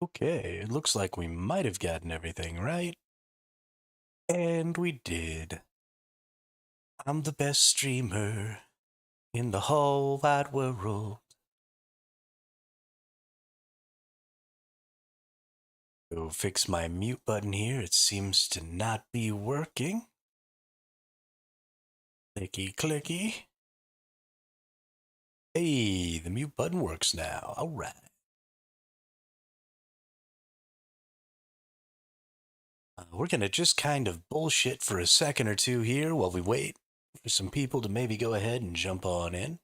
Okay, it looks like we might have gotten everything right. And we did. I'm the best streamer in the whole wide world. Go fix my mute button here. It seems to not be working. Clicky clicky. Hey, the mute button works now. All right. We're going to just kind of bullshit for a second or two here while we wait for some people to maybe go ahead and jump on in.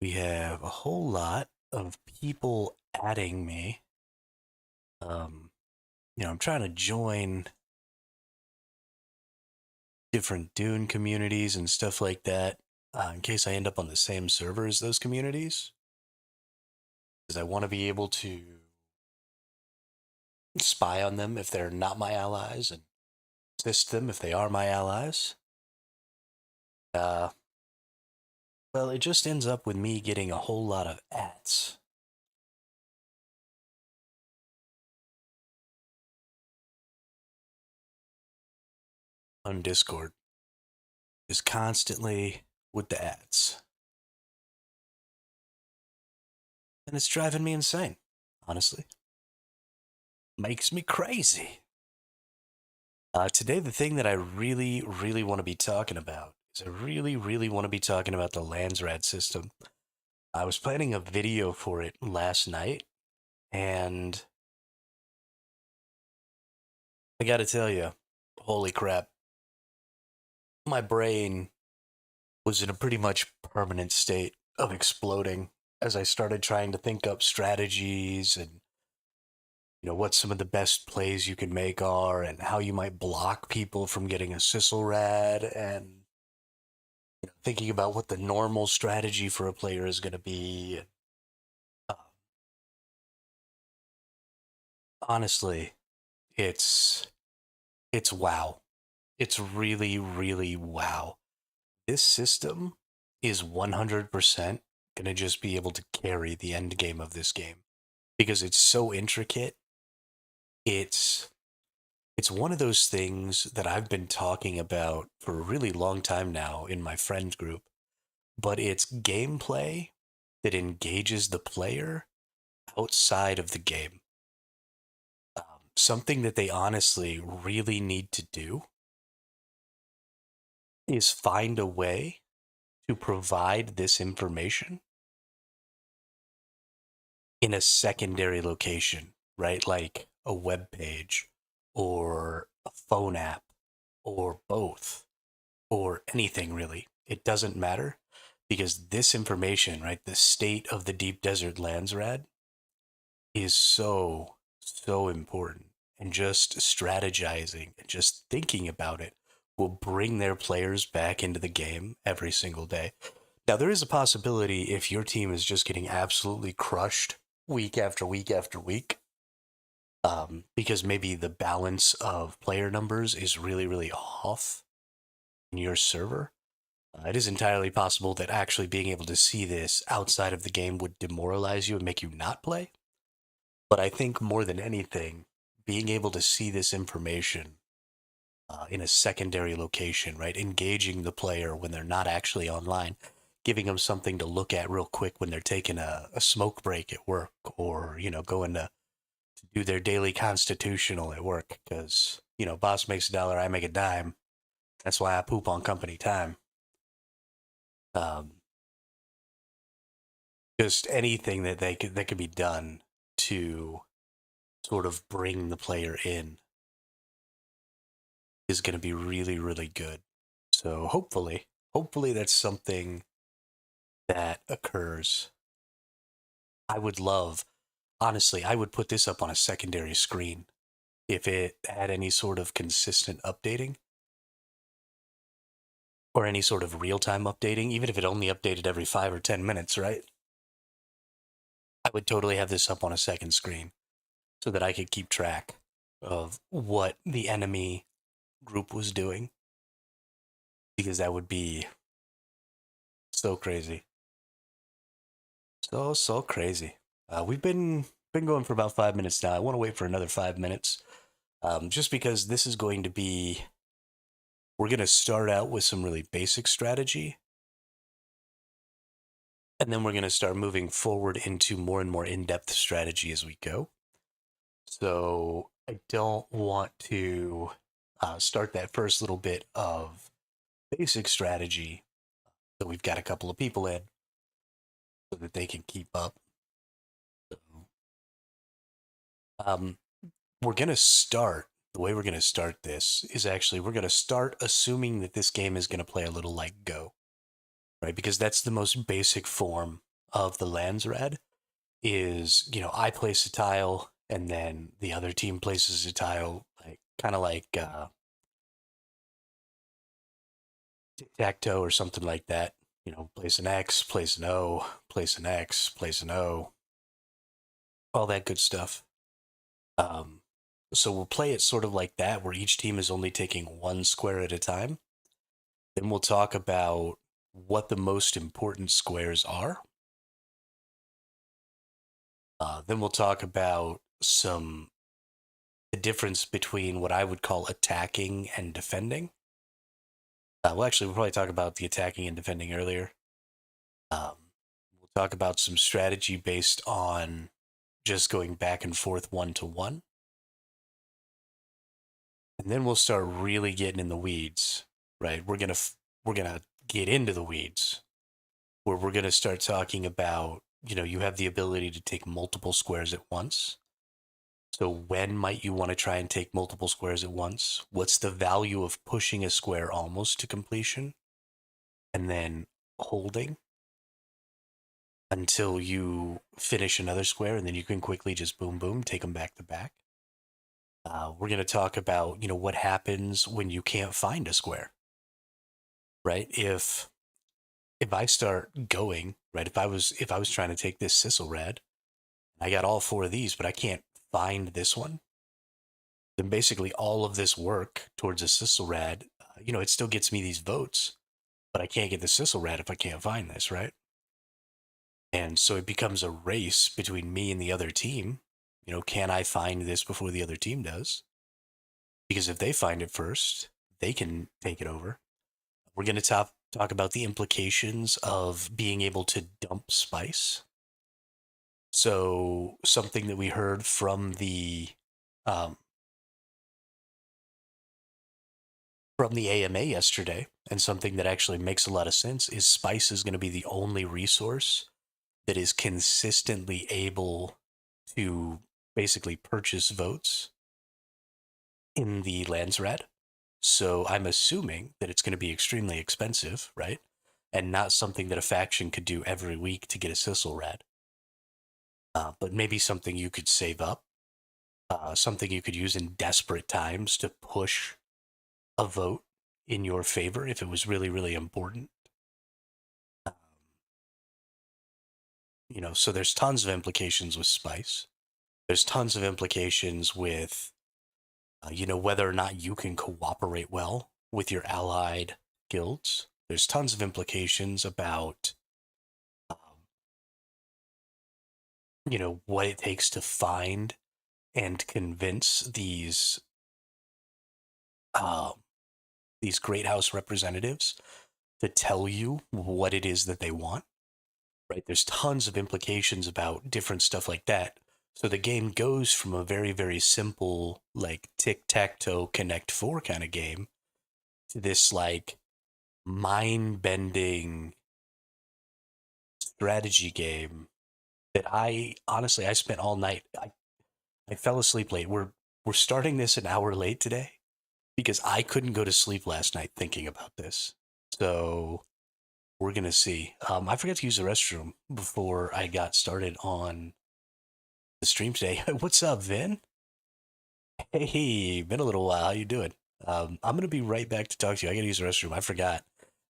We have a whole lot of people adding me. Um, I'm trying to join different Dune communities and stuff like that in case I end up on the same server as those communities. Because I want to be able to spy on them if they're not my allies and assist them if they are my allies. Uh, well, it just ends up with me getting a whole lot of ads. On Discord is constantly with the ads. And it's driving me insane, honestly. Makes me crazy. Today, the thing that I really, really want to be talking about is I really, really want to be talking about the Landsraad system. I was planning a video for it last night, and I gotta tell you, holy crap, my brain was in a pretty much permanent state of exploding as I started trying to think up strategies and what some of the best plays you can make are and how you might block people from getting a Sissel Rad and thinking about what the normal strategy for a player is going to be. Uh, Honestly, it's it's wow. It's really, really wow. This system is 100% going to just be able to carry the end game of this game because it's so intricate. It's it's one of those things that I've been talking about for a really long time now in my friend group, but it's gameplay that engages the player outside of the game. Something that they honestly really need to do is find a way to provide this information in a secondary location, right? Like a web page or a phone app or both or anything really. It doesn't matter because this information, right, the state of the deep desert Landsraad is so, so important. And just strategizing and just thinking about it will bring their players back into the game every single day. Now, there is a possibility if your team is just getting absolutely crushed week after week after week, because maybe the balance of player numbers is really, really off in your server. It is entirely possible that actually being able to see this outside of the game would demoralize you and make you not play. But I think more than anything, being able to see this information in a secondary location, right? Engaging the player when they're not actually online, giving them something to look at real quick when they're taking a smoke break at work or, going to do their daily constitutional at work because, boss makes a dollar, I make a dime. That's why I poop on company time. Um, just anything that could be done to sort of bring the player in is going to be really, really good. So hopefully that's something that occurs. I would love, honestly, I would put this up on a secondary screen if it had any sort of consistent updating or any sort of real time updating, even if it only updated every 5 or 10 minutes, right? I would totally have this up on a second screen so that I could keep track of what the enemy group was doing because that would be so crazy. So crazy. We've been going for about 5 minutes now. I want to wait for another 5 minutes, just because this is going to be. We're going to start out with some really basic strategy, and then we're going to start moving forward into more and more in-depth strategy as we go. So I don't want to start that first little bit of basic strategy. So we've got a couple of people in so that they can keep up. Um, we're going to start. The way we're going to start this is actually we're going to start assuming that this game is going to play a little like Go, right? Because that's the most basic form of the Landsraad. Is I place a tile and then the other team places a tile, like kind of like tic-tac-toe or something like that. Place an X, place an O, place an X, place an O, all that good stuff. Um, so we'll play it sort of like that, where each team is only taking one square at a time. Then we'll talk about what the most important squares are. Then we'll talk about the difference between what I would call attacking and defending. Well, actually, we'll probably talk about the attacking and defending earlier. Um, we'll talk about some strategy based on just going back and forth 1-to-1. And then we'll start really getting in the weeds, right? We're gonna get into the weeds, where we're gonna start talking about, you have the ability to take multiple squares at once. So when might you want to try and take multiple squares at once? What's the value of pushing a square almost to completion and then holding until you finish another square, and then you can quickly just boom boom take them back to back. We're going to talk about what happens when you can't find a square, right? If I start going, right, if I was trying to take this Sissel Rad, I got all four of these, but I can't find this one, then basically all of this work towards a Sissel Rad, it still gets me these votes, but I can't get the Sissel Rad if I can't find this, right? And so it becomes a race between me and the other team. Can I find this before the other team does? Because if they find it first, they can take it over. We're going to talk about the implications of being able to dump spice. So something that we heard um, from the AMA yesterday, and something that actually makes a lot of sense, is spice is going to be the only resource that is consistently able to basically purchase votes in the Landsraad. So I'm assuming that it's going to be extremely expensive, right? And not something that a faction could do every week to get a Sissel Rad. But maybe something you could save up, something you could use in desperate times to push a vote in your favor if it was really, really important. Um, so there's tons of implications with spice. There's tons of implications with, whether or not you can cooperate well with your allied guilds. There's tons of implications about, um, what it takes to find and convince um, these great house representatives to tell you what it is that they want. Right? There's tons of implications about different stuff like that. So the game goes from a very, very simple, like tic tac toe connect four kind of game to this like mind bending strategy game that I honestly I spent all night. I fell asleep late. We're starting this an hour late today because I couldn't go to sleep last night thinking about this. So we're gonna see. I forgot to use the restroom before I got started on the stream today. What's up, Vin? Hey, been a little while. How you doing? I'm gonna be right back to talk to you. I gotta use the restroom. I forgot.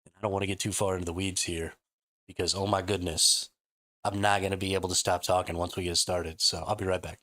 I don't want to get too far into the weeds here because oh my goodness, I'm not gonna be able to stop talking once we get started. So I'll be right back.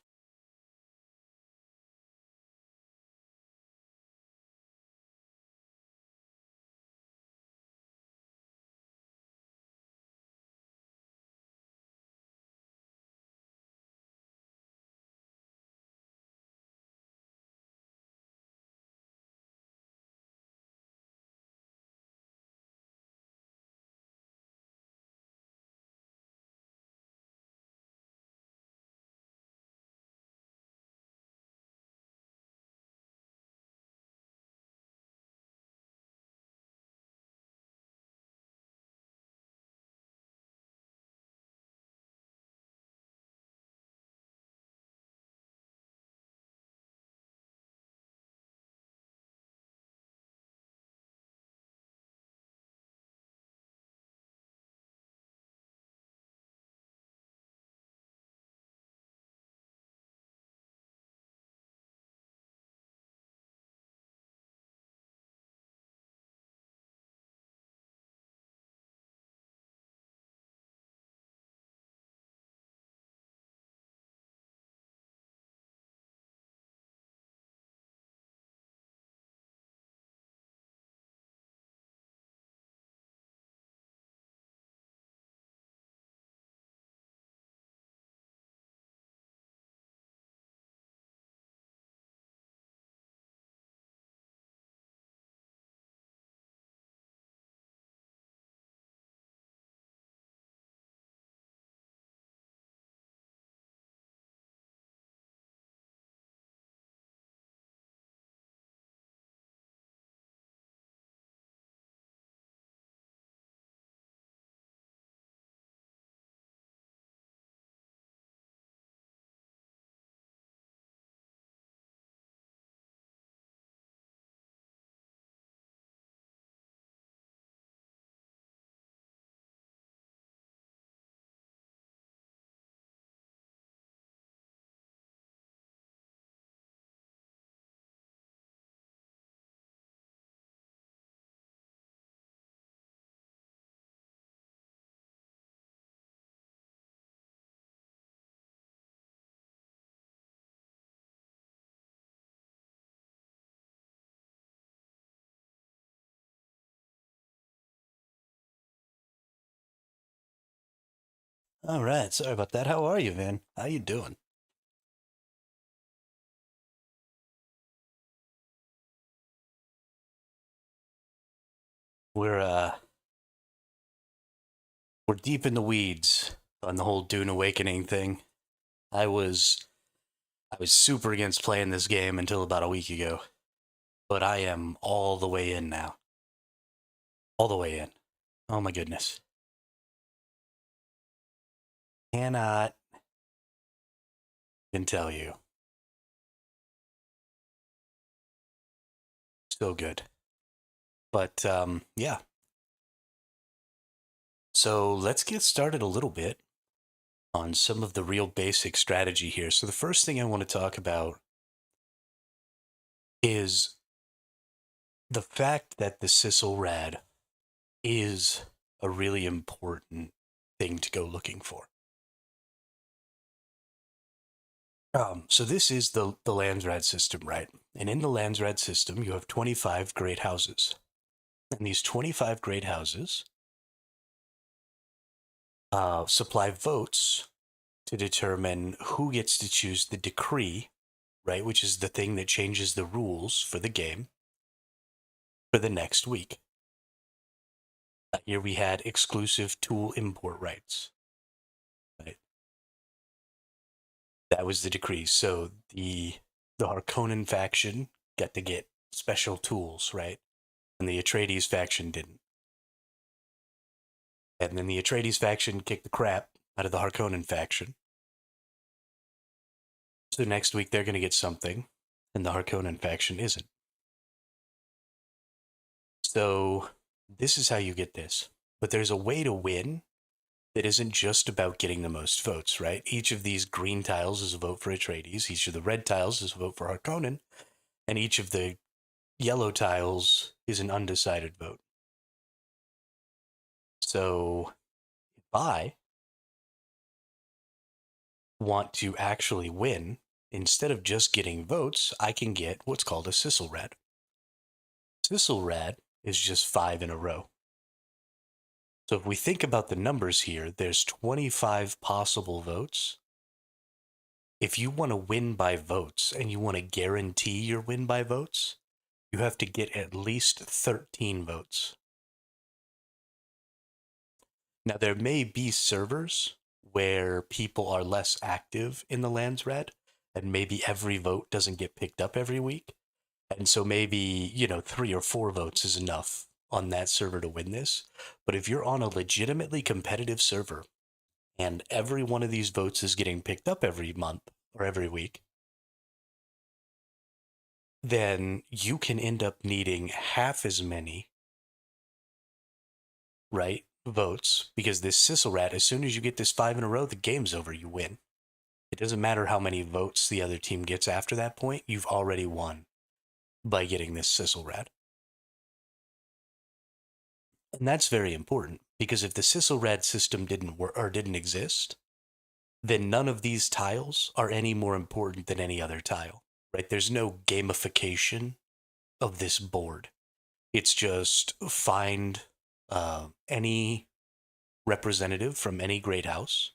All right, sorry about that. How are you, Vin? How you doing? We're uh we're deep in the weeds on the whole Dune Awakening thing. I was I was super against playing this game until about a week ago, but I am all the way in now. All the way in. Oh my goodness. Cannot even tell you. So good. But yeah. So let's get started a little bit on some of the real basic strategy here. So the first thing I want to talk about is the fact that the Sissel Rad is a really important thing to go looking for. So this is the Landsraad system, right? And in the Landsraad system, you have 25 great houses. And these 25 great houses supply votes to determine who gets to choose the decree, right? Which is the thing that changes the rules for the game for the next week. Here we had exclusive tool import rights. Right? That was the decree. So the Harkonnen faction got to get special tools, right? And the Atreides faction didn't. And then the Atreides faction kicked the crap out of the Harkonnen faction. So next week they're going to get something, and the Harkonnen faction isn't. So this is how you get this. But there's a way to win that isn't just about getting the most votes, right? Each of these green tiles is a vote for Atreides, each of the red tiles is a vote for Harkonnen, and each of the yellow tiles is an undecided vote. So if I want to actually win, instead of just getting votes, I can get what's called a Sissel Rad. Sissel Rad is just 5 in a row. So if we think about the numbers here, there's 25 possible votes. If you want to win by votes and you want to guarantee your win by votes, you have to get at least 13 votes. Now, there may be servers where people are less active in the Landsraad, and maybe every vote doesn't get picked up every week. And so maybe, 3 or 4 votes is enough on that server to win this. But if you're on a legitimately competitive server and every one of these votes is getting picked up every month or every week, then you can end up needing half as many, right, votes, because this Sissel Rat, as soon as you get this 5 in a row, the game's over, you win. It doesn't matter how many votes the other team gets after that point, you've already won by getting this Sissel Rat. And that's very important, because if the Sissel Rat system didn't work or didn't exist, then none of these tiles are any more important than any other tile, right? There's no gamification of this board. It's just find any representative from any great house,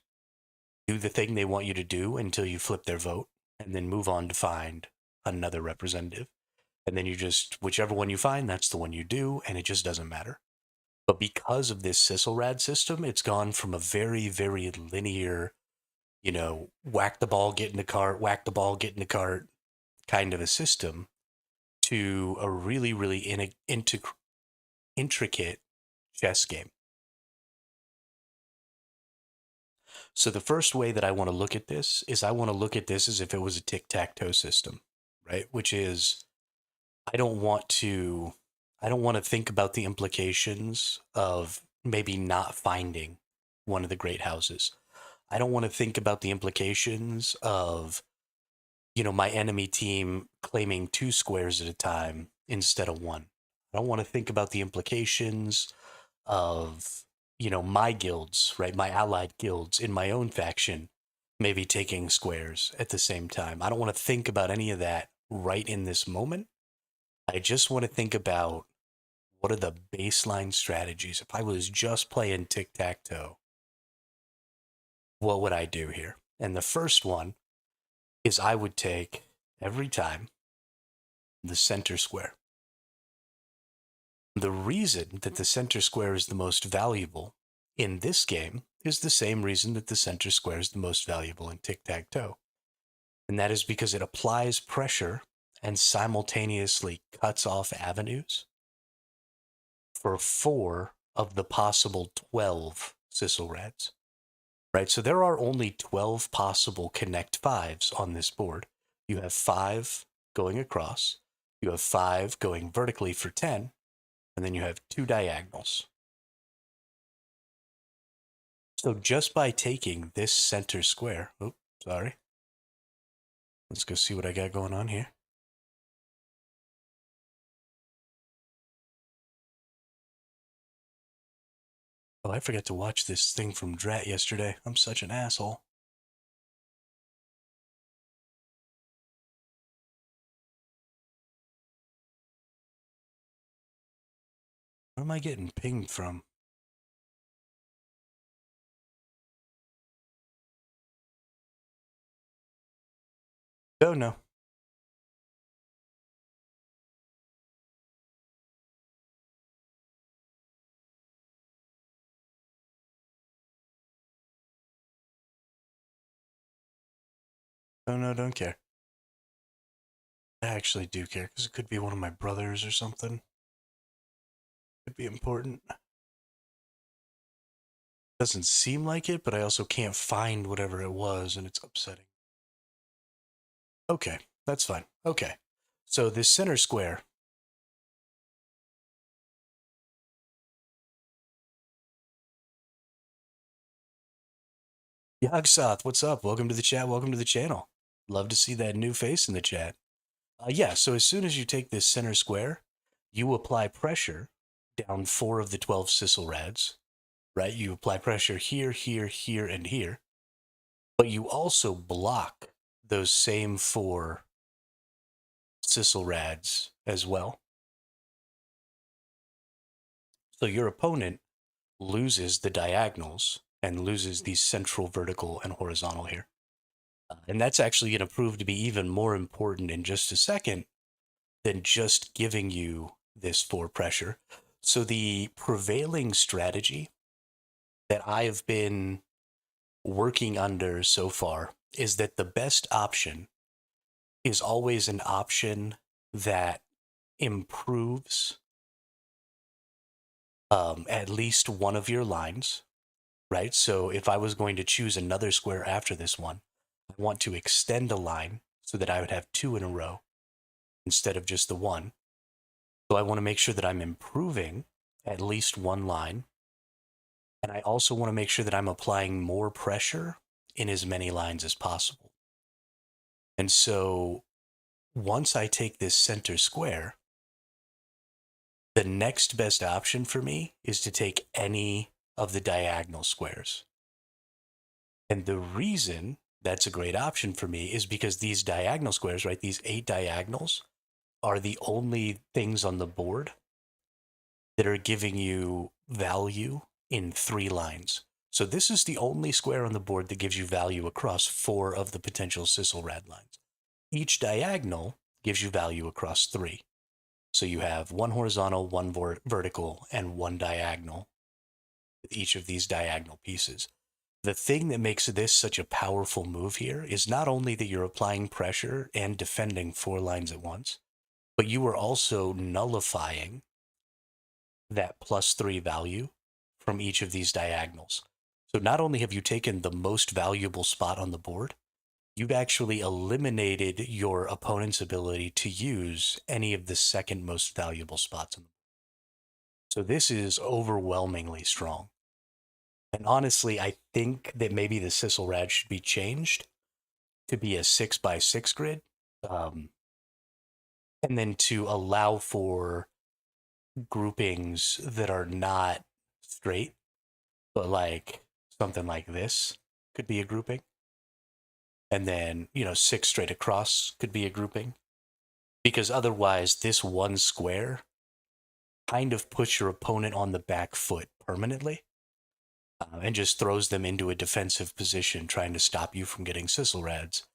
do the thing they want you to do until you flip their vote, and then move on to find another representative. And then you just, whichever one you find, that's the one you do, and it just doesn't matter. But because of this Sisselrad system, it's gone from a very, very linear, whack the ball, get in the cart, whack the ball, get in the cart kind of a system to a really, really intricate chess game. So the first way that I want to look at this is I want to look at this as if it was a tic-tac-toe system, right? Which is I don't want to think about the implications of maybe not finding one of the great houses. I don't want to think about the implications of my enemy team claiming 2 squares at a time instead of 1. I don't want to think about the implications of my guilds, right? My allied guilds in my own faction maybe taking squares at the same time. I don't want to think about any of that right in this moment. I just want to think about what are the baseline strategies. If I was just playing tic-tac-toe, what would I do here? And the first one is I would take every time the center square. The reason that the center square is the most valuable in this game is the same reason that the center square is the most valuable in tic-tac-toe. And that is because it applies pressure and simultaneously cuts off avenues for 4 of the possible 12 Sisselrads. Right, so there are only 12 possible connect 5s on this board. You have 5 going across, you have 5 going vertically for 10, and then you have 2 diagonals. So just by taking this center square, sorry. Let's go see what I got going on here. Oh, I forgot to watch this thing from Drat yesterday. I'm such an asshole. Where am I getting pinged from? Oh, no. Oh, no, don't care. I actually do care, because it could be one of my brothers or something. Could be important. Doesn't seem like it, but I also can't find whatever it was, and it's upsetting. Okay, that's fine. Okay, so this center square. Yagsoth, what's up? Welcome to the chat. Welcome to the channel. Love to see that new face in the chat. Yeah, so as soon as you take this center square, you apply pressure down 4 of the 12 Sisselrads, right? You apply pressure here, here, here, and here. But you also block those same 4 Sisselrads as well. So your opponent loses the diagonals and loses these central vertical and horizontal here. And that's actually going to prove to be even more important in just a second than just giving you this 4 pressure. So the prevailing strategy that I've been working under so far is that the best option is always an option that improves at least one of your lines, right? So if I was going to choose another square after this one, I want to extend a line so that I would have 2 in a row instead of just the 1. So I want to make sure that I'm improving at least one line. And I also want to make sure that I'm applying more pressure in as many lines as possible. And so once I take this center square, the next best option for me is to take any of the diagonal squares. And the reason that's a great option for me is because these diagonal squares, right, these 8 diagonals, are the only things on the board that are giving you value in 3 lines. So this is the only square on the board that gives you value across 4 of the potential Sisselrad lines. Each diagonal gives you value across 3. So you have 1 horizontal, 1 vertical, and 1 diagonal with each of these diagonal pieces. The thing that makes this such a powerful move here is not only that you're applying pressure and defending 4 lines at once, but you are also nullifying that +3 value from each of these diagonals. So not only have you taken the most valuable spot on the board, you've actually eliminated your opponent's ability to use any of the second most valuable spots on the board. So this is overwhelmingly strong. And honestly, I think that maybe the Sisselrad should be changed to be a 6x6 grid, and then to allow for groupings that are not straight, but like something like this could be a grouping. And then, 6 straight across could be a grouping. Because otherwise, this one square kind of puts your opponent on the back foot permanently. and just throws them into a defensive position, trying to stop you from getting Sissel Rads.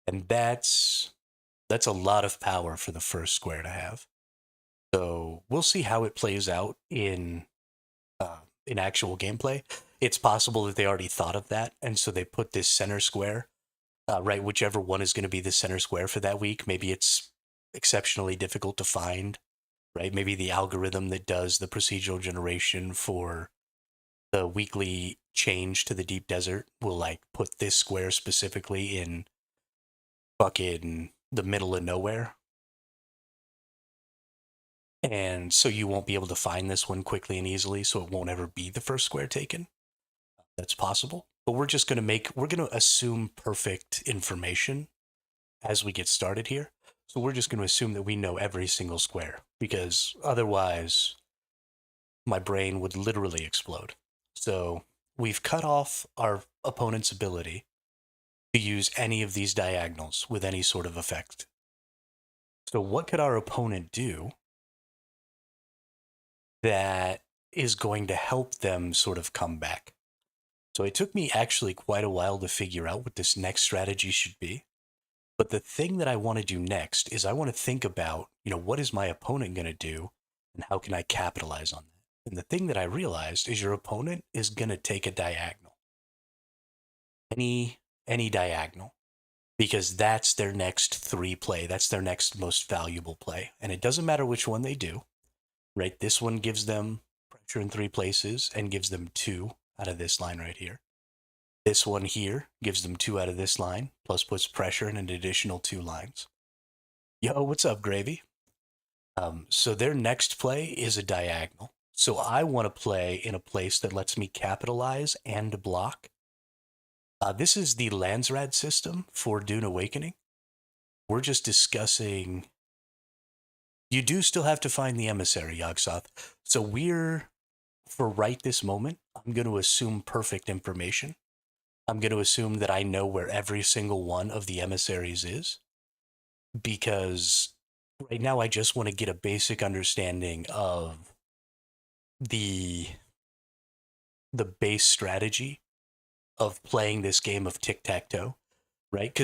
And that's a lot of power for the first square to have. So we'll see how it plays out in actual gameplay. It's possible that they already thought of that, and so they put this center square, right? Whichever one is going to be the center square for that week. Maybe it's exceptionally difficult to find, right? Maybe the algorithm that does the procedural generation for the weekly change to the deep desert will like put this square specifically in fucking the middle of nowhere. And so you won't be able to find this one quickly and easily, so it won't ever be the first square taken. That's possible. But we're just going to we're going to assume perfect information as we get started here. So we're just going to assume that we know every single square, because otherwise my brain would literally explode. So we've cut off our opponent's ability to use any of these diagonals with any sort of effect. So what could our opponent do that is going to help them sort of come back? So it took me actually quite a while to figure out what this next strategy should be. But the thing that I want to do next is I want to think about, what is my opponent going to do and how can I capitalize on that? And the thing that I realized is your opponent is going to take a diagonal. Any diagonal, because that's their next 3 play. That's their next most valuable play. And it doesn't matter which one they do, right? This one gives them pressure in 3 places and gives them 2 out of this line right here. This one here gives them 2 out of this line, plus puts pressure in an additional 2 lines. Yo, what's up, Gravy? So their next play is a diagonal. So I want to play in a place that lets me capitalize and block. This is the Landsraad system for Dune Awakening. We're just discussing... You do still have to find the emissary, Yogg-Sothoth. So for right this moment, I'm going to assume perfect information. I'm going to assume that I know where every single one of the emissaries is, because right now I just want to get a basic understanding of the base strategy of playing this game of tic-tac-toe, right?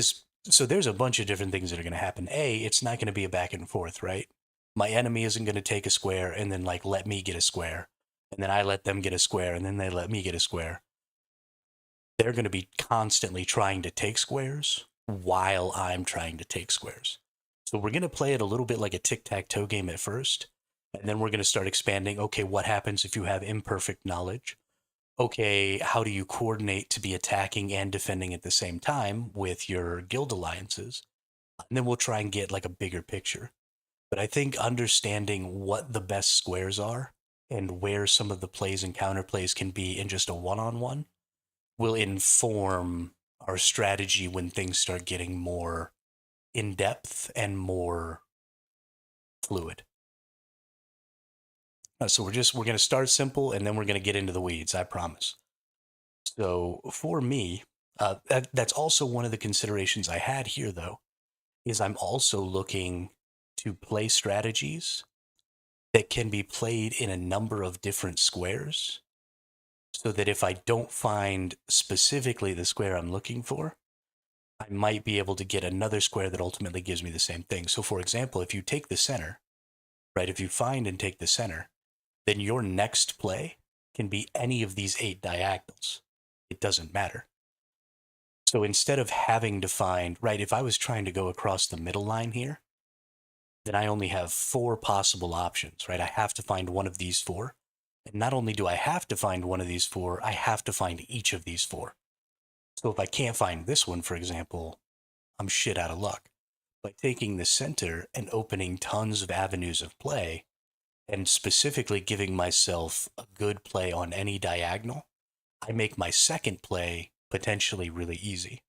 So there's a bunch of different things that are going to happen. A, it's not going to be a back and forth, right? My enemy isn't going to take a square and then like let me get a square, and then I let them get a square, and then they let me get a square. They're going to be constantly trying to take squares while I'm trying to take squares. So we're going to play it a little bit like a tic-tac-toe game at first, and then we're going to start expanding. Okay, what happens if you have imperfect knowledge? Okay, how do you coordinate to be attacking and defending at the same time with your guild alliances? And then we'll try and get like a bigger picture. But I think understanding what the best squares are and where some of the plays and counterplays can be in just a one-on-one will inform our strategy when things start getting more in-depth and more fluid. So we're going to start simple, and then we're going to get into the weeds, I promise. So for me, that's also one of the considerations I had here, though, is I'm also looking to play strategies that can be played in a number of different squares, so that if I don't find specifically the square I'm looking for, I might be able to get another square that ultimately gives me the same thing. So for example, if you take the center, right, if you find and take the center, then your next play can be any of these 8 diagonals. It doesn't matter. So instead of having to find, right, if I was trying to go across the middle line here, then I only have 4 possible options, right? I have to find one of these 4. And not only do I have to find one of these 4, I have to find each of these 4. So if I can't find this one, for example, I'm shit out of luck. By taking the center and opening tons of avenues of play, and specifically giving myself a good play on any diagonal, I make my second play potentially really easy.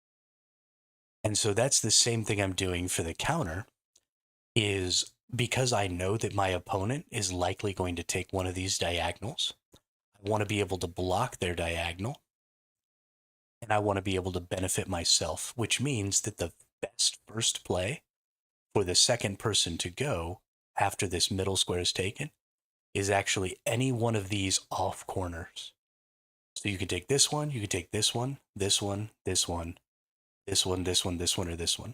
And so that's the same thing I'm doing for the counter, is because I know that my opponent is likely going to take one of these diagonals, I want to be able to block their diagonal, and I want to be able to benefit myself, which means that the best first play for the second person to go after this middle square is taken is actually any one of these off corners. So you could take this one, you could take this one, this one, this one, this one, this one, this one, or this one.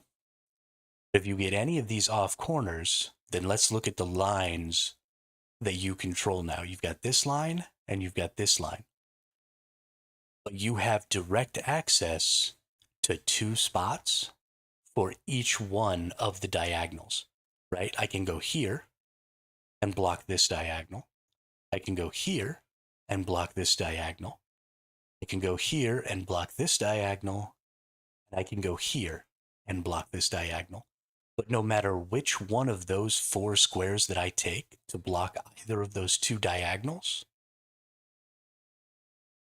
If you get any of these off corners, then let's look at the lines that you control now. You've got this line and you've got this line. But you have direct access to two spots for each one of the diagonals, right? I can go here and block this diagonal. I can go here and block this diagonal. I can go here and block this diagonal. And I can go here and block this diagonal. But no matter which one of those four squares that I take to block either of those two diagonals,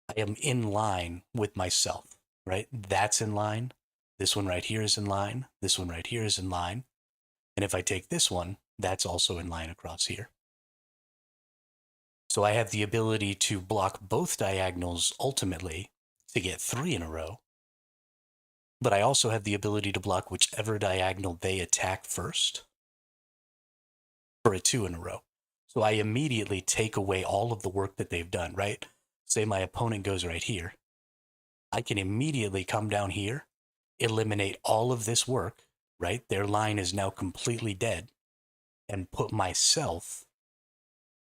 I am in line with myself, right? That's in line. This one right here is in line. This one right here is in line. And if I take this one, that's also in line across here. So I have the ability to block both diagonals ultimately to get 3 in a row. But I also have the ability to block whichever diagonal they attack first for a 2 in a row. So I immediately take away all of the work that they've done, right? Say my opponent goes right here. I can immediately come down here, eliminate all of this work, right? Their line is now completely dead, and put myself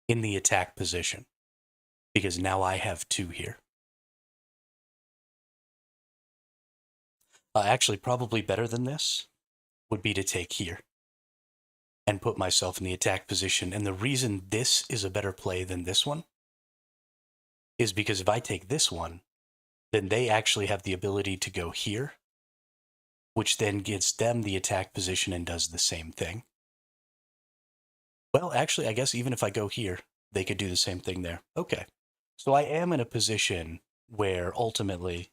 in the attack position because now I have 2 here. Actually, probably better than this would be to take here and put myself in the attack position. And the reason this is a better play than this one is because if I take this one, then they actually have the ability to go here, which then gives them the attack position and does the same thing. Well, actually, I guess even if I go here, they could do the same thing there. Okay. So I am in a position where ultimately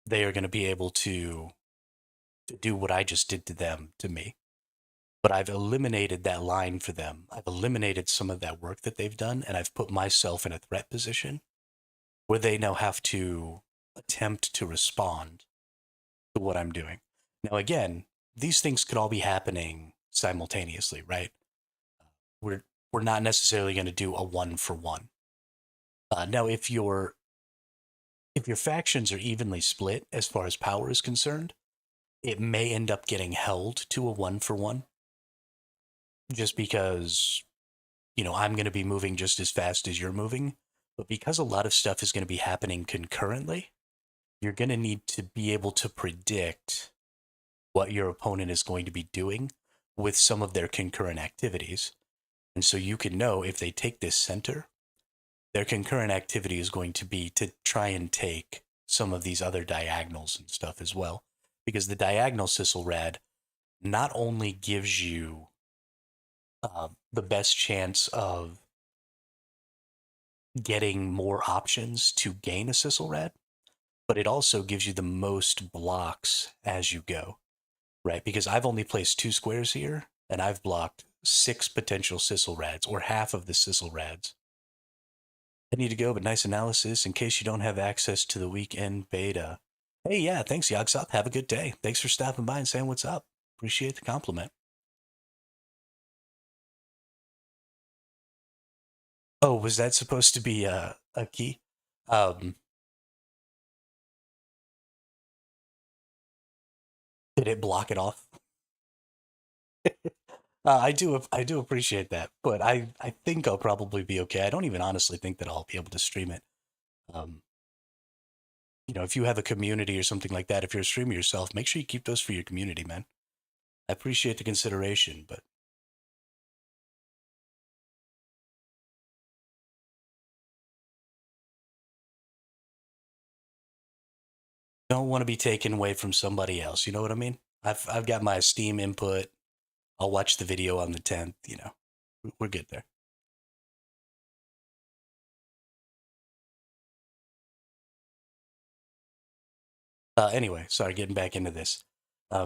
they are going to be able to do what I just did to them, to me. But I've eliminated that line for them. I've eliminated some of that work that they've done, and I've put myself in a threat position where they now have to attempt to respond to what I'm doing. Now, again, these things could all be happening simultaneously, right? We're not necessarily going to do a 1-for-1. Now, if your factions are evenly split as far as power is concerned, it may end up getting held to a 1-for-1, just because, I'm going to be moving just as fast as you're moving. But because a lot of stuff is going to be happening concurrently, you're going to need to be able to predict what your opponent is going to be doing with some of their concurrent activities. And so you can know if they take this center, their concurrent activity is going to be to try and take some of these other diagonals and stuff as well. Because the diagonal Sissel Rad not only gives you the best chance of getting more options to gain a Sissel Rad, but it also gives you the most blocks as you go, right? Because I've only placed 2 squares here, and I've blocked 6 potential Sissel Rads, or half of the Sissel Rads. I need to go, but nice analysis in case you don't have access to the weekend beta. Hey, yeah, thanks, Yogsop. Have a good day. Thanks for stopping by and saying what's up. Appreciate the compliment. Oh, was that supposed to be a key? Um, did it block it off? I do appreciate that, but I think I'll probably be okay. I don't even honestly think that I'll be able to stream it. Um, if you have a community or something like that, if you're a streamer yourself, make sure you keep those for your community, man. I appreciate the consideration, but don't want to be taken away from somebody else. You know what I mean? I've got my Steam input. I'll watch the video on the 10th. We're good there. Anyway, sorry, getting back into this.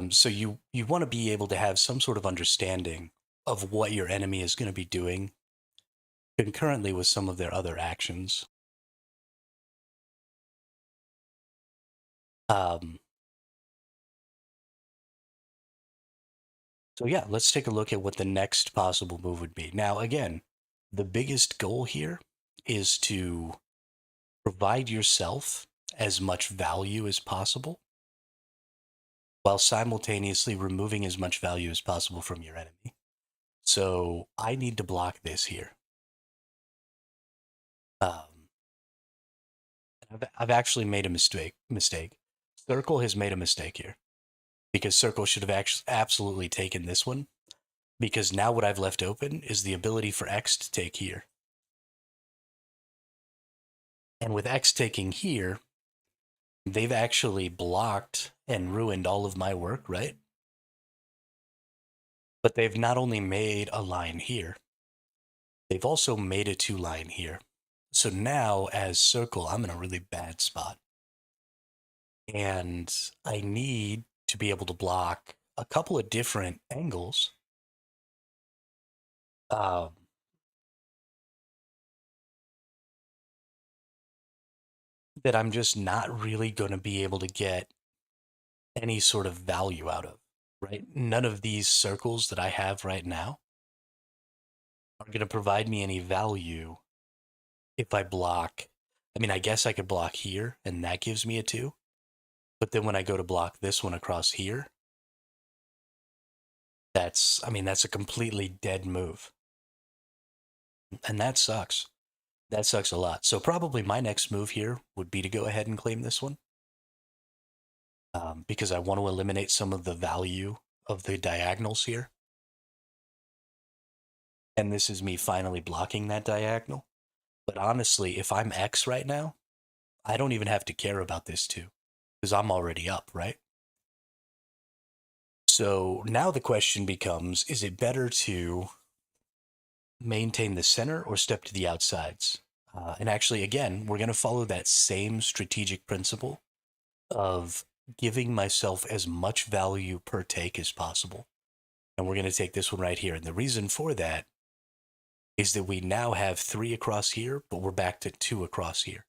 So you want to be able to have some sort of understanding of what your enemy is going to be doing concurrently with some of their other actions. Um, so yeah, let's take a look at what the next possible move would be. Now, again, the biggest goal here is to provide yourself as much value as possible while simultaneously removing as much value as possible from your enemy. So I need to block this here. I've actually made a mistake. Circle has made a mistake here because Circle should have absolutely taken this one, because now what I've left open is the ability for X to take here. And with X taking here, they've actually blocked and ruined all of my work, right? But they've not only made a line here, they've also made a 2-line here. So now as Circle, I'm in a really bad spot. And I need to be able to block a couple of different angles. That I'm just not really going to be able to get any sort of value out of, right? None of these circles that I have right now are going to provide me any value if I block. I mean, I guess I could block here and that gives me a 2. But then when I go to block this one across here, that's a completely dead move. And that sucks. That sucks a lot. So probably my next move here would be to go ahead and claim this one. Because I want to eliminate some of the value of the diagonals here. And this is me finally blocking that diagonal. But honestly, if I'm X right now, I don't even have to care about this 2, because I'm already up, right? So now the question becomes, is it better to maintain the center or step to the outsides? And actually, again, we're going to follow that same strategic principle of giving myself as much value per take as possible. And we're going to take this one right here. And the reason for that is that we now have 3 across here, but we're back to 2 across here.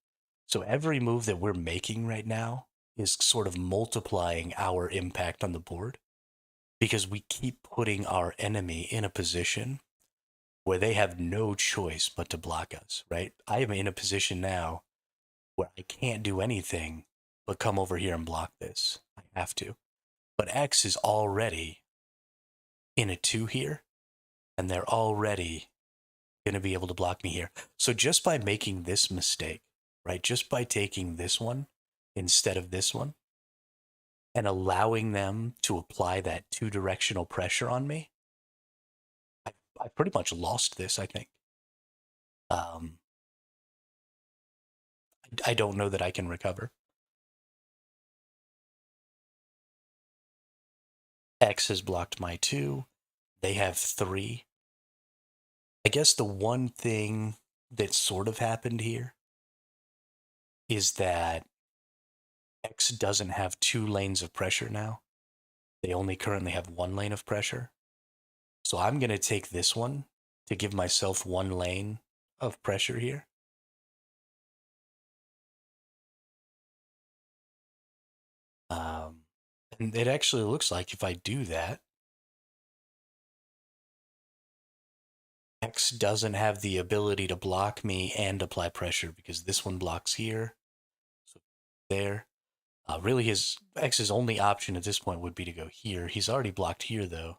So every move that we're making right now is sort of multiplying our impact on the board, because we keep putting our enemy in a position where they have no choice but to block us, right? I am in a position now where I can't do anything but come over here and block this. I have to. But X is already in a 2 here, and they're already going to be able to block me here. So just by making this mistake, right, just by taking this one instead of this one and allowing them to apply that 2-directional pressure on me, I pretty much lost this, I think. I don't know that I can recover. X has blocked my 2. They have 3. I guess the one thing that sort of happened here is that X doesn't have 2 lanes of pressure now. They only currently have 1 lane of pressure. So I'm going to take this one to give myself 1 lane of pressure here. And it actually looks like if I do that, X doesn't have the ability to block me and apply pressure, because this one blocks here. So there. Really, X's only option at this point would be to go here. He's already blocked here, though.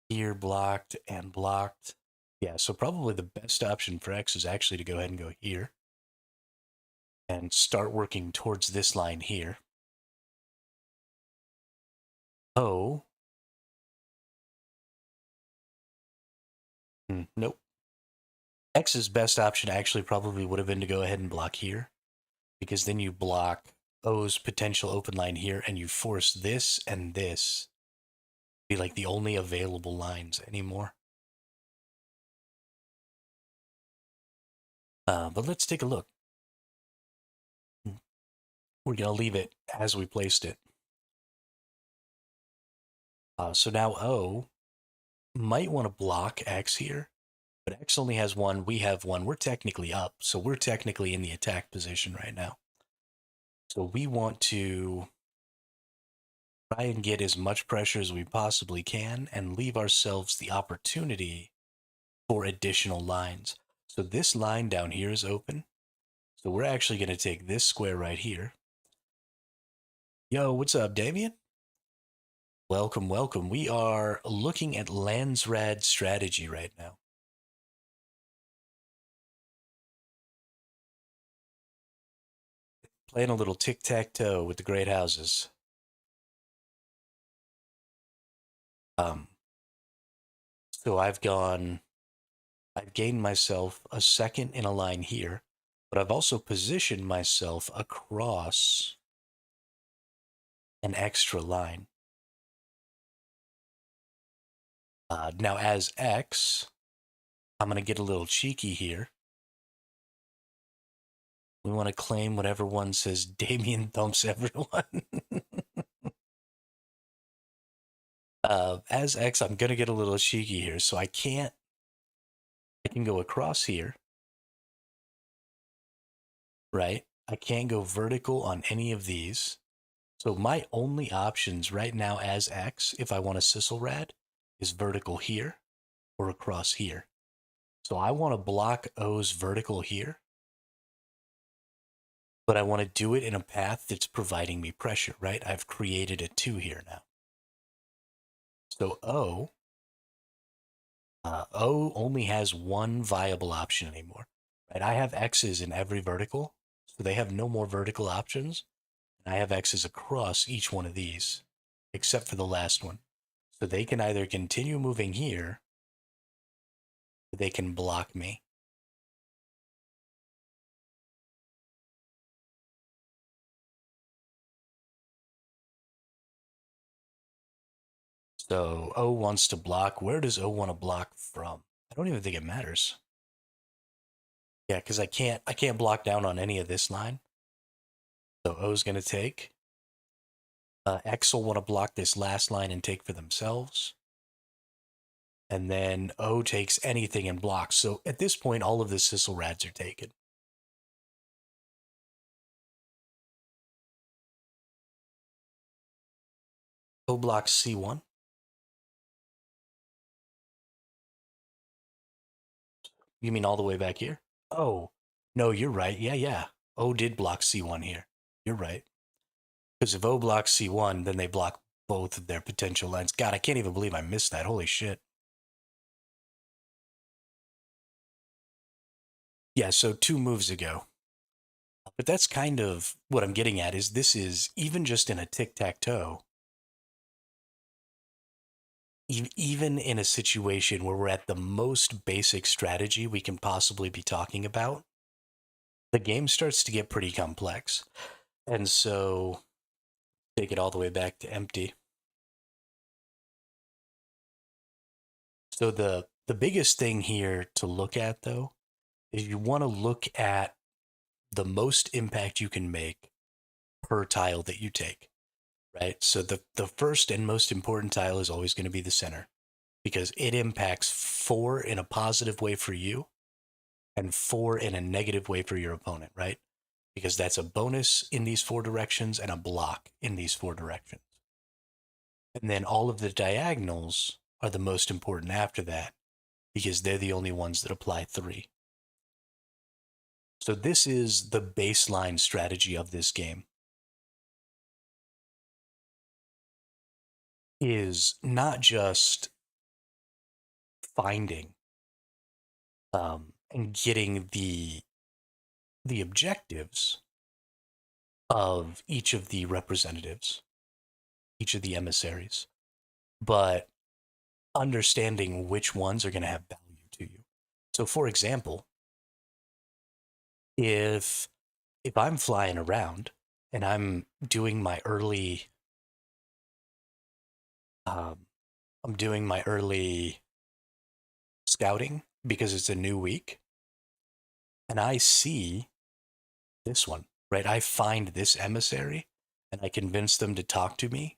Here, blocked and blocked. Yeah, so probably the best option for X is actually to go ahead and go here and start working towards this line here. Oh. Nope. X's best option actually probably would have been to go ahead and block here, because then you block O's potential open line here, and you force this and this to be like the only available lines anymore. But let's take a look. We're going to leave it as we placed it. So now O might want to block X here, but X only has 1. We have 1. We're technically up, so we're technically in the attack position right now. So we want to try and get as much pressure as we possibly can and leave ourselves the opportunity for additional lines. So this line down here is open. So we're actually going to take this square right here. Yo, what's up, Damien? Welcome, welcome. We are looking at Landsraad strategy right now. Playing a little tic-tac-toe with the great houses. So I've gained myself a second in a line here, but I've also positioned myself across an extra line. Now as X, I'm going to get a little cheeky here. We want to claim whatever one says Damien thumps everyone. As X, I'm going to get a little cheeky here. So I can go across here, right? I can't go vertical on any of these. So my only options right now as X, if I want a sissel rad, is vertical here or across here. So I want to block O's vertical here, but I want to do it in a path that's providing me pressure, right? I've created a 2 here now. So O only has one viable option anymore, right? I have X's in every vertical, so they have no more vertical options. And I have X's across each one of these, except for the last one. So they can either continue moving here, or they can block me. So O wants to block. Where does O want to block from? I don't even think it matters. Yeah, because I can't block down on any of this line. So O's going to take. X will want to block this last line and take for themselves. And then O takes anything and blocks. So at this point, all of the sissel rads are taken. O blocks C1. You mean all the way back here? Oh, no, you're right. Yeah. O did block C1 here. You're right. Because if O blocks C1, then they block both of their potential lines. God, I can't even believe I missed that. Holy shit. Yeah, so 2 moves ago. But that's kind of what I'm getting at is this is even just in a tic-tac-toe, even in a situation where we're at the most basic strategy we can possibly be talking about, the game starts to get pretty complex. And so take it all the way back to empty. So the biggest thing here to look at, though, is you want to look at the most impact you can make per tile that you take, right? So the first and most important tile is always going to be the center because it impacts 4 in a positive way for you and 4 in a negative way for your opponent, right? Because that's a bonus in these 4 directions and a block in these 4 directions. And then all of the diagonals are the most important after that because they're the only ones that apply 3. So this is the baseline strategy of this game. Is not just finding and getting the objectives of each of the representatives, each of the emissaries, but understanding which ones are going to have value to you. So, for example, if I'm flying around and I'm doing my early scouting because it's a new week, and I see this one, right? I find this emissary, and I convince them to talk to me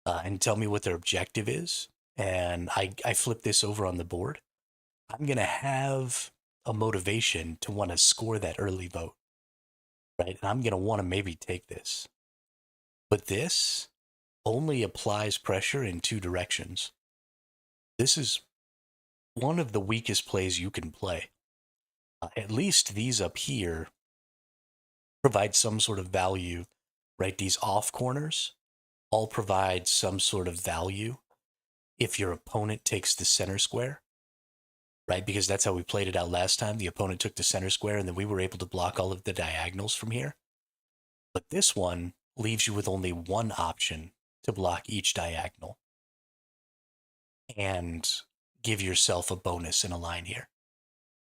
and tell me what their objective is, and I flip this over on the board. I'm gonna have a motivation to want to score that early vote, right? And I'm gonna want to maybe take this, but this only applies pressure in two directions. This is one of the weakest plays you can play. At least these up here provide some sort of value, right? These off corners all provide some sort of value if your opponent takes the center square, right? Because that's how we played it out last time. The opponent took the center square, and then we were able to block all of the diagonals from here. But this one leaves you with only one option to block each diagonal and give yourself a bonus in a line here.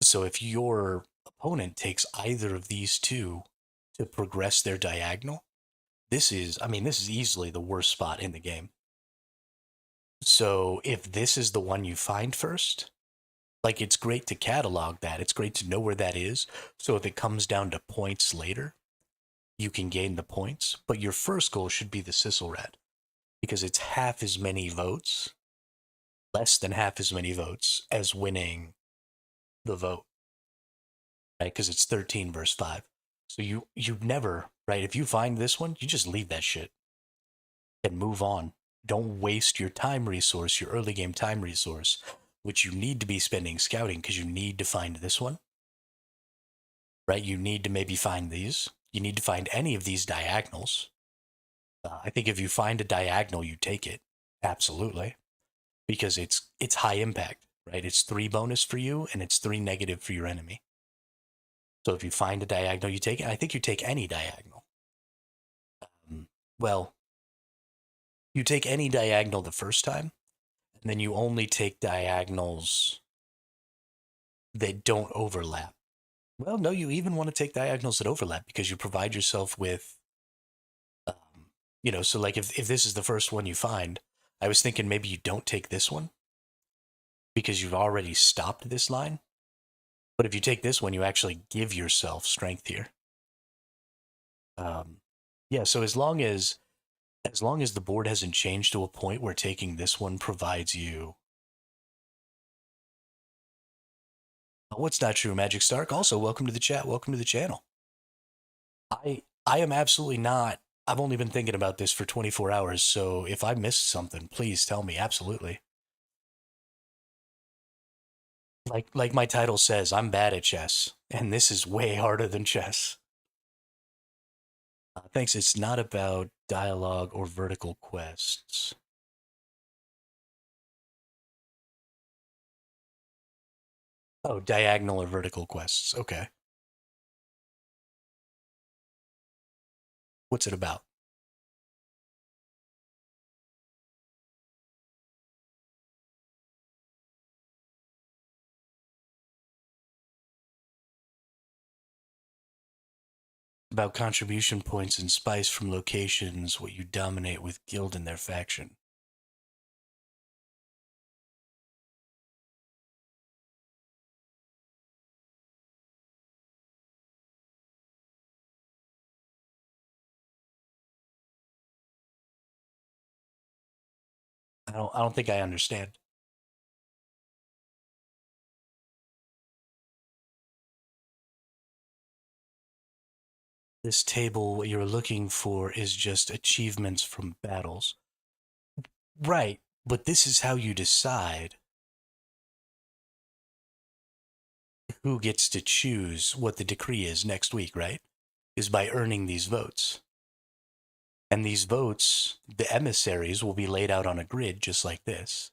So if your opponent takes either of these two to progress their diagonal, this is easily the worst spot in the game. So if this is the one you find first, like, it's great to catalog that. It's great to know where that is. So if it comes down to points later, you can gain the points. But your first goal should be the Sisselrad, because it's half as many votes, less than half as many votes as winning the vote, right? Because it's 13 versus 5. So you never, right? If you find this one, you just leave that shit and move on. Don't waste your time resource, your early game time resource, which you need to be spending scouting, because you need to find this one, right? You need to maybe find these. You need to find any of these diagonals. I think if you find a diagonal, you take it. Absolutely. Because it's high impact, right? It's 3 bonus for you, and it's 3 negative for your enemy. So if you find a diagonal, you take it. I think you take any diagonal. Well, you take any diagonal the first time, and then you only take diagonals that don't overlap. Well, no, you even want to take diagonals that overlap, because you provide yourself with, so like if this is the first one you find, I was thinking maybe you don't take this one because you've already stopped this line. But if you take this one, you actually give yourself strength here. Yeah, so as long as the board hasn't changed to a point where taking this one provides you. What's not true, Magic Stark? Also, welcome to the chat. Welcome to the channel. I am absolutely not. I've only been thinking about this for 24 hours, so if I missed something, please tell me. Absolutely. Like my title says, I'm bad at chess, and this is way harder than chess. Thanks. It's not about dialogue or vertical quests. Oh, diagonal or vertical quests. Okay. What's it about? About contribution points and spice from locations, what you dominate with guild and their faction. I don't think I understand. This table, what you're looking for is just achievements from battles. Right, but this is how you decide who gets to choose what the decree is next week, right? Is by earning these votes. And these votes, the emissaries, will be laid out on a grid just like this.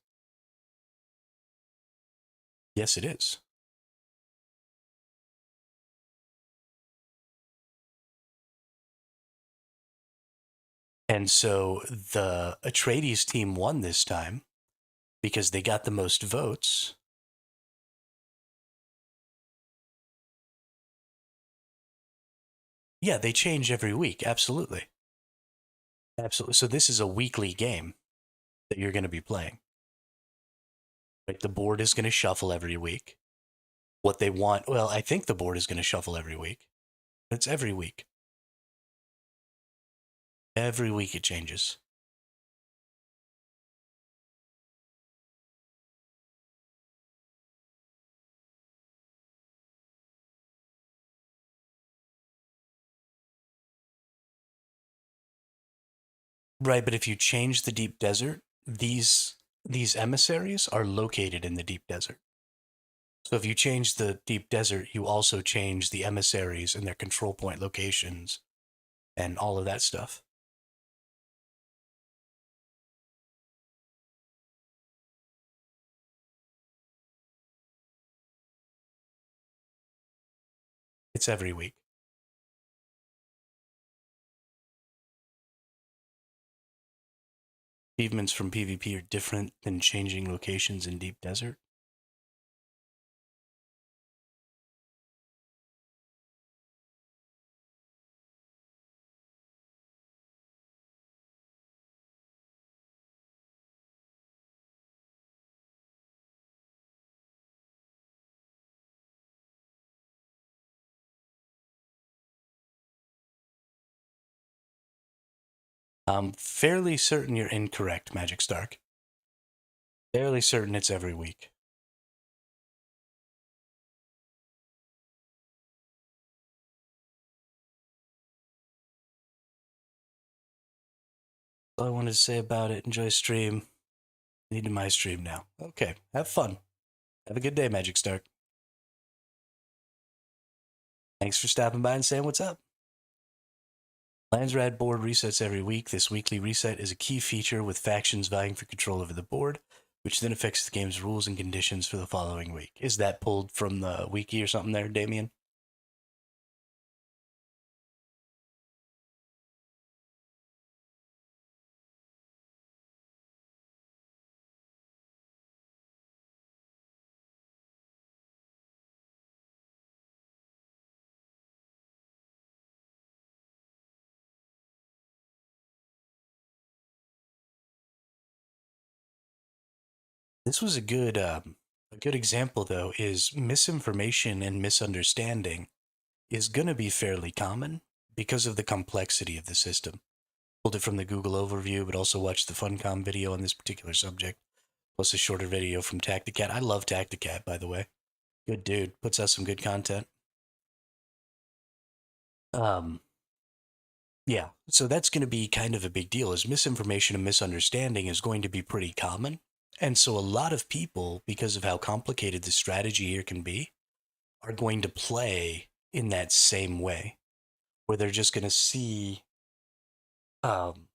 Yes, it is. And so the Atreides team won this time because they got the most votes. Yeah, they change every week. Absolutely. Absolutely. So this is a weekly game that you're going to be playing. Right? The board is going to shuffle every week. What they want, well, I think the board is going to shuffle every week. It's every week. Every week it changes. Right, but if you change the deep desert, these emissaries are located in the deep desert. So if you change the deep desert, you also change the emissaries and their control point locations and all of that stuff. It's every week. Achievements from PvP are different than changing locations in deep desert. I'm fairly certain you're incorrect, Magic Stark. Fairly certain it's every week. All I wanted to say about it. Enjoy stream. Need to my stream now. Okay, have fun. Have a good day, Magic Stark. Thanks for stopping by and saying what's up. Landsraad board resets every week. This weekly reset is a key feature with factions vying for control over the board, which then affects the game's rules and conditions for the following week. Is that pulled from the wiki or something there, Damien? This was a good example though. Is misinformation and misunderstanding is going to be fairly common because of the complexity of the system. Pulled it from the Google overview, but also watched the Funcom video on this particular subject, plus a shorter video from Tacticat. I love Tacticat, by the way. Good dude. Puts out some good content. Um, yeah, so that's going to be kind of a big deal. Is misinformation and misunderstanding is going to be pretty common. And so a lot of people, because of how complicated the strategy here can be, are going to play in that same way, where they're just going to see um,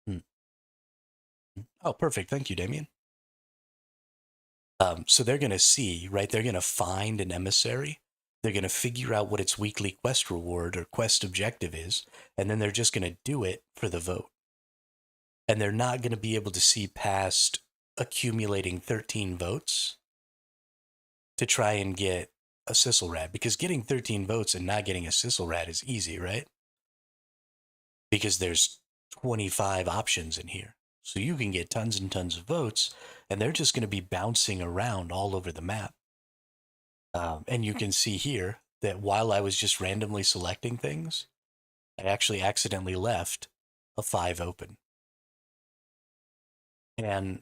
hmm, oh, perfect. Thank you, Damien. So they're going to see, right? They're going to find an emissary. They're going to figure out what its weekly quest reward or quest objective is, and then they're just going to do it for the vote. And they're not going to be able to see past accumulating 13 votes to try and get a Sissel Rat, because getting 13 votes and not getting a Sissel Rat is easy, right? Because there's 25 options in here. So you can get tons and tons of votes, and they're just going to be bouncing around all over the map. And you can see here that while I was just randomly selecting things, I actually accidentally left a 5 open. And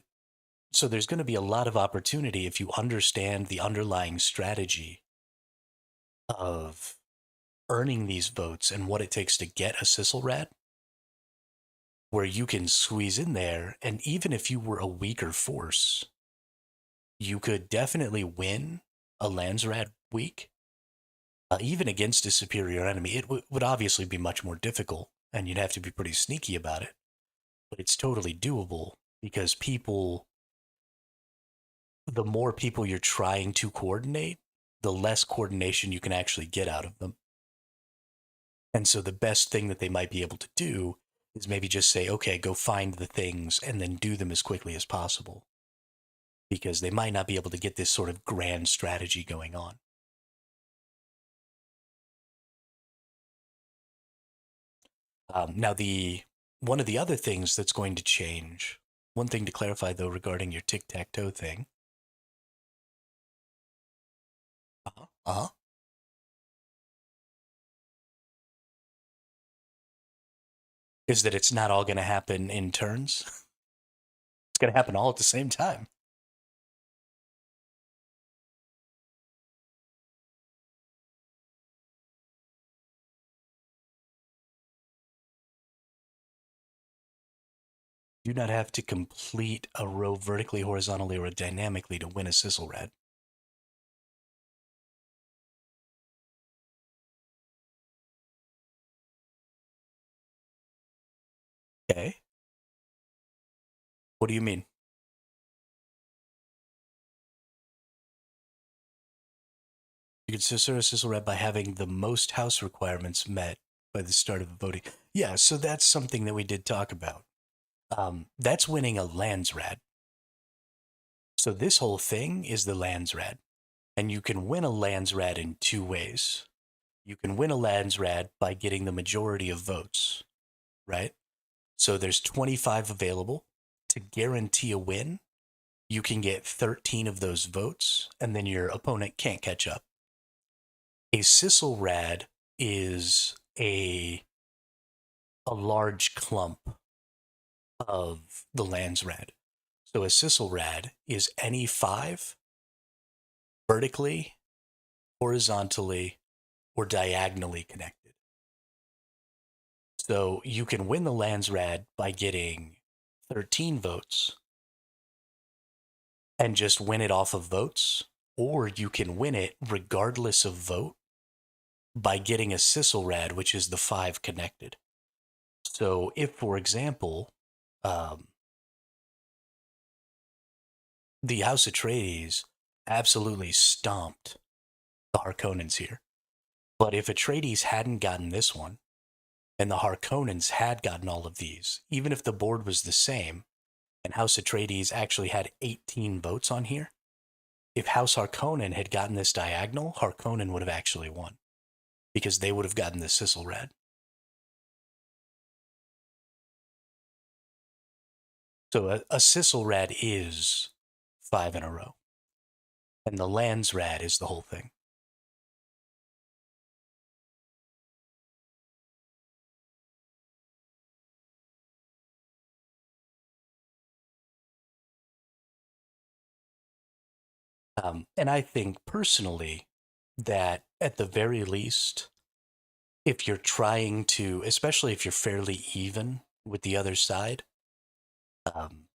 so there's going to be a lot of opportunity if you understand the underlying strategy of earning these votes and what it takes to get a Sissel Rat, where you can squeeze in there. And even if you were a weaker force, you could definitely win a Landsraad week, even against a superior enemy. It would obviously be much more difficult, and you'd have to be pretty sneaky about it. But it's totally doable because the more people you're trying to coordinate, the less coordination you can actually get out of them. And so the best thing that they might be able to do is maybe just say, okay, go find the things and then do them as quickly as possible, because they might not be able to get this sort of grand strategy going on. Now, the one of the other things that's going to change, one thing to clarify though regarding your tic-tac-toe thing, uh-huh, is that it's not all going to happen in turns. It's going to happen all at the same time. Do not have to complete a row vertically, horizontally, or dynamically to win a Sissel Rad. Okay. What do you mean? You can secure a Sissel Rad by having the most house requirements met by the start of the voting. Yeah, so that's something that we did talk about. That's winning a Landsraad. So this whole thing is the Landsraad. And you can win a Landsraad in two ways. You can win a Landsraad by getting the majority of votes, right? So there's 25 available. To guarantee a win, you can get 13 of those votes, and then your opponent can't catch up. A Sissel Rad is a large clump of the Landsraad. So a Sissel Rad is any 5 vertically, horizontally, or diagonally connected. So you can win the Landsraad by getting 13 votes and just win it off of votes, or you can win it regardless of vote by getting a Sissel Rad, which is the 5 connected. So if, for example, the House Atreides absolutely stomped the Harkonnens here, but if Atreides hadn't gotten this one, and the Harkonnens had gotten all of these, even if the board was the same, and House Atreides actually had 18 votes on here, if House Harkonnen had gotten this diagonal, Harkonnen would have actually won, because they would have gotten the Sissel Rad. So a Sissel Rad is 5 in a row, and the Landsraad is the whole thing. And I think personally that at the very least, if you're trying to, especially if you're fairly even with the other side, um,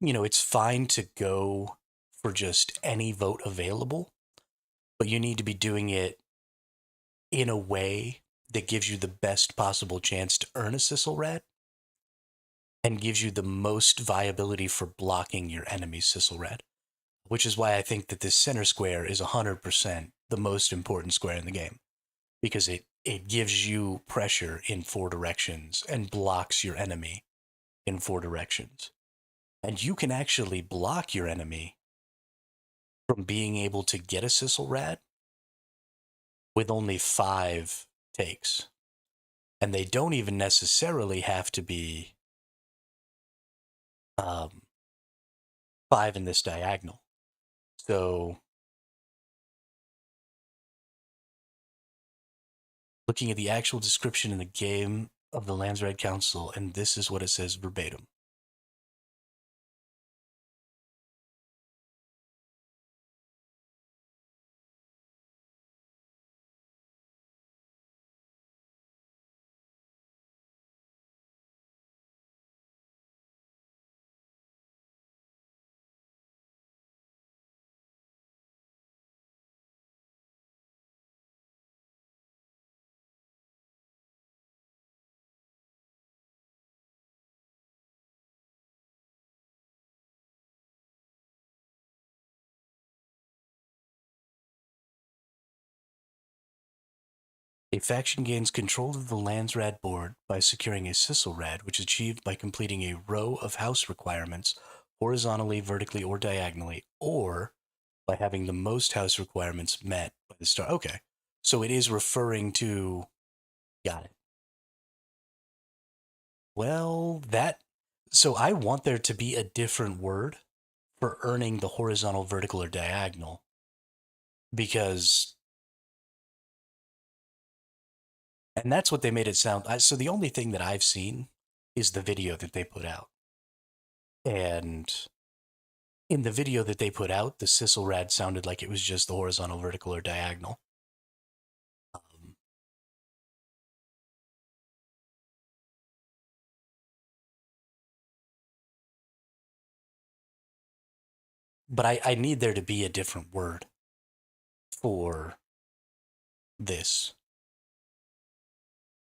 it's fine to go for just any vote available, but you need to be doing it in a way that gives you the best possible chance to earn a Sissel Rad and gives you the most viability for blocking your enemy's Sissel Rad, which is why I think that this center square is 100% the most important square in the game, because it gives you pressure in 4 directions and blocks your enemy in 4 directions. And you can actually block your enemy from being able to get a Sissel Rad with only 5 takes. And they don't even necessarily have to be 5 in this diagonal. So looking at the actual description in the game of the Landsraad Council, and this is what it says verbatim. A faction gains control of the Landsraad board by securing a Sissel Rad, which is achieved by completing a row of house requirements horizontally, vertically, or diagonally, or by having the most house requirements met by the start. Okay, so it is referring to. Got it. Well, so I want there to be a different word for earning the horizontal, vertical, or diagonal, because, and that's what they made it sound. So the only thing that I've seen is the video that they put out. And in the video that they put out, the Sissel Rad sounded like it was just the horizontal, vertical, or diagonal. Um, But I need there to be a different word for this.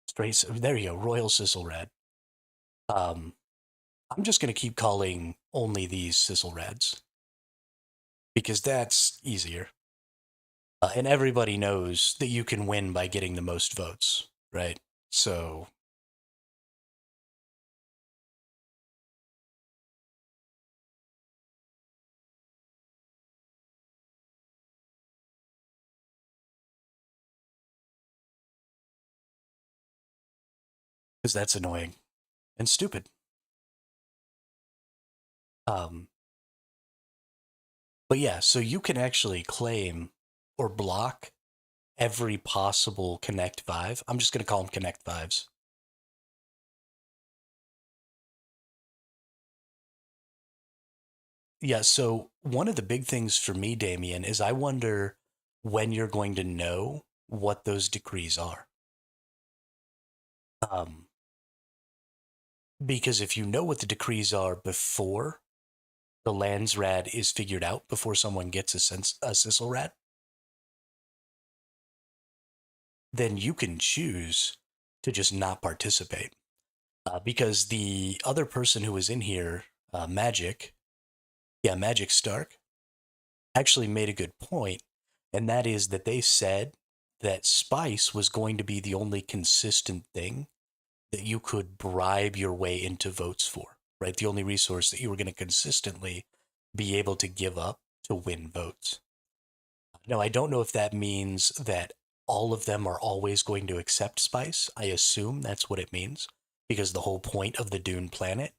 Straight, there you go, Royal Sissel Red. Um, I'm just going to keep calling only these Sissel Reds because that's easier. And everybody knows that you can win by getting the most votes, right? So, because that's annoying and stupid. Um, but yeah, so you can actually claim or block every possible Connect 5. I'm just going to call them Connect 5s. Yeah, so one of the big things for me, Damien, is I wonder when you're going to know what those decrees are. Um, because if you know what the decrees are before the Landsraad is figured out, before someone gets a Sissel Rat, then you can choose to just not participate. Because the other person who was in here, Magic, yeah, Magic Stark, actually made a good point, and that is that they said that spice was going to be the only consistent thing that you could bribe your way into votes for, right? The only resource that you were going to consistently be able to give up to win votes. Now, I don't know if that means that all of them are always going to accept spice. I assume that's what it means, because the whole point of the Dune planet,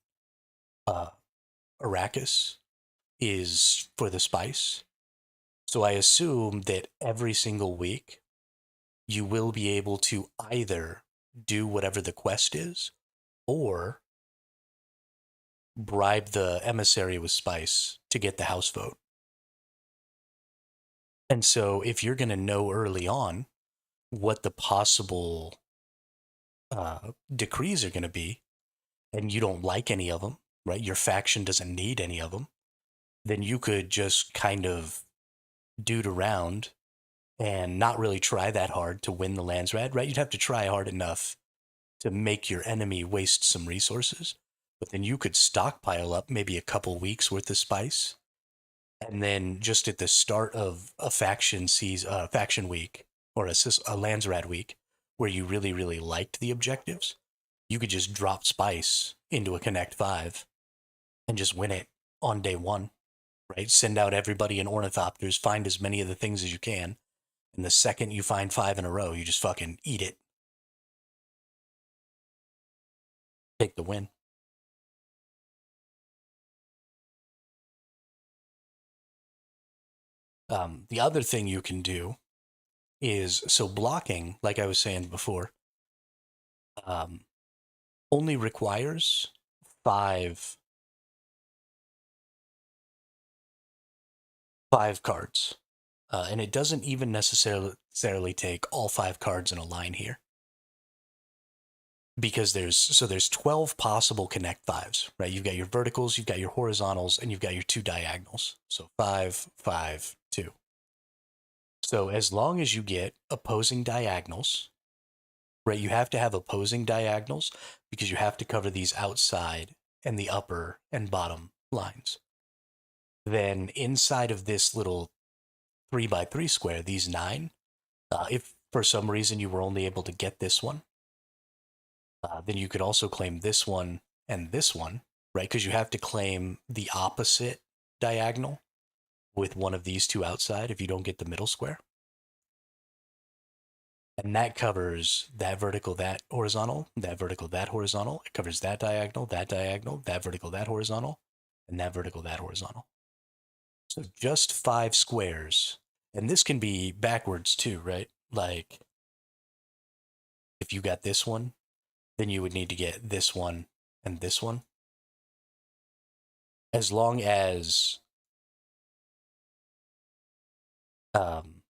uh, Arrakis, is for the spice. So I assume that every single week you will be able to either do whatever the quest is or bribe the emissary with spice to get the house vote. And so if you're going to know early on what the possible decrees are going to be, and you don't like any of them, right? Your faction doesn't need any of them, then you could just kind of dude around and not really try that hard to win the Landsraad, right? You'd have to try hard enough to make your enemy waste some resources, but then you could stockpile up maybe a couple weeks worth of spice, and then just at the start of a faction week or a Landsraad week where you really liked the objectives, you could just drop spice into a Connect 5 and just win it on day one, right? Send out everybody in ornithopters, find as many of the things as you can, and the second you find 5 in a row, you just fucking eat it. Take the win. The other thing you can do is, so blocking, like I was saying before, um, only requires five five cards, and it doesn't even necessarily take all 5 cards in a line here, because there's 12 possible Connect 5s, right? You've got your verticals, you've got your horizontals, and you've got your 2 diagonals. So 5, 5, 2. So as long as you get opposing diagonals, right? You have to have opposing diagonals because you have to cover these outside and the upper and bottom lines. Then inside of this little 3x3 square, these 9, if for some reason you were only able to get this one, then you could also claim this one and this one, right? Because you have to claim the opposite diagonal with one of these two outside if you don't get the middle square. And that covers that vertical, that horizontal, that vertical, that horizontal. It covers that diagonal, that vertical, that horizontal, and that vertical, that horizontal. So just 5 squares. And this can be backwards too, right? Like if you got this one, then you would need to get this one and this one. As long um,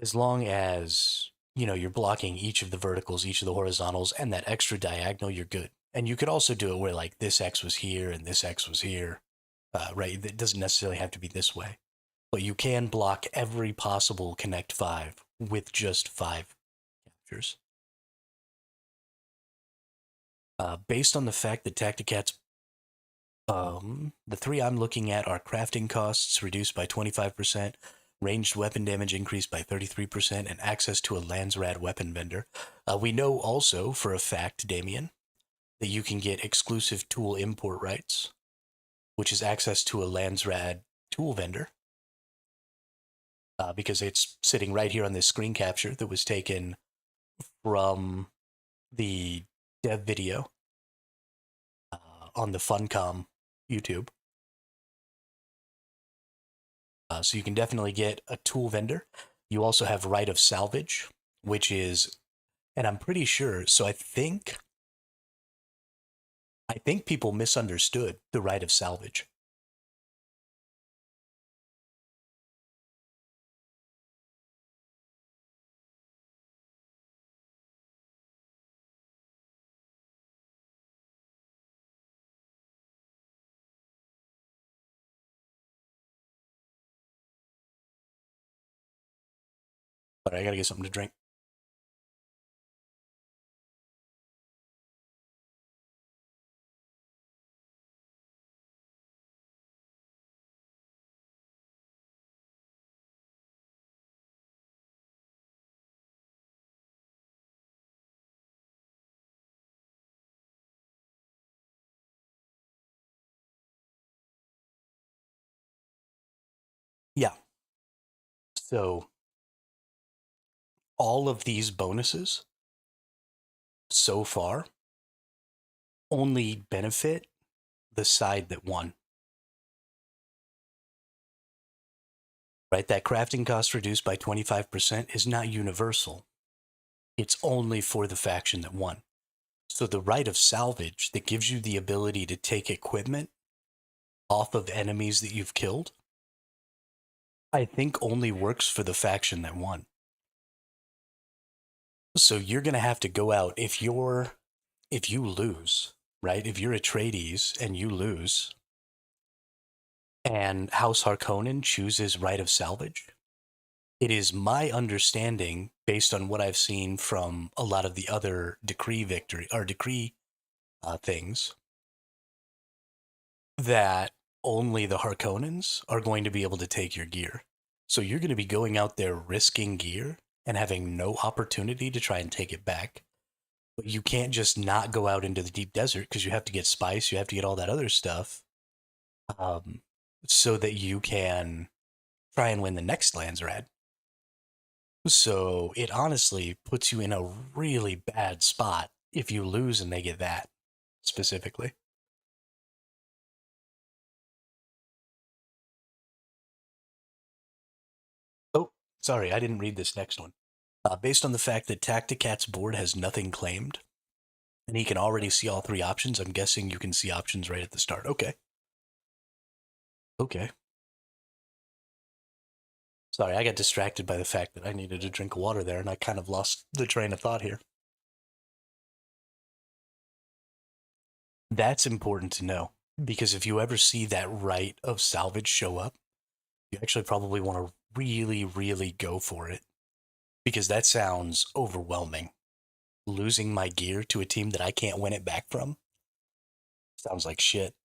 as long as, you know, you're blocking each of the verticals, each of the horizontals, and that extra diagonal, you're good. And you could also do it where like this X was here and this X was here, right? It doesn't necessarily have to be this way, but you can block every possible connect five with just five captures. Based on the fact that Tacticat's the three I'm looking at are crafting costs reduced by 25%, ranged weapon damage increased by 33%, and access to a Landsraad weapon vendor. We know also for a fact, Damien, that you can get exclusive tool import rights, which is access to a Landsraad tool vendor, because it's sitting right here on this screen capture that was taken from the dev video on the Funcom YouTube. So you can definitely get a tool vendor. You also have right of salvage, which is, and I'm pretty sure. So I think people misunderstood the right of salvage. But I gotta get something to drink. Yeah. So all of these bonuses so far only benefit the side that won. Right? That crafting cost reduced by 25% is not universal. It's only for the faction that won. So the right of salvage that gives you the ability to take equipment off of enemies that you've killed, I think only works for the faction that won. So you're going to have to go out if you lose, right? If you're Atreides and you lose and House Harkonnen chooses right of salvage, it is my understanding, based on what I've seen from a lot of the other decree things, that only the Harkonnens are going to be able to take your gear. So you're going to be going out there risking gear and having no opportunity to try and take it back. But you can't just not go out into the deep desert because you have to get spice, you have to get all that other stuff, um, so that you can try and win the next Landsraad. So it honestly puts you in a really bad spot if you lose and they get that specifically. Oh, sorry, I didn't read this next one. Based on the fact that Tacticat's board has nothing claimed, and he can already see all three options, I'm guessing you can see options right at the start. Okay. Okay. Sorry, I got distracted by the fact that I needed to drink water there, and I kind of lost the train of thought here. That's important to know, because if you ever see that right of salvage show up, you actually probably want to really, really go for it, because that sounds overwhelming. Losing my gear to a team that I can't win it back from sounds like shit.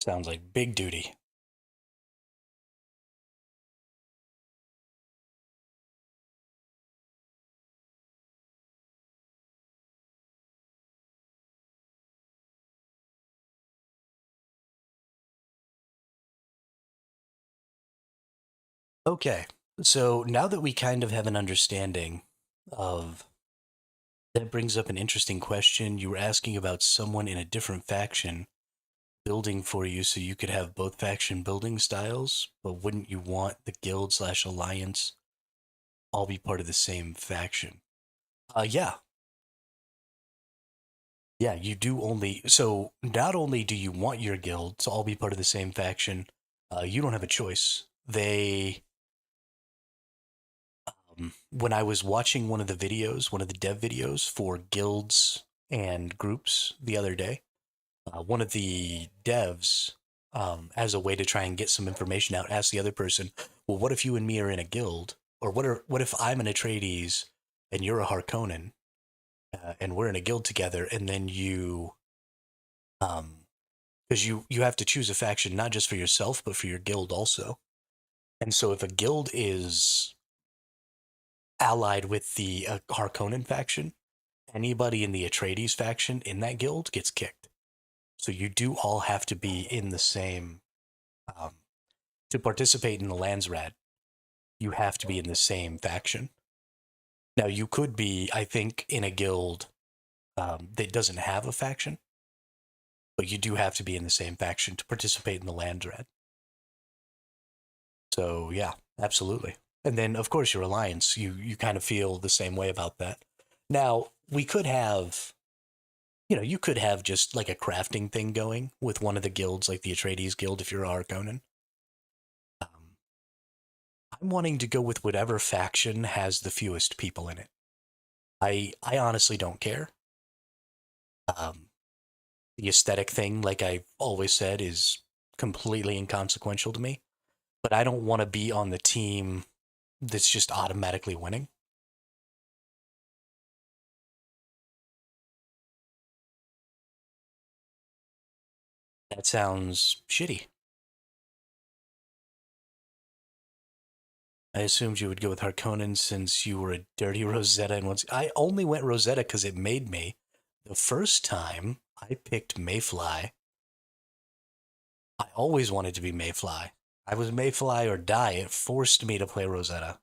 Sounds like big duty. Okay, so now that we kind of have an understanding of that, brings up an interesting question. You were asking about someone in a different faction building for you so you could have both faction building styles, but wouldn't you want the guild slash alliance all be part of the same faction? Yeah. Yeah, you do only. So not only do you want your guild to all be part of the same faction, you don't have a choice. When I was watching one of the videos, one of the dev videos for guilds and groups the other day, one of the devs, as a way to try and get some information out, asked the other person, "Well, what if you and me are in a guild, or what if I'm an Atreides and you're a Harkonnen, and we're in a guild together, and then um, because you have to choose a faction not just for yourself but for your guild also, and so if a guild is allied with the Harkonnen faction, anybody in the Atreides faction in that guild gets kicked. So you do all have to be in the same um, to participate in the Landsraad. You have to be in the same faction. Now you could be, I think, in a guild that doesn't have a faction, but you do have to be in the same faction to participate in the Landsraad. So yeah, absolutely. And then of course your alliance, you kind of feel the same way about that. Now we could have, you could have just like a crafting thing going with one of the guilds, like the Atreides guild, if you're a Harkonnen. Um, I'm wanting to go with whatever faction has the fewest people in it. I honestly don't care. Um, the aesthetic thing, like I've always said, is completely inconsequential to me. But I don't want to be on the team that's just automatically winning. That sounds shitty. I assumed you would go with Harkonnen since you were a dirty Rosetta. And once I only went Rosetta because it made me. The first time I picked Mayfly, I always wanted to be Mayfly. I was Mayfly or die. It forced me to play Rosetta.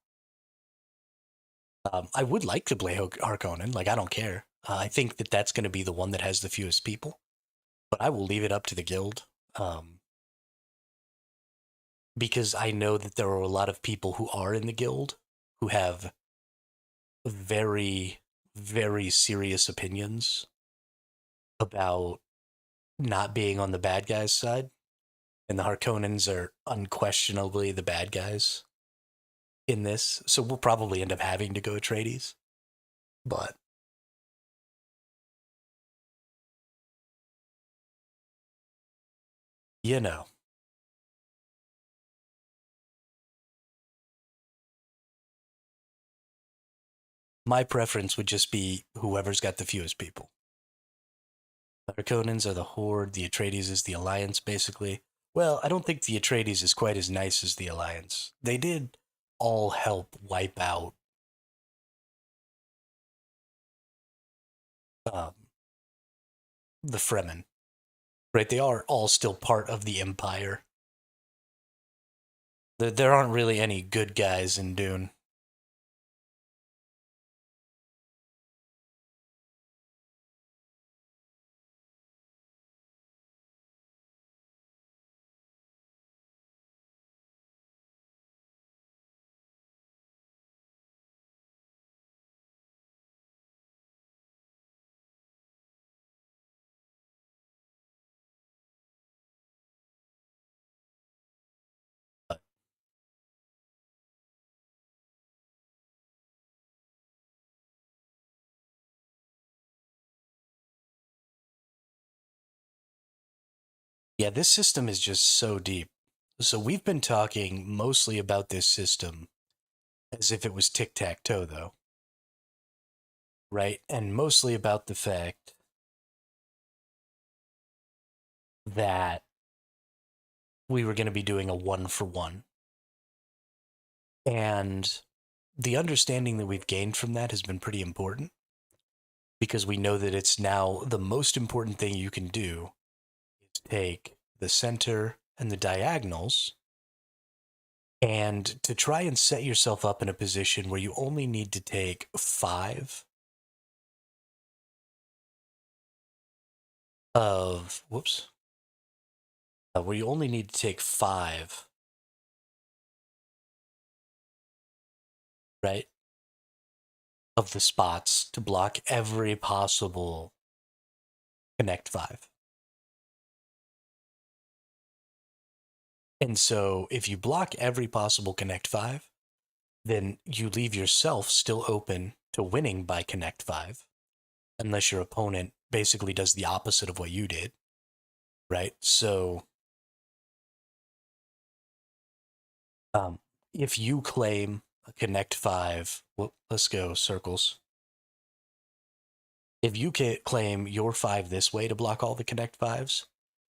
I would like to play Harkonnen. Like, I don't care. I think that that's going to be the one that has the fewest people. But I will leave it up to the guild. Because I know that there are a lot of people who are in the guild who have very, very serious opinions about not being on the bad guys' side. And the Harkonnens are unquestionably the bad guys in this. So we'll probably end up having to go Atreides. But, you know, my preference would just be whoever's got the fewest people. The Harkonnens are the Horde, the Atreides is the Alliance, basically. Well, I don't think the Atreides is quite as nice as the Alliance. They did all help wipe out um, the Fremen, right? They are all still part of the Empire. There aren't really any good guys in Dune. Yeah, this system is just so deep. So we've been talking mostly about this system as if it was tic-tac-toe, though, right? And mostly about the fact that we were going to be doing a one for one. And the understanding that we've gained from that has been pretty important because we know that it's now the most important thing you can do is take the center and the diagonals and to try and set yourself up in a position where you only need to take five of, whoops, where you only need to take five, right, of the spots to block every possible connect five. And so if you block every possible connect five, then you leave yourself still open to winning by Connect 5, unless your opponent basically does the opposite of what you did, right? So, um, if you claim a Connect 5, well, let's go circles. If you can claim your 5 this way to block all the Connect 5s,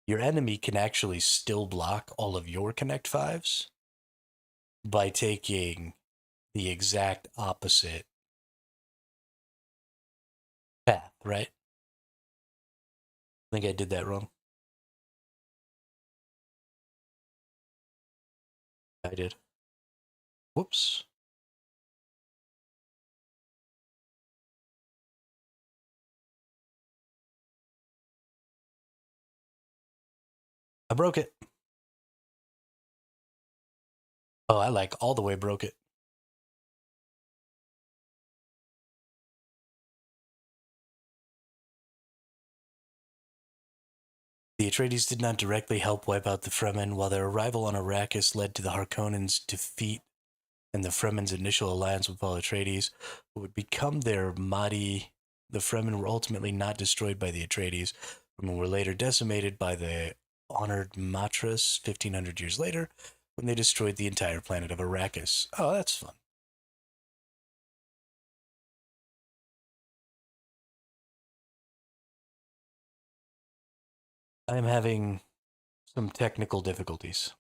your enemy can actually still block all of your Connect 5s by taking the exact opposite path, right? I think I did that wrong. I did. Whoops. I broke it. Oh, I like all the way broke it. The Atreides did not directly help wipe out the Fremen, while their arrival on Arrakis led to the Harkonnens' defeat and the Fremen's initial alliance with Paul Atreides, who would become their Mahdi. The Fremen were ultimately not destroyed by the Atreides, and were later decimated by the honored Matras 1,500 years later, when they destroyed the entire planet of Arrakis. Oh, that's fun. I'm having some technical difficulties.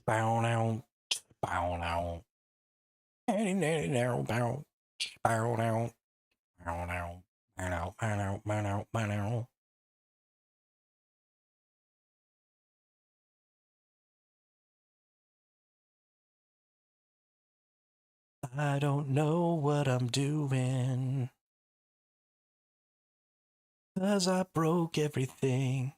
Bow now, bow now. I don't know what I'm doing, 'cause I broke everything.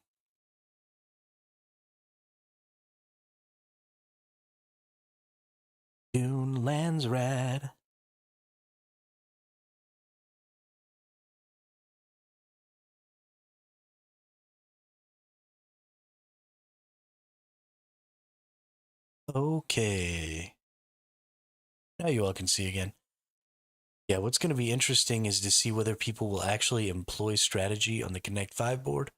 Dune Landsraad. Okay. Now you all can see again. Yeah, what's going to be interesting is to see whether people will actually employ strategy on the Connect 5 board,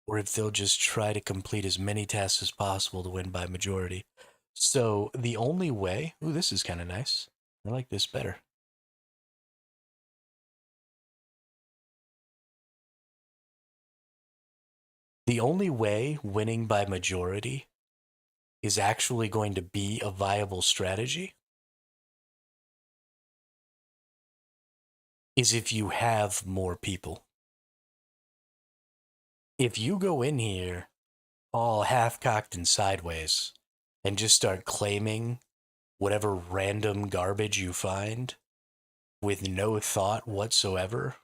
or if they'll just try to complete as many tasks as possible to win by majority. So the only way... Ooh, this is kind of nice. I like this better. The only way winning by majority is actually going to be a viable strategy is if you have more people. If you go in here all half-cocked and sideways and just start claiming whatever random garbage you find with no thought whatsoever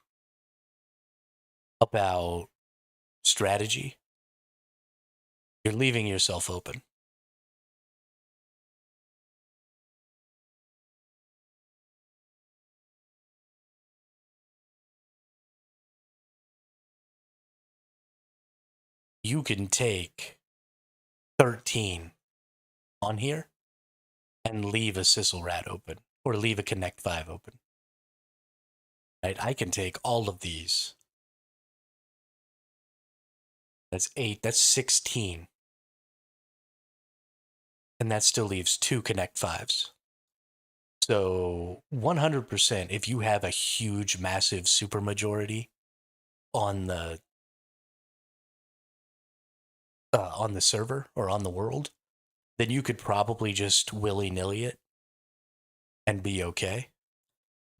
about strategy, you're leaving yourself open. You can take 13 on here and leave a Sissel Rat open or leave a Connect 5 open. Right? I can take all of these. That's 8, that's 16. And that still leaves 2 Connect 5s. So 100%, if you have a huge, massive supermajority on the server or on the world, then you could probably just willy-nilly it and be okay.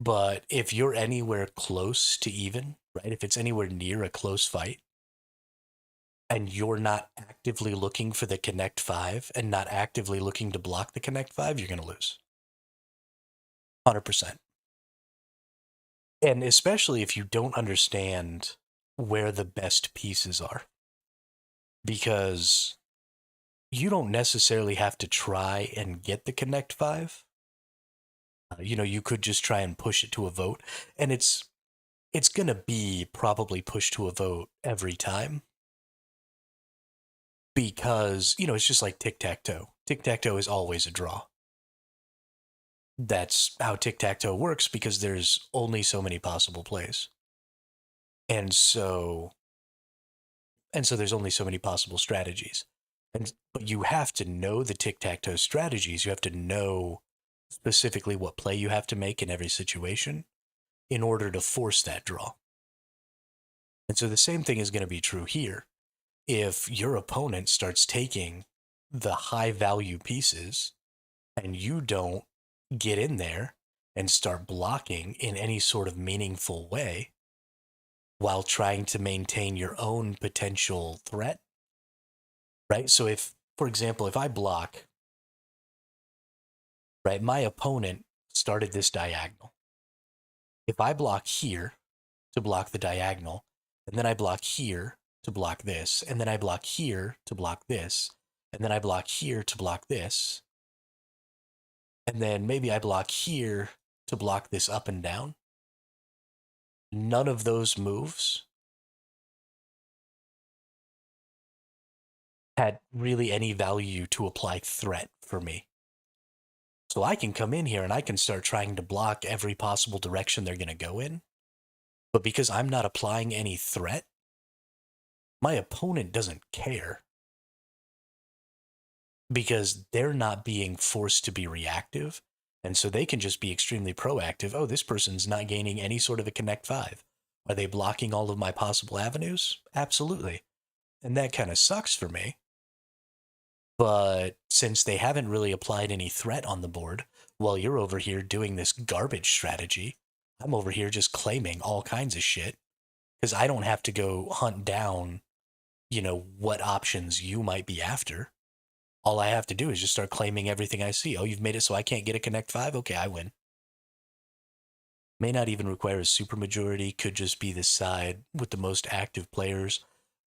But if you're anywhere close to even, right, if it's anywhere near a close fight, and you're not actively looking for the Connect 5 and not actively looking to block the Connect 5, you're going to lose. 100%. And especially if you don't understand where the best pieces are. Because you don't necessarily have to try and get the Connect 5. You could just try and push it to a vote, and it's going to be probably pushed to a vote every time because, it's just like tic-tac-toe. Tic-tac-toe is always a draw. That's how tic-tac-toe works because there's only so many possible plays. And so there's only so many possible strategies. But you have to know the tic-tac-toe strategies. You have to know specifically what play you have to make in every situation in order to force that draw. And so the same thing is going to be true here. If your opponent starts taking the high value pieces and you don't get in there and start blocking in any sort of meaningful way while trying to maintain your own potential threat, right? So if, for example, if I block, right, my opponent started this diagonal. If I block here to block the diagonal, and then I block here to block this, and then I block here to block this, and then I block here to block this, and then maybe I block here to block this up and down, none of those moves had really any value to apply threat for me. So I can come in here and I can start trying to block every possible direction they're going to go in. But because I'm not applying any threat, my opponent doesn't care. Because they're not being forced to be reactive. And so they can just be extremely proactive. Oh, this person's not gaining any sort of a Connect 5. Are they blocking all of my possible avenues? Absolutely. And that kind of sucks for me. But since they haven't really applied any threat on the board, while you're over here doing this garbage strategy, I'm over here just claiming all kinds of shit because I don't have to go hunt down, what options you might be after. All I have to do is just start claiming everything I see. Oh, you've made it so I can't get a Connect 5? Okay, I win. May not even require a supermajority, could just be the side with the most active players.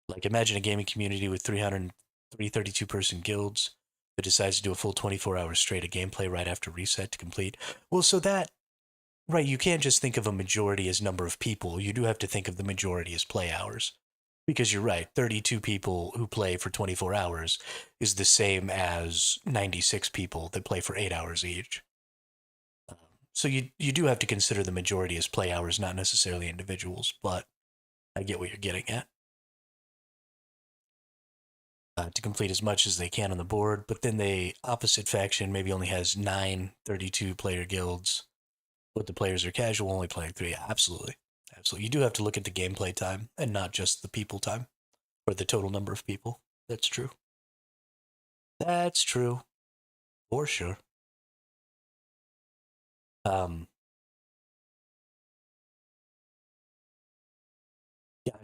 Like imagine a gaming community with 332-person guilds that decides to do a full 24 hours straight of gameplay right after reset to complete. Well, so that, right, you can't just think of a majority as number of people. You do have to think of the majority as play hours. Because you're right, 32 people who play for 24 hours is the same as 96 people that play for 8 hours each. So you do have to consider the majority as play hours, not necessarily individuals, but I get what you're getting at. To complete as much as they can on the board, but then the opposite faction maybe only has 9 32-player guilds, but the players are casual, only playing 3. Absolutely. Absolutely. You do have to look at the gameplay time and not just the people time or the total number of people. That's true. That's true. For sure. Gosh,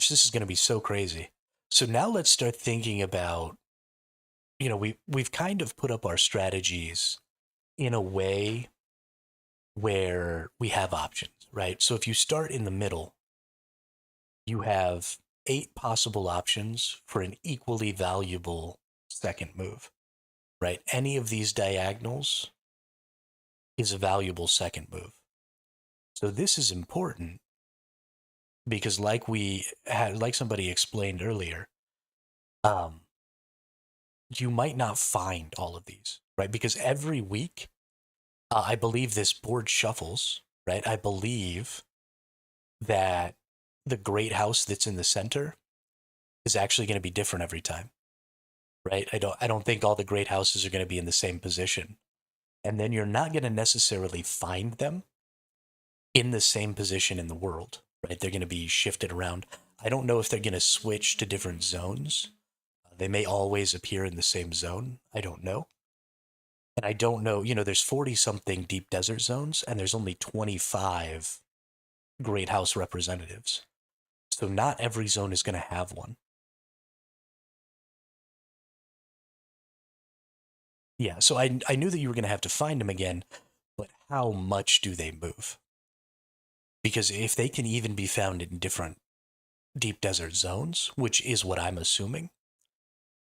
this is going to be so crazy. So now let's start thinking about, we've kind of put up our strategies in a way where we have options, right? So if you start in the middle, you have 8 possible options for an equally valuable second move, right? Any of these diagonals is a valuable second move. So this is important because like somebody explained earlier, you might not find all of these, right? Because every week, I believe this board shuffles, right? I believe that the great house that's in the center is actually going to be different every time, right? I don't think all the great houses are going to be in the same position. And then you're not going to necessarily find them in the same position in the world, right? They're going to be shifted around. I don't know if they're going to switch to different zones. They may always appear in the same zone. I don't know. And I don't know, there's 40 something deep desert zones and there's only 25 great house representatives. So not every zone is going to have one. Yeah, so I knew that you were going to have to find them again, but how much do they move? Because if they can even be found in different deep desert zones, which is what I'm assuming,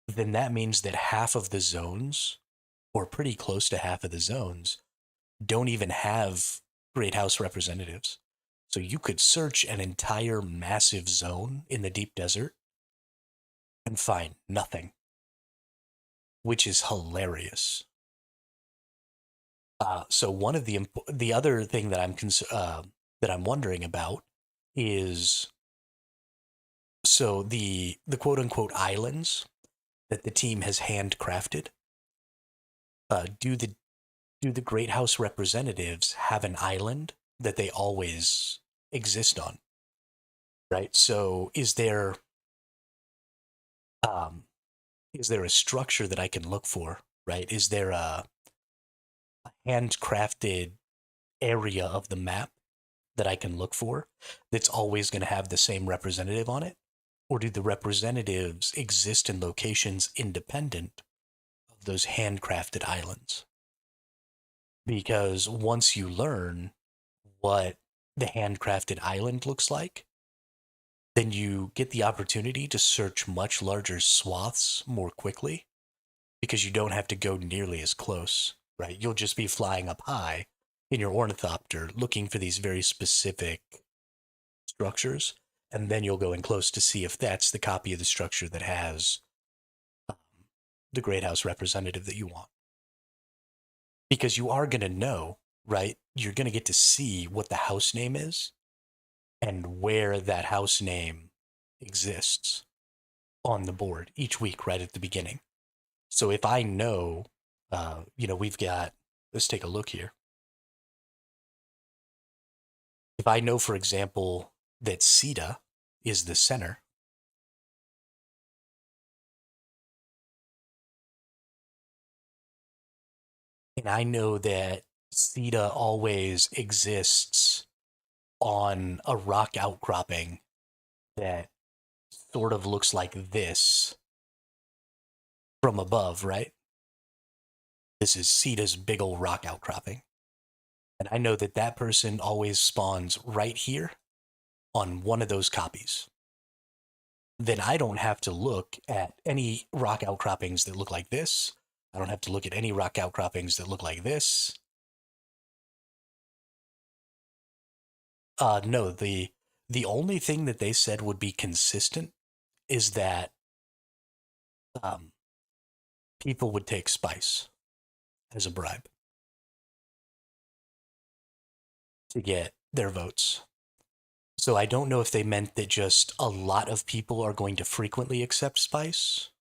then that means that half of the zones, or pretty close to half of the zones, don't even have great house representatives. So you could search an entire massive zone in the deep desert and find nothing, which is hilarious. So one of the other thing that that I'm wondering about is, so the quote unquote islands that the team has handcrafted. Do the Great House representatives have an island that they always exist on? Right. So um is there a structure that I can look for? Right. Is there a handcrafted area of the map that I can look for that's always going to have the same representative on it? Or do the representatives exist in locations independent of those handcrafted islands? Because once you learn what the handcrafted island looks like, then you get the opportunity to search much larger swaths more quickly because you don't have to go nearly as close, right? You'll just be flying up high in your ornithopter looking for these very specific structures, and then you'll go in close to see if that's the copy of the structure that has um, the Great House representative that you want. Because you are going to know, right? You're going to get to see what the house name is and where that house name exists on the board each week right at the beginning. So if I know, we've got, let's take a look here. If I know, for example, that Sita is the center, and I know that Sita always exists on a rock outcropping that sort of looks like this from above, right? This is Sita's big old rock outcropping. And I know that that person always spawns right here on one of those copies. Then I don't have to look at any rock outcroppings that look like this. I don't have to look at any rock outcroppings that look like this. No, the only thing that they said would be consistent is that um, people would take spice as a bribe to get their votes. So I don't know if they meant that just a lot of people are going to frequently accept spice,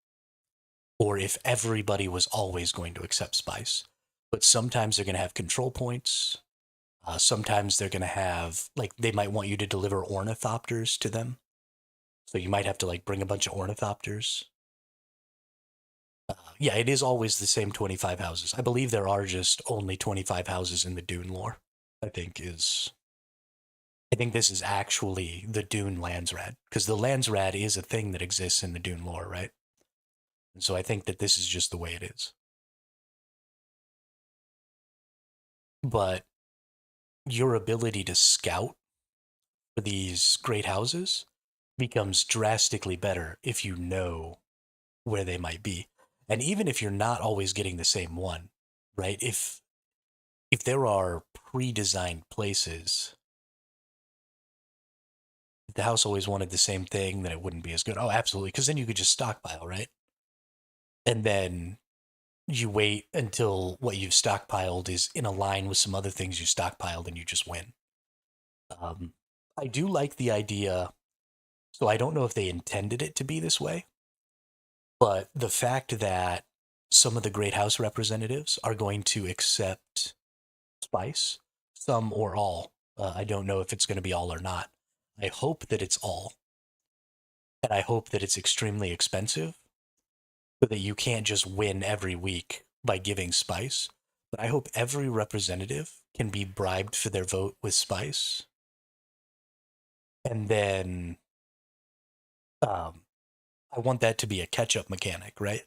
or if everybody was always going to accept spice. But sometimes they're going to have control points. Sometimes they're going to have, like, they might want you to deliver ornithopters to them. So you might have to, like, bring a bunch of ornithopters. Yeah, it is always the same 25 houses. I believe there are just only 25 houses in the Dune lore, I think is. I think this is actually the Dune Landsraad, because the Landsraad is a thing that exists in the Dune lore, right? And so I think that this is just the way it is. But your ability to scout for these great houses becomes drastically better if you know where they might be. And even if you're not always getting the same one, right? If there are pre-designed places, if the house always wanted the same thing, then it wouldn't be as good. Oh, absolutely, because then you could just stockpile, right? And then you wait until what you've stockpiled is in a line with some other things you stockpiled and you just win. Um, I do like the idea. So I don't know if they intended it to be this way, but the fact that some of the great house representatives are going to accept spice, some or all. I don't know if it's going to be all or not. I hope that it's all. And I hope that it's extremely expensive so that you can't just win every week by giving spice. But I hope every representative can be bribed for their vote with spice. And then um, I want that to be a catch up mechanic, right?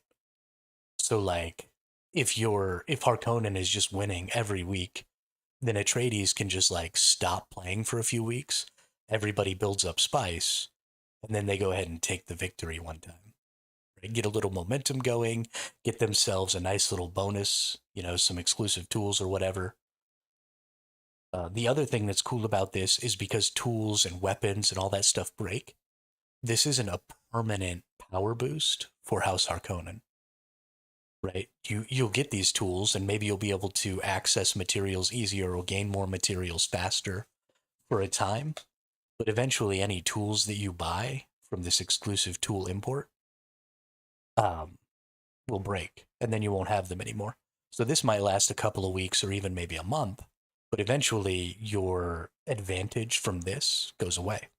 So, like, if Harkonnen is just winning every week, then Atreides can just like stop playing for a few weeks. Everybody builds up spice, and then they go ahead and take the victory one time, right? Get a little momentum going, get themselves a nice little bonus, some exclusive tools or whatever. The other thing that's cool about this is because tools and weapons and all that stuff break, this isn't a permanent power boost for House Harkonnen, right? You'll get these tools and maybe you'll be able to access materials easier or gain more materials faster for a time, but eventually any tools that you buy from this exclusive tool import um, will break, and then you won't have them anymore. So this might last a couple of weeks or even maybe a month, but eventually your advantage from this goes away.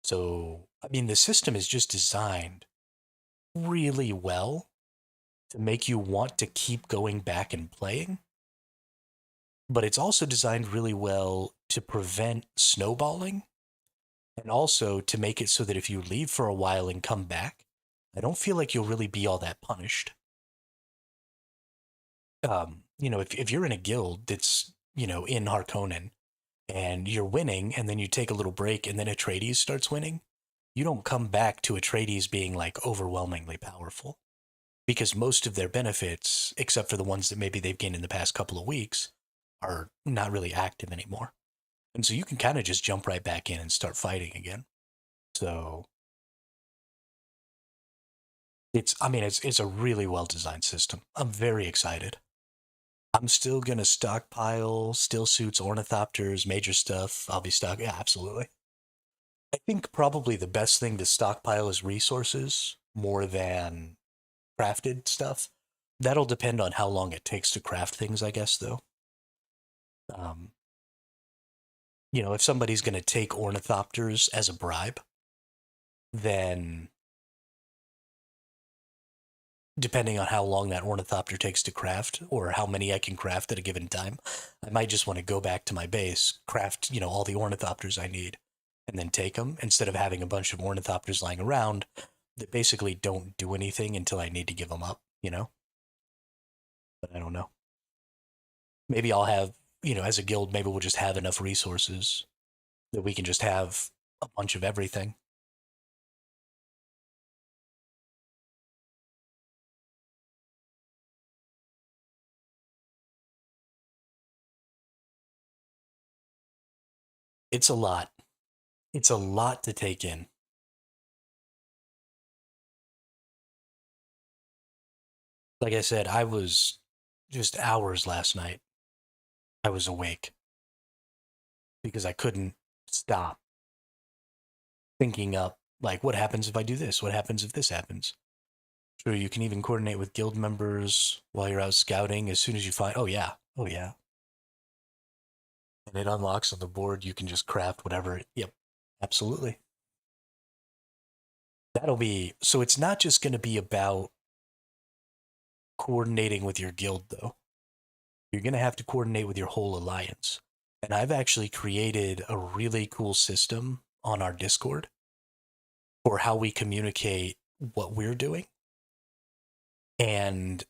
So, I mean, the system is just designed really well to make you want to keep going back and playing, but it's also designed really well to prevent snowballing and also to make it so that if you leave for a while and come back, I don't feel like you'll really be all that punished. If you're in a guild that's, in Harkonnen and you're winning and then you take a little break and then Atreides starts winning, you don't come back to Atreides being like overwhelmingly powerful because most of their benefits, except for the ones that maybe they've gained in the past couple of weeks, are not really active anymore. And so you can kind of just jump right back in and start fighting again. So it's a really well designed system. I'm very excited. I'm still gonna stockpile still suits, ornithopters, major stuff. I'll be stock. Yeah, absolutely. I think probably the best thing to stockpile is resources more than crafted stuff. That'll depend on how long it takes to craft things, I guess. Though, um, if somebody's gonna take ornithopters as a bribe, then depending on how long that ornithopter takes to craft or how many I can craft at a given time, I might just want to go back to my base, craft, all the ornithopters I need, and then take them instead of having a bunch of ornithopters lying around that basically don't do anything until I need to give them up. But I don't know. Maybe I'll have, as a guild, maybe we'll just have enough resources that we can just have a bunch of everything. It's a lot. It's a lot to take in. Like I said, I was just hours last night. I was awake because I couldn't stop thinking up, like, what happens if I do this? What happens if this happens? Sure, you can even coordinate with guild members while you're out scouting as soon as you find, oh, yeah, oh, yeah. And it unlocks on the board. You can just craft whatever. Yep, absolutely. That'll be, so it's not just going to be about coordinating with your guild, though. You're going to have to coordinate with your whole alliance. And I've actually created a really cool system on our Discord for how we communicate what we're doing. And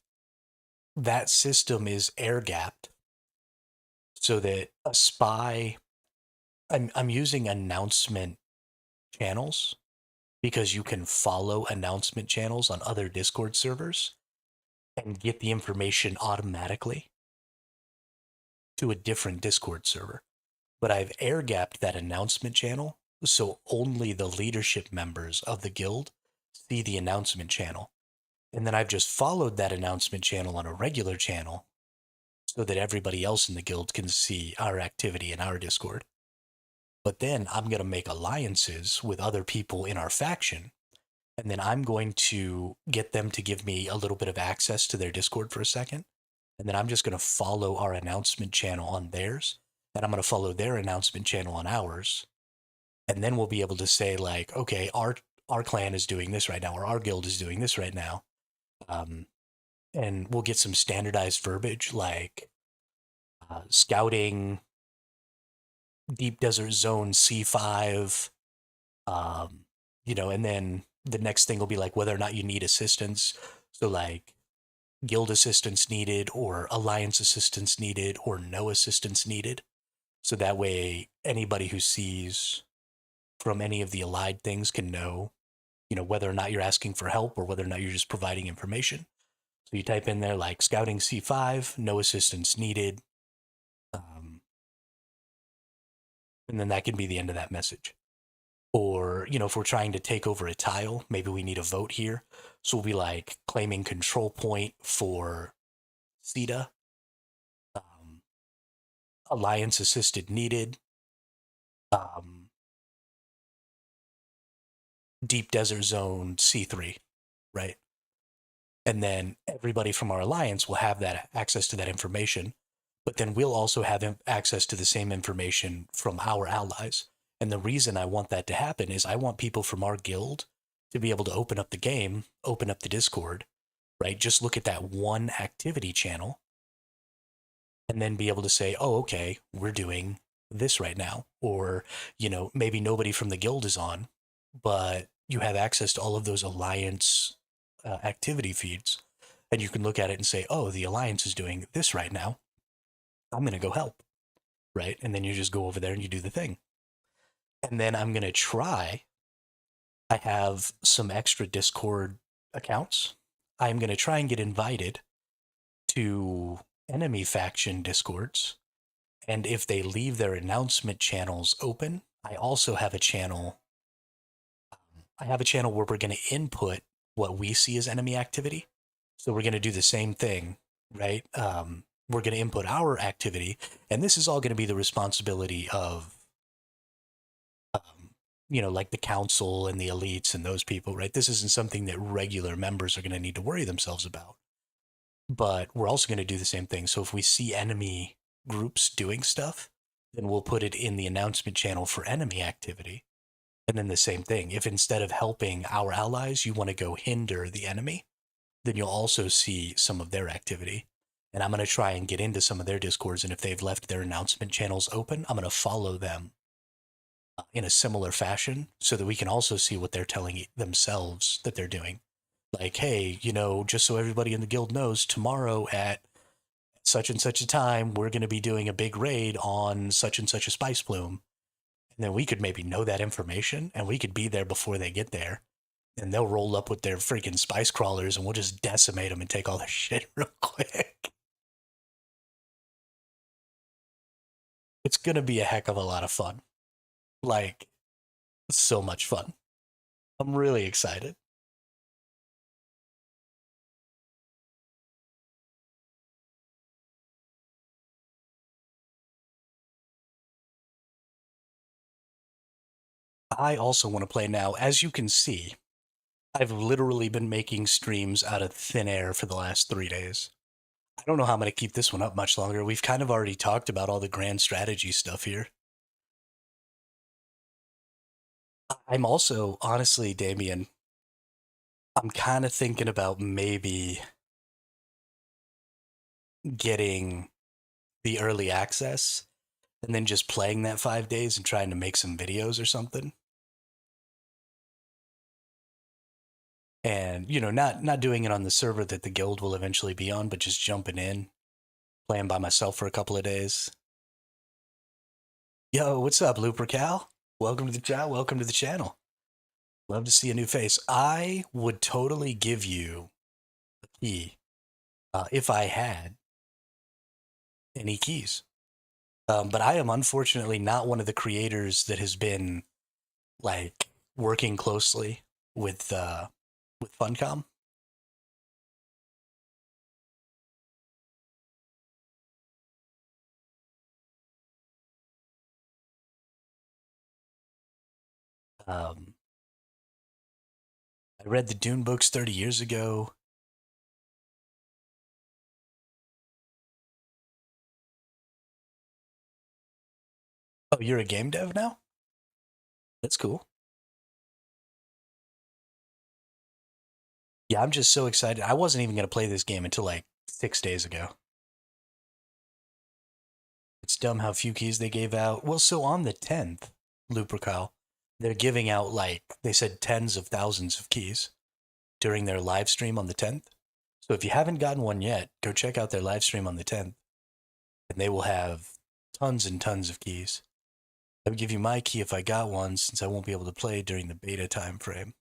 that system is air gapped so that a spy, I'm using announcement channels because you can follow announcement channels on other Discord servers and get the information automatically to a different Discord server. But I've air gapped that announcement channel so only the leadership members of the guild see the announcement channel. And then I've just followed that announcement channel on a regular channel so that everybody else in the guild can see our activity in our Discord. But then I'm going to make alliances with other people in our faction. And then I'm going to get them to give me a little bit of access to their Discord for a second. And then I'm just going to follow our announcement channel on theirs. And I'm going to follow their announcement channel on ours. And then we'll be able to say, like, okay, our clan is doing this right now, or our guild is doing this right now. And we'll get some standardized verbiage like scouting, deep desert zone C5, and then the next thing will be like whether or not you need assistance. So like guild assistance needed or alliance assistance needed or no assistance needed. So that way anybody who sees from any of the allied things can know whether or not you're asking for help or whether or not you're just providing information. So you type in there like scouting C5, no assistance needed. And then that can be the end of that message. Or, if we're trying to take over a tile, maybe we need a vote here. So we'll be like claiming control point for CETA, um, alliance assisted needed, um, deep desert zone C3, right? And then everybody from our alliance will have that access to that information, but then we'll also have access to the same information from our allies. And the reason I want that to happen is I want people from our guild to be able to open up the game, open up the Discord, right? Just look at that one activity channel and then be able to say, oh, okay, we're doing this right now. Or, maybe nobody from the guild is on, but you have access to all of those alliance activity feeds. And you can look at it and say, oh, the alliance is doing this right now. I'm going to go help, right? And then you just go over there and you do the thing. And then I'm going to try. I have some extra Discord accounts. I'm going to try and get invited to enemy faction Discords. And if they leave their announcement channels open, I also have a channel. I have a channel where we're going to input what we see as enemy activity. So we're going to do the same thing, right? We're going to input our activity, and this is all going to be the responsibility of, like the council and the elites and those people, right? This isn't something that regular members are going to need to worry themselves about. But we're also going to do the same thing. So if we see enemy groups doing stuff, then we'll put it in the announcement channel for enemy activity. And then the same thing. If instead of helping our allies, you want to go hinder the enemy, then you'll also see some of their activity. And I'm going to try and get into some of their Discords. And if they've left their announcement channels open, I'm going to follow them in a similar fashion so that we can also see what they're telling themselves that they're doing. Like, hey, just so everybody in the guild knows, tomorrow at such and such a time, we're going to be doing a big raid on such and such a spice plume. And then we could maybe know that information and we could be there before they get there. And they'll roll up with their freaking spice crawlers and we'll just decimate them and take all their shit real quick. It's going to be a heck of a lot of fun. Like, so much fun. I'm really excited. I also want to play now. As you can see, I've literally been making streams out of thin air for the last 3 days. I don't know how I'm going to keep this one up much longer. We've kind of already talked about all the grand strategy stuff here. I'm also, honestly, Damien, I'm kind of thinking about maybe getting the early access and then just playing that 5 days and trying to make some videos or something. And, not doing it on the server that the guild will eventually be on, but just jumping in, playing by myself for a couple of days. Yo, what's up, Looper Cal? Welcome to the chat. Welcome to the channel. Love to see a new face. I would totally give you a key if I had any keys. But I am unfortunately not one of the creators that has been like working closely with Funcom. I read the Dune books 30 years ago. Oh, you're a game dev now? That's cool. Yeah, I'm just so excited. I wasn't even going to play this game until like 6 days ago. It's dumb how few keys they gave out. Well, so on the 10th, Lupercal, they're giving out like, they said tens of thousands of keys during their live stream on the 10th. So if you haven't gotten one yet, go check out their live stream on the 10th. And they will have tons and tons of keys. I would give you my key if I got one, since I won't be able to play during the beta time frame.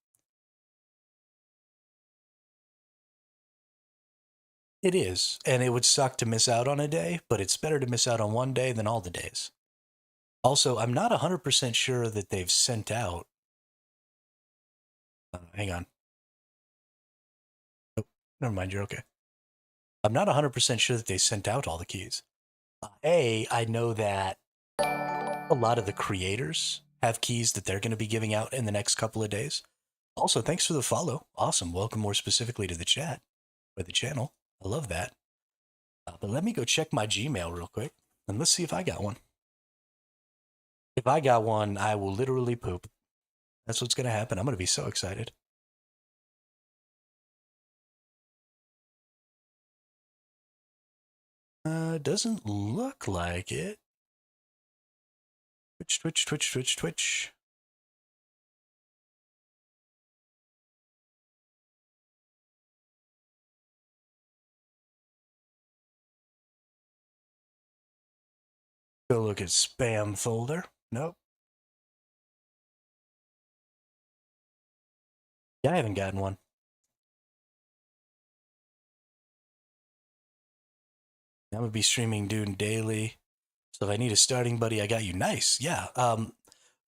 It is, and it would suck to miss out on a day, but it's better to miss out on one day than all the days. Also, I'm not 100% sure that they've sent out. Hang on. Nope, never mind, you're okay. I'm not 100% sure that they sent out all the keys. I know that a lot of the creators have keys that they're going to be giving out in the next couple of days. Also, thanks for the follow. Awesome. Welcome more specifically to the chat or the channel. I love that. But let me go check my Gmail real quick and let's see if I got one. If I got one, I will literally poop. That's what's going to happen. I'm going to be so excited. Doesn't look like it. Twitch, twitch, twitch, twitch, twitch. Go look at spam folder. Nope. Yeah, I haven't gotten one. I'm gonna be streaming Dune daily. So if I need a starting buddy, I got you. Nice. Yeah.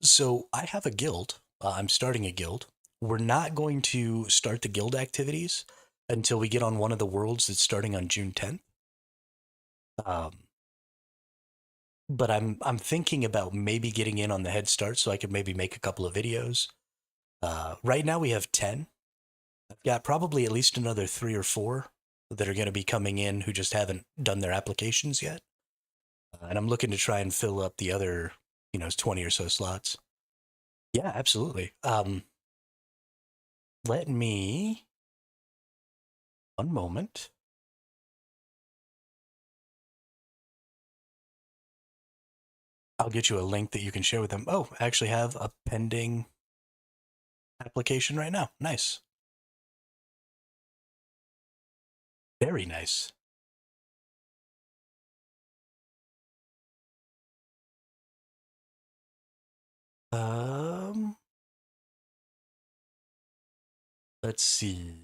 So I have a guild. I'm starting a guild. We're not going to start the guild activities until we get on one of the worlds that's starting on June 10th. Um, but I'm thinking about maybe getting in on the head start so I could maybe make a couple of videos. Right now we have 10. I've got probably at least another 3 or 4 that are going to be coming in who just haven't done their applications yet. And I'm looking to try and fill up the other, 20 or so slots. Yeah, absolutely. Let me, one moment. I'll get you a link that you can share with them. Oh, I actually have a pending application right now. Nice. Very nice. Um, let's see.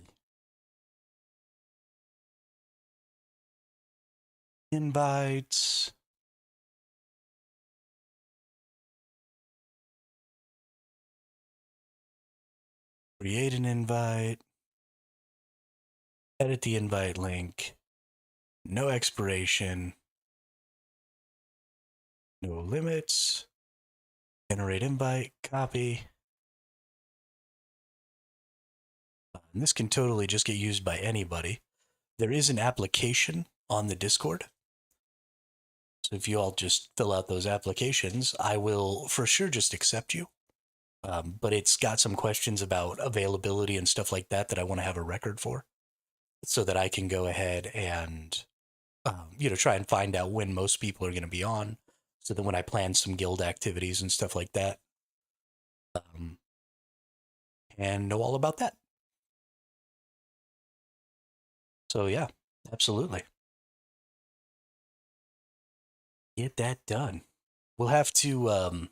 Invites. Create an invite. Edit the invite link. No expiration. No limits. Generate invite. Copy. And this can totally just get used by anybody. There is an application on the Discord. So if you all just fill out those applications, I will for sure just accept you. But it's got some questions about availability and stuff like that that I want to have a record for so that I can go ahead and, try and find out when most people are going to be on. So that when I plan some guild activities and stuff like that, um, and know all about that. So yeah, absolutely. Get that done. We'll have to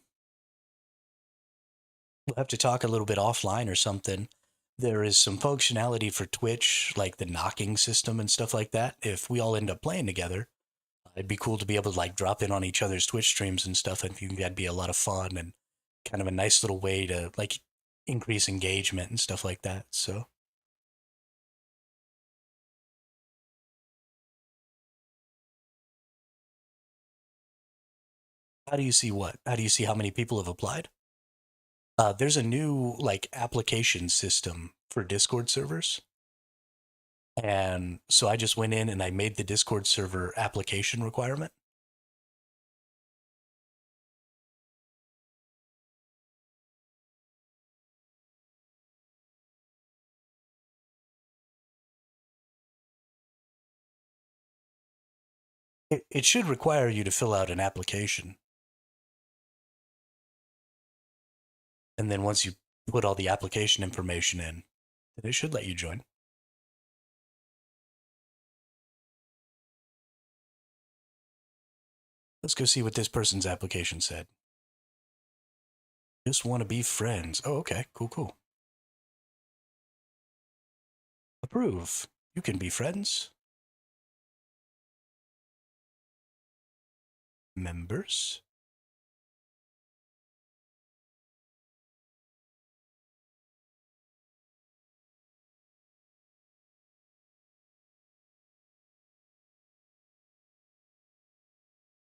talk a little bit offline or something. There is some functionality for Twitch, like the knocking system and stuff like that. If we all end up playing together, it'd be cool to be able to like drop in on each other's Twitch streams and stuff. I think that'd be a lot of fun and kind of a nice little way to like increase engagement and stuff like that. So, how do you see what? How do you see how many people have applied? There's a new like application system for Discord servers. And so I just went in and I made the Discord server application requirement. It should require you to fill out an application. And then once you put all the application information in, then it should let you join. Let's go see what this person's application said. Just want to be friends. Oh, okay. Cool, cool. Approve. You can be friends. members.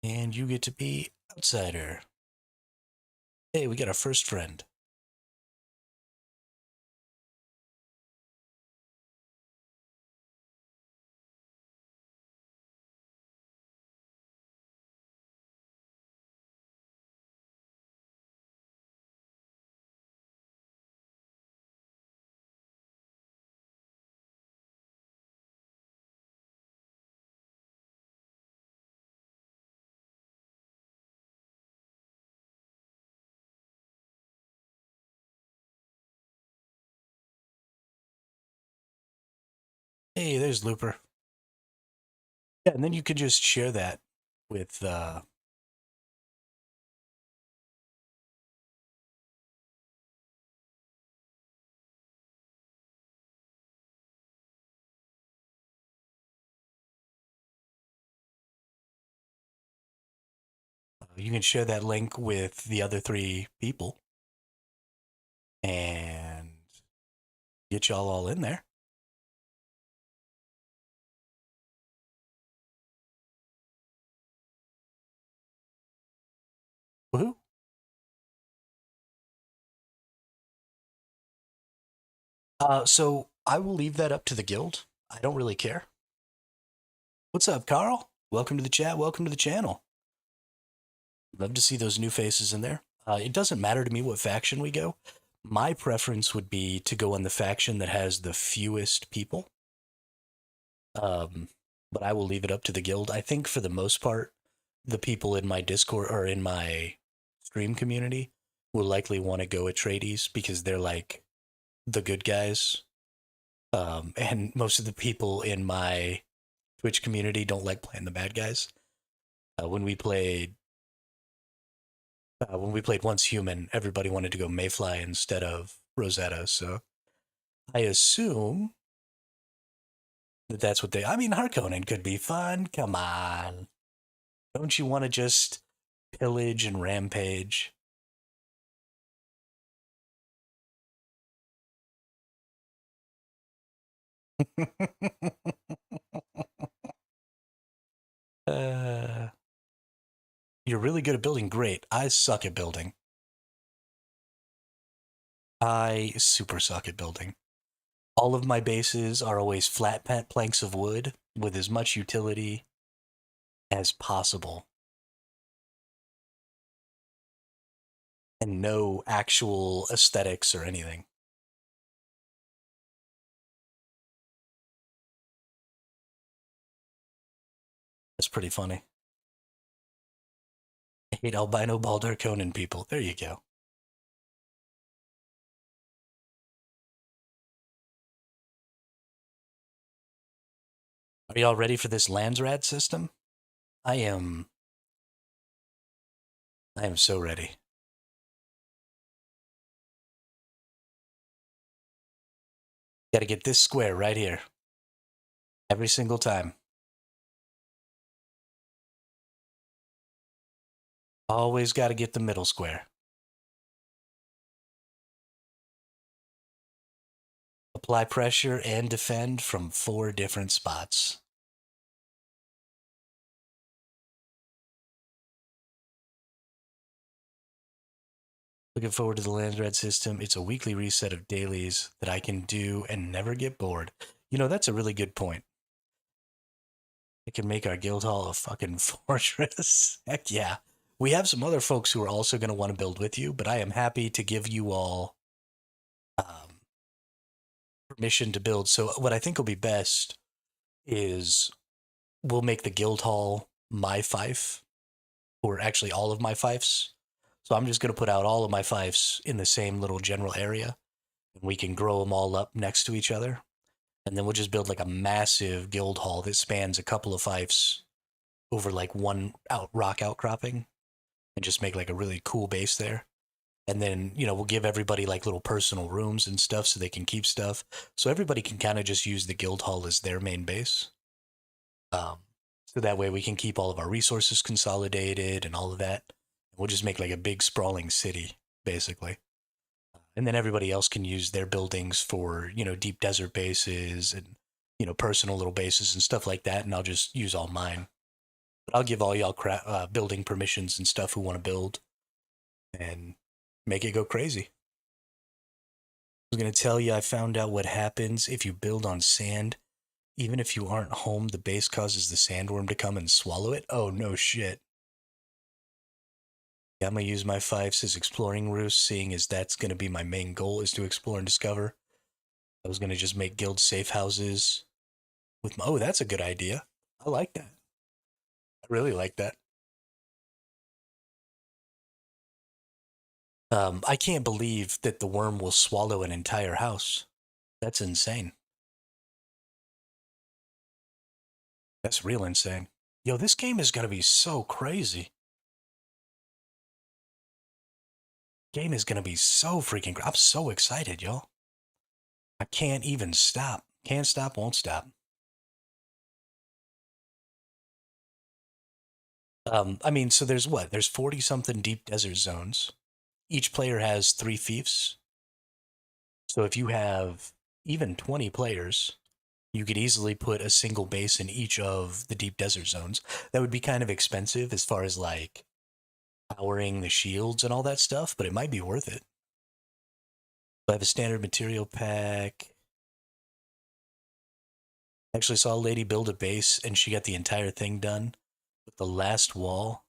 And you get to be outsider. Hey, we got our first friend. Hey, there's Looper. Yeah, and then you could just share that with you can share that link with the other 3 people and get y'all all in there. Woohoo. So I will leave that up to the guild. I don't really care. What's up, Carl? Welcome to the chat. Welcome to the channel. Love to see those new faces in there. It doesn't matter to me what faction we go. My preference would be to go on the faction that has the fewest people. But I will leave it up to the guild. I think for the most part, the people in my Discord or in my stream community will likely want to go Atreides because they're like the good guys. And most of the people in my Twitch community don't like playing the bad guys. When we played Once Human, everybody wanted to go Mayfly instead of Rosetta. So I assume that's what they. I mean, Harkonnen could be fun. Come on, don't you want to just pillage and rampage? uh, you're really good at building. Great. I suck at building. I super suck at building. All of my bases are always flat planks of wood with as much utility as possible. And no actual aesthetics or anything. That's pretty funny. I hate albino bald Harkonnen people. There you go. Are y'all ready for this Landsraad system? I am so ready. Got to get this square right here. Every single time. Always got to get the middle square. Apply pressure and defend from 4 different spots. Looking forward to the Landsraad system. It's a weekly reset of dailies that I can do and never get bored. You know, that's a really good point. It can make our guild hall a fucking fortress. Heck yeah. We have some other folks who are also going to want to build with you, but I am happy to give you all permission to build. So what I think will be best is we'll make the guild hall my fief, or actually all of my fiefs. So I'm just going to put out all of my fiefs in the same little general area, and we can grow them all up next to each other. And then we'll just build like a massive guild hall that spans a couple of fiefs over like one rock outcropping, and just make like a really cool base there. And then, you know, we'll give everybody like little personal rooms and stuff so they can keep stuff. So everybody can kind of just use the guild hall as their main base. So that way we can keep all of our resources consolidated and all of that. We'll just make like a big sprawling city, basically. And then everybody else can use their buildings for, deep desert bases and, personal little bases and stuff like that. And I'll just use all mine. But I'll give all y'all building permissions and stuff who want to build and make it go crazy. I was going to tell you I found out what happens if you build on sand. Even if you aren't home, the base causes the sandworm to come and swallow it. Oh, no shit. Yeah, I'm going to use my 5 says exploring roost, seeing as that's going to be my main goal is to explore and discover. I was going to just make guild safe houses with my... Oh, that's a good idea. I like that. I really like that. I can't believe that the worm will swallow an entire house. That's insane. That's real insane. Yo, this game is going to be so crazy. Game is going to be so freaking... I'm so excited, y'all. I can't even stop. Can't stop, won't stop. I mean, so there's what? There's 40 something deep desert zones. Each player has 3 fiefs. So if you have even 20 players, you could easily put a single base in each of the deep desert zones. That would be kind of expensive as far as like powering the shields and all that stuff, but it might be worth it. I have a standard material pack. Actually saw a lady build a base and she got the entire thing done. But the last wall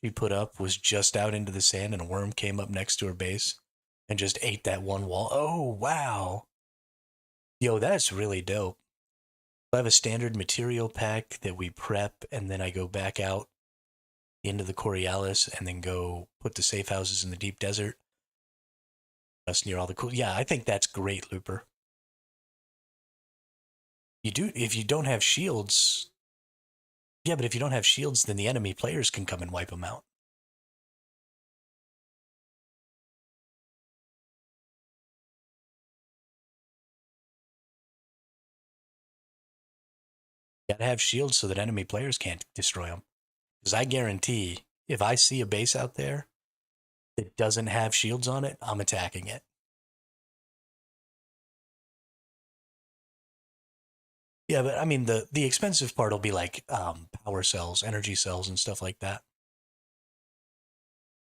she put up was just out into the sand and a worm came up next to her base and just ate that one wall. Oh, wow. Yo, that's really dope. I have a standard material pack that we prep and then I go back out into the Coriolis and then go put the safe houses in the deep desert. Just near all the cool... Yeah, I think that's great, Looper. You do... If you don't have shields... Yeah, but if you don't have shields, then the enemy players can come and wipe them out. You gotta have shields so that enemy players can't destroy them. Because I guarantee, if I see a base out there that doesn't have shields on it, I'm attacking it. Yeah, but I mean, the expensive part will be like power cells, energy cells, and stuff like that.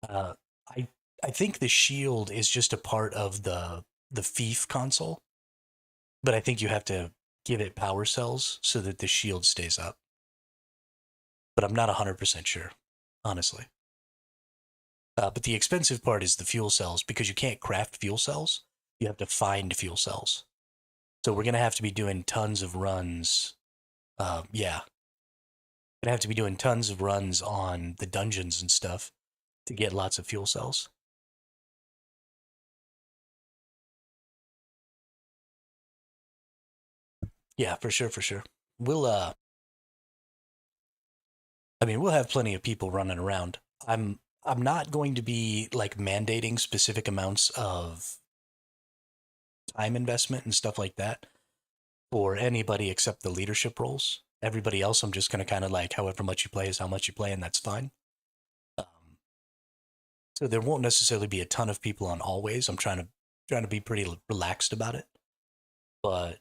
Uh, I I think the shield is just a part of the fief console, but I think you have to give it power cells so that the shield stays up. But I'm not 100% sure, honestly. But the expensive part is the fuel cells because you can't craft fuel cells. You have to find fuel cells. So we're gonna have to be doing tons of runs. Yeah, gonna have to be doing tons of runs on the dungeons and stuff to get lots of fuel cells. Yeah, for sure, for sure. We'll I mean, we'll have plenty of people running around. I'm not going to be like mandating specific amounts of time investment and stuff like that for anybody except the leadership roles. Everybody else, I'm just going to kind of like however much you play is how much you play, and that's fine. Um, so there won't necessarily be a ton of people on always. I'm trying to be pretty relaxed about it, but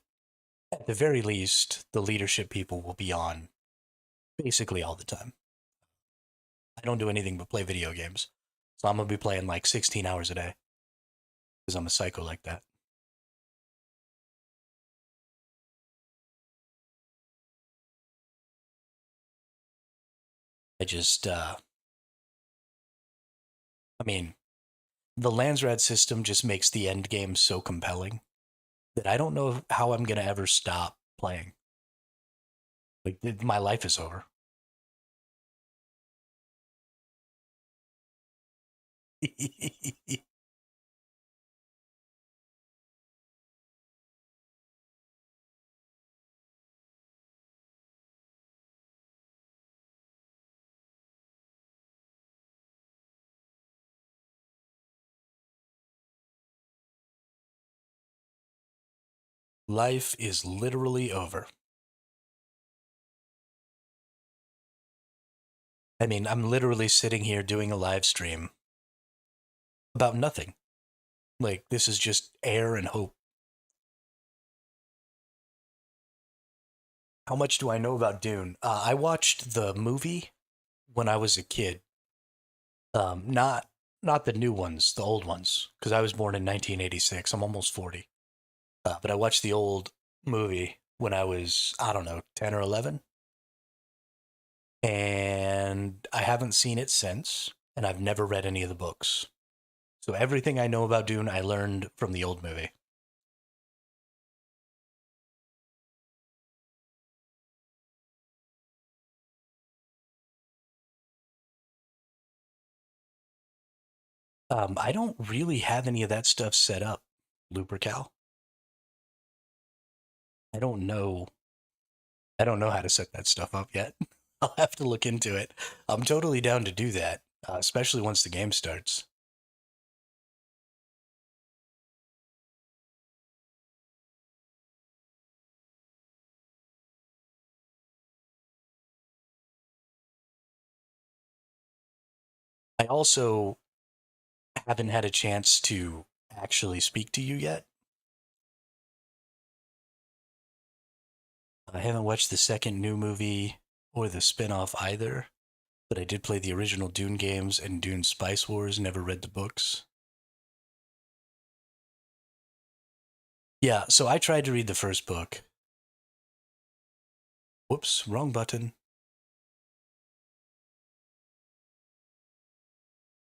at the very least, the leadership people will be on basically all the time. I don't do anything but play video games, so I'm gonna be playing like 16 hours a day because I'm a psycho like that. I just, I mean, the Landsraad system just makes the end game so compelling that I don't know how I'm gonna ever stop playing. Like my life is over. Life is literally over. I mean, I'm literally sitting here doing a live stream about nothing. Like, this is just air and hope. How much do I know about Dune? I watched the movie when I was a kid. Not the new ones, the old ones, because I was born in 1986. I'm almost 40. But I watched the old movie when I was, I don't know, 10 or 11. And I haven't seen it since, and I've never read any of the books. So everything I know about Dune, I learned from the old movie. I don't really have any of that stuff set up, Lupercal. I don't know. I don't know how to set that stuff up yet. I'll have to look into it. I'm totally down to do that, especially once the game starts. I also haven't had a chance to actually speak to you yet. I haven't watched the second new movie or the spin-off either, but I did play the original Dune games and Dune Spice Wars, never read the books. Yeah, so I tried to read the first book. Whoops, wrong button.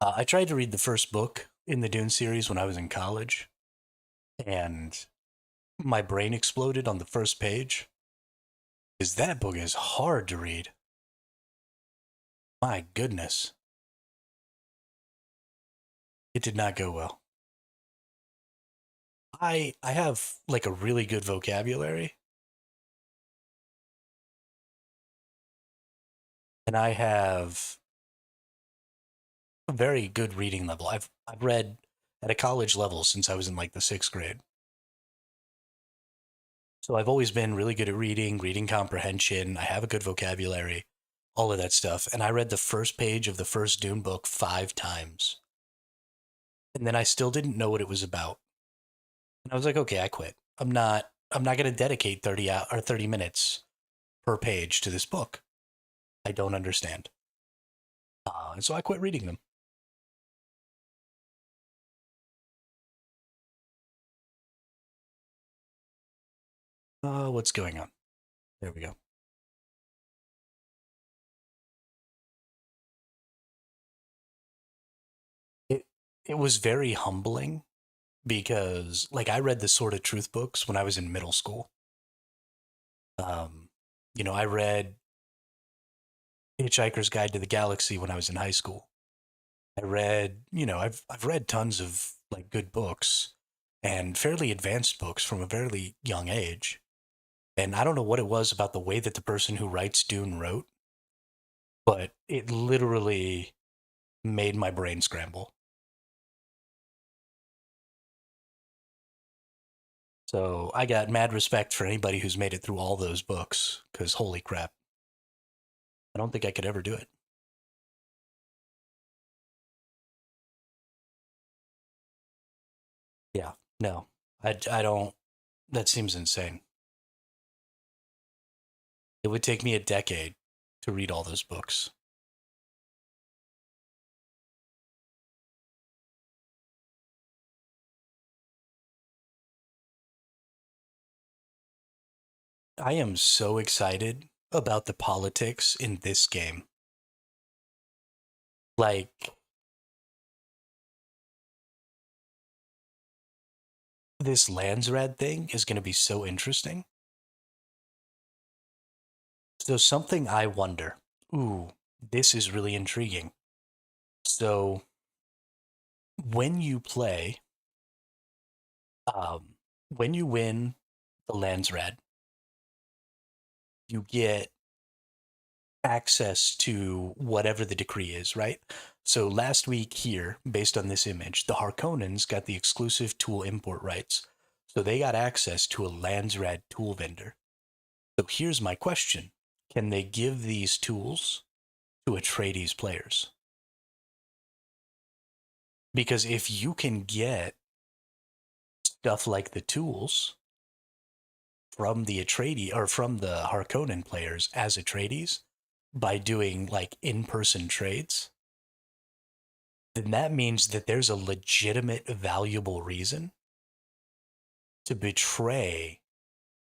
I tried to read the first book in the Dune series when I was in college, and my brain exploded on the first page because that book is hard to read. My goodness, it did not go well. I have like a really good vocabulary, and I have a very good reading level. I've read at a college level since I was in like the sixth grade. So I've always been really good at reading, reading comprehension. I have a good vocabulary, all of that stuff. And I read the first page of the first Dune book 5 times. And then I still didn't know what it was about. And I was like, okay, I quit. I'm not going to dedicate 30 minutes per page to this book. I don't understand. And so I quit reading them. What's going on? There we go. It it was very humbling because like I read the Sword of Truth books when I was in middle school. Um, I read Hitchhiker's Guide to the Galaxy when I was in high school. I read, I've read tons of like good books and fairly advanced books from a fairly young age. And I don't know what it was about the way that the person who writes Dune wrote, but it literally made my brain scramble. So I got mad respect for anybody who's made it through all those books because holy crap, I don't think I could ever do it. Yeah, no, I don't. That seems insane. It would take me a decade to read all those books. I am so excited about the politics in this game. Like, this Landsraad thing is going to be so interesting. So, something I wonder, ooh, this is really intriguing. So, when you play, um, when you win the Landsraad, you get access to whatever the decree is, right? So last week here, based on this image, the Harkonnens got the exclusive tool import rights. So they got access to a Landsrad tool vendor. So here's my question. Can they give these tools to Atreides players. Because if you can get stuff like the tools from the Atreides or from the Harkonnen players as Atreides by doing like in-person trades, then that means that there's a legitimate, valuable reason to betray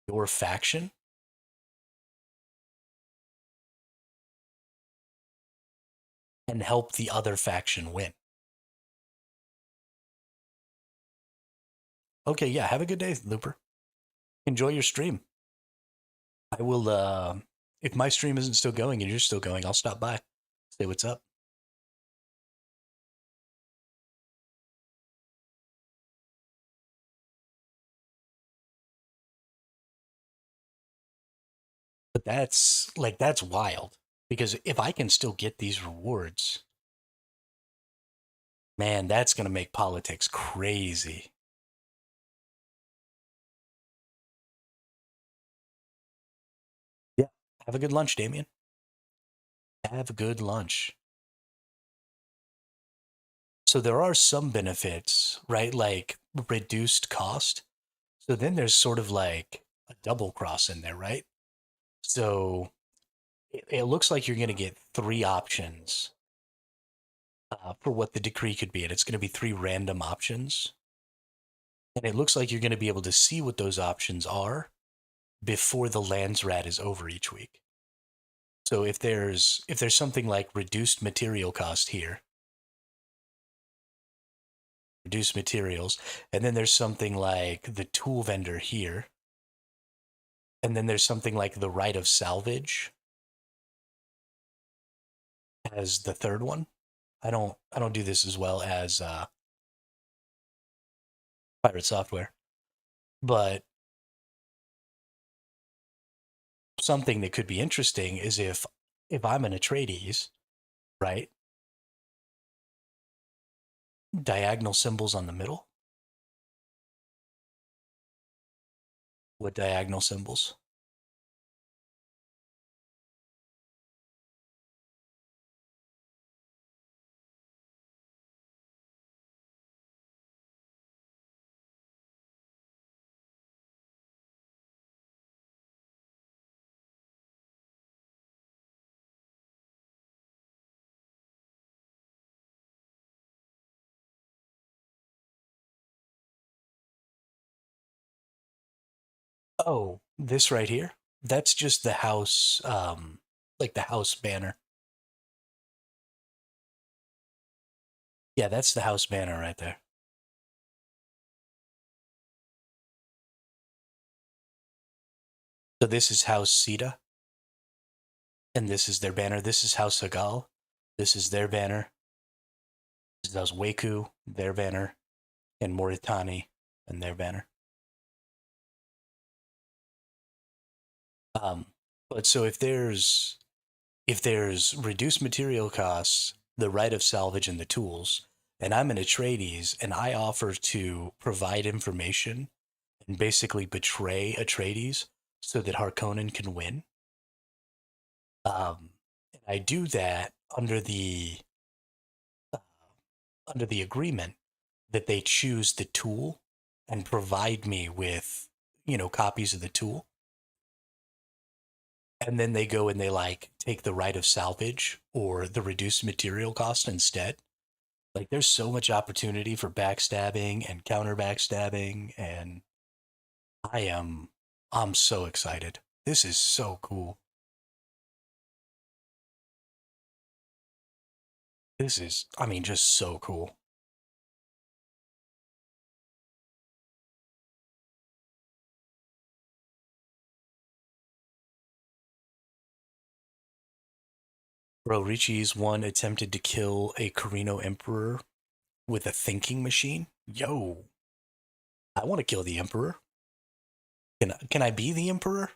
your faction and help the other faction win. Okay, yeah, have a good day, Looper. Enjoy your stream. I will, if my stream isn't still going and you're still going, I'll stop by, say what's up. But that's wild because if I can still get these rewards, man, that's going to make politics crazy. Yeah. Have a good lunch, Damien. Have a good lunch. So there are some benefits, right? Like reduced cost. So then there's sort of like a double cross in there, right? So it looks like you're going to get three options for what the decree could be. And it's going to be three random options. And it looks like you're going to be able to see what those options are before the Landsraad is over each week. So if there's something like reduced material cost here, reduced materials, and then there's something like the tool vendor here, and then there's something like the right of salvage as the third one. I don't do this as well as pirate software, but something that could be interesting is if I'm an Atreides, right? Diagonal symbols on the middle. What diagonal symbols? Oh, this right here. That's just the house, like the house banner. Yeah, that's the house banner right there. So this is House Sita, and this is their banner. This is House Hagal. This is their banner. This is House Waku, their banner, and Moritani, and their banner. Um, but so if there's reduced material costs, the right of salvage, and the tools, and I'm an Atreides, and I offer to provide information and basically betray Atreides so that Harkonnen can win. And I do that uh, under the agreement that they choose the tool and provide me with copies of the tool, and then they go and they like take the right of salvage or the reduced material cost instead. Like there's so much opportunity for backstabbing and counter backstabbing, and I am I'm so excited. This is so cool. This is, I mean, just so cool. Bro, Richie's one attempted to kill a Carino Emperor with a thinking machine. Yo, I want to kill the Emperor. Can I be the Emperor?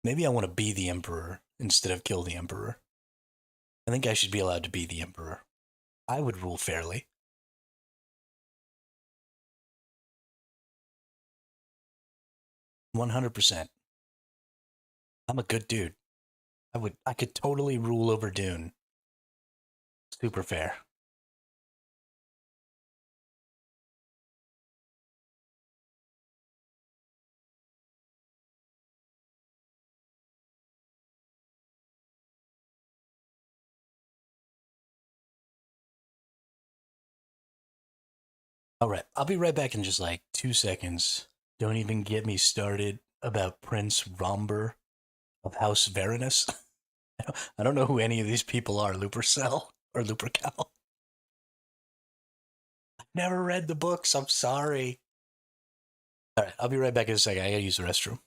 Maybe I want to be the Emperor instead of kill the Emperor. I think I should be allowed to be the Emperor. I would rule fairly. 100%. I'm a good dude. I could totally rule over Dune. Super fair. All right, I'll be right back in just like 2 seconds. Don't even get me started about Prince Romber of House Varanus. I don't know who any of these people are, Lupercell or Lupercal. Never read the books. I'm sorry. All right, I'll be right back in a second. I gotta use the restroom.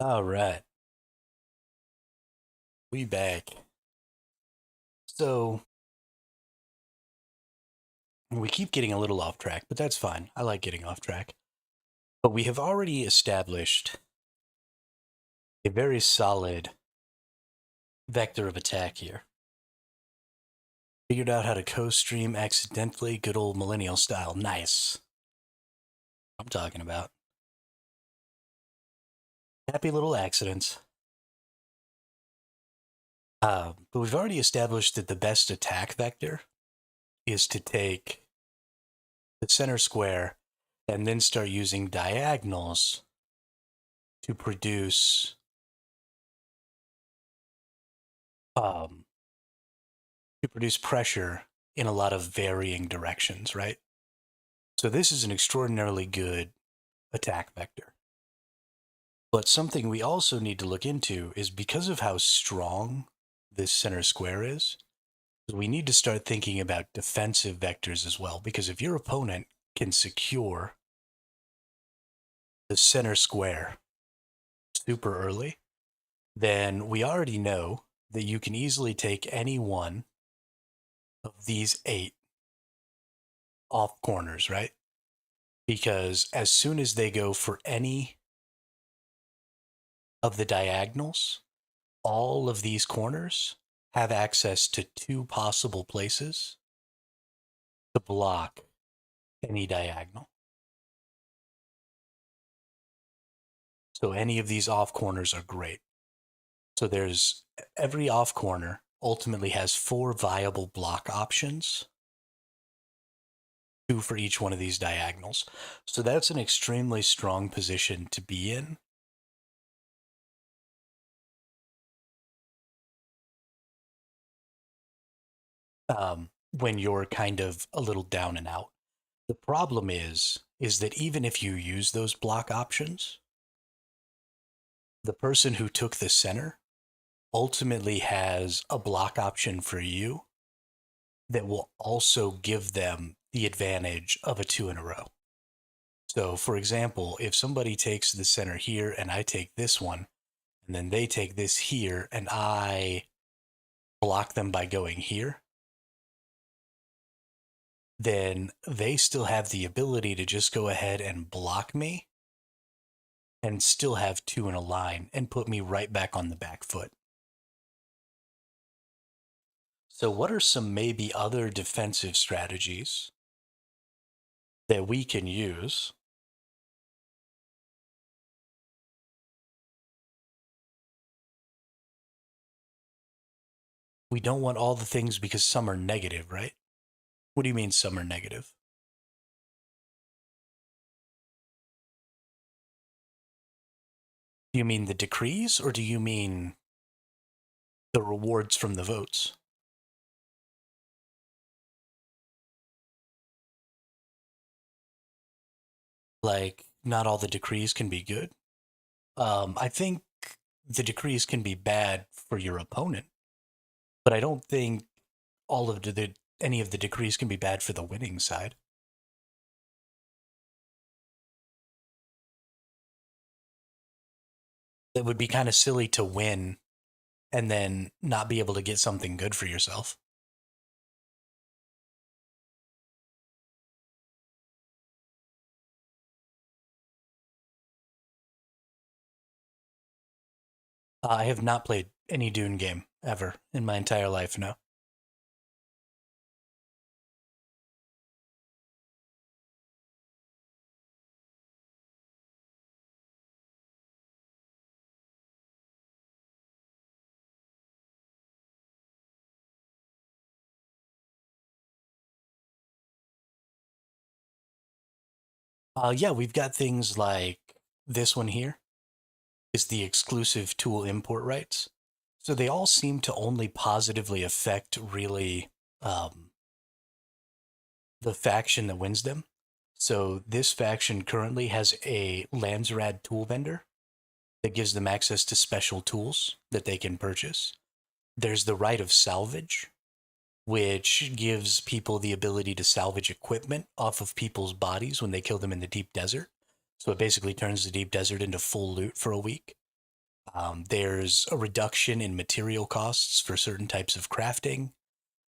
All right, we back. So we keep getting a little off track, but that's fine. I like getting off track. But we have already established a very solid vector of attack here. Figured out how to co-stream accidentally, good old millennial style. Nice. I'm talking about. Happy little accidents. But we've already established that the best attack vector is to take the center square and then start using diagonals to produce um, pressure in a lot of varying directions, right? So this is an extraordinarily good attack vector. But something we also need to look into is because of how strong this center square is, we need to start thinking about defensive vectors as well. Because if your opponent can secure the center square super early, then we already know that you can easily take any one of these 8 off corners, right? Because as soon as they go for any of the diagonals, all of these corners have access to 2 possible places to block any diagonal. So any of these off corners are great. So there's every off corner ultimately has 4 viable block options, 2 for each one of these diagonals. So that's an extremely strong position to be in. When you're kind of a little down and out. The problem is that even if you use those block options, the person who took the center ultimately has a block option for you that will also give them the advantage of a two in a row. So, for example, if somebody takes the center here and I take this one, and then they take this here and I block them by going here, then they still have the ability to just go ahead and block me and still have two in a line and put me right back on the back foot. So, what are some maybe other defensive strategies that we can use? We don't want all the things because some are negative, right? What do you mean some are negative? Do you mean the decrees or do you mean the rewards from the votes? Like, not all the decrees can be good. I think the decrees can be bad for your opponent, but I don't think all of any of the decrees can be bad for the winning side. It would be kind of silly to win and then not be able to get something good for yourself. I have not played any Dune game ever in my entire life, no. Yeah, we've got things like this one here is the exclusive tool import rights. So they all seem to only positively affect really the faction that wins them. So this faction currently has a Landsraad tool vendor that gives them access to special tools that they can purchase. There's the right of salvage, which gives people the ability to salvage equipment off of people's bodies when they kill them in the deep desert. So it basically turns the deep desert into full loot for a week. There's a reduction in material costs for certain types of crafting.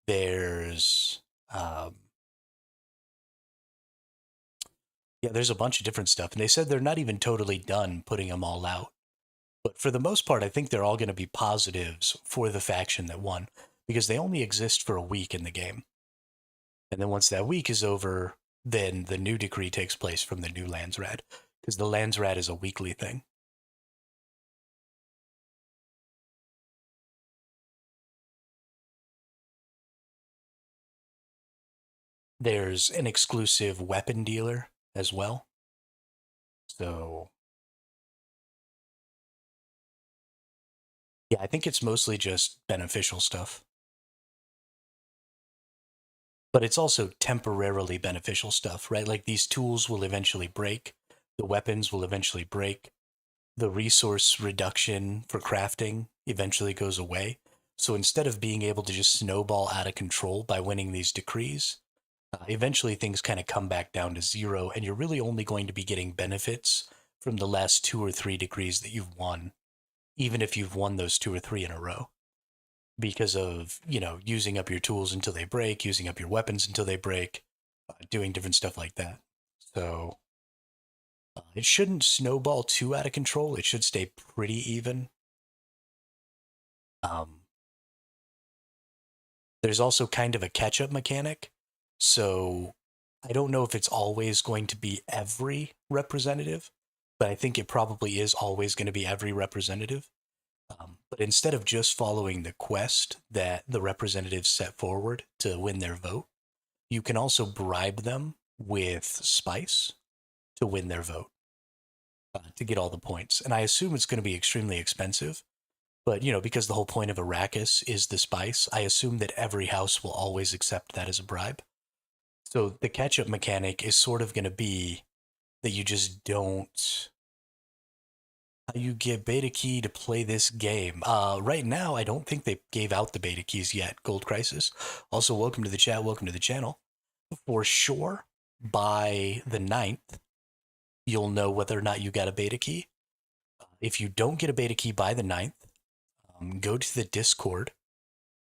There's um, yeah, there's a bunch of different stuff, and they said they're not even totally done putting them all out. But for the most part, I think they're all going to be positives for the faction that won because they only exist for a week in the game. And then once that week is over, then the new decree takes place from the new Landsraad because the Landsraad is a weekly thing. There's an exclusive weapon dealer as well. So, yeah, I think it's mostly just beneficial stuff. But it's also temporarily beneficial stuff, right? Like these tools will eventually break, the weapons will eventually break, the resource reduction for crafting eventually goes away. So instead of being able to just snowball out of control by winning these decrees, eventually things kind of come back down to zero, and you're really only going to be getting benefits from the last two or three decrees that you've won, even if you've won those two or three in a row, because of, using up your tools until they break, using up your weapons until they break, doing different stuff like that. So it shouldn't snowball too out of control. It should stay pretty even. Um, there's also kind of a catch up mechanic. So I don't know if it's always going to be every representative, but I think it probably is always going to be every representative. But instead of just following the quest that the representatives set forward to win their vote, you can also bribe them with spice to win their vote, to get all the points. And I assume it's going to be extremely expensive. But, because the whole point of Arrakis is the spice, I assume that every house will always accept that as a bribe. So the catch up mechanic is sort of going to be that you just don't How you get beta key to play this game. Right now, I don't think they gave out the beta keys yet, Gold Crisis. Also, welcome to the chat, welcome to the channel. For sure, by the 9th, you'll know whether or not you got a beta key. If you don't get a beta key by the 9th, go to the Discord,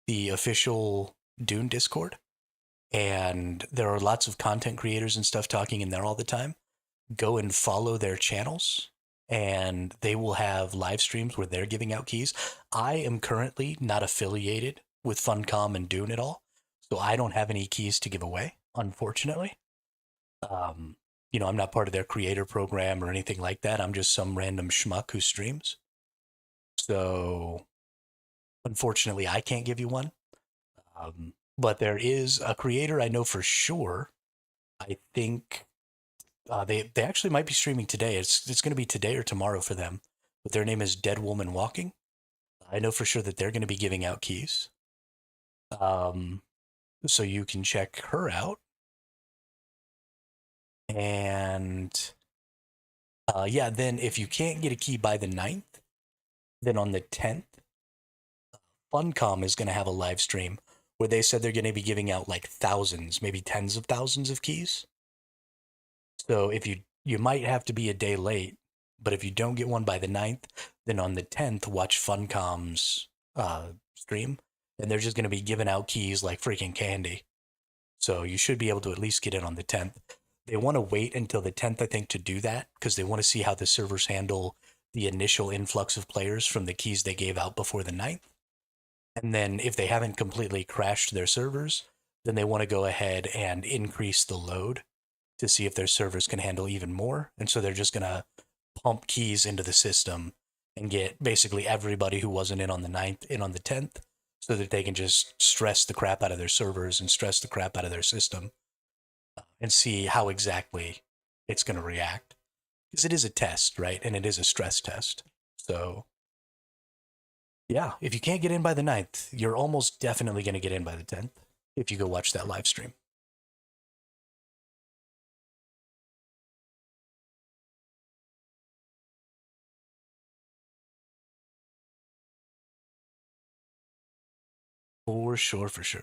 the official Dune Discord, and there are lots of content creators and stuff talking in there all the time. Go and follow their channels, and they will have live streams where they're giving out keys. I am currently not affiliated with Funcom and Dune at all, so I don't have any keys to give away, unfortunately. Um, I'm not part of their creator program or anything like that. I'm just some random schmuck who streams. So, unfortunately, I can't give you one. But there is a creator I know for sure. I think they actually might be streaming today. It's going to be today or tomorrow for them. But their name is Dead Woman Walking. I know for sure that they're going to be giving out keys. So you can check her out. And yeah, then if you can't get a key by the 9th, then on the 10th, Funcom is going to have a live stream where they said they're going to be giving out like thousands, maybe tens of thousands of keys. So if you might have to be a day late, but if you don't get one by the 9th, then on the 10th, watch Funcom's stream, and they're just going to be giving out keys like freaking candy. So you should be able to at least get in on the 10th. They want to wait until the 10th, I think, to do that because they want to see how the servers handle the initial influx of players from the keys they gave out before the 9th. And then if they haven't completely crashed their servers, then they want to go ahead and increase the load to see if their servers can handle even more. And so they're just going to pump keys into the system and get basically everybody who wasn't in on the 9th in on the 10th so that they can just stress the crap out of their servers and stress the crap out of their system and see how exactly it's going to react. Because it is a test, right? And it is a stress test. So, yeah, if you can't get in by the 9th, you're almost definitely going to get in by the 10th if you go watch that live stream. For sure, for sure.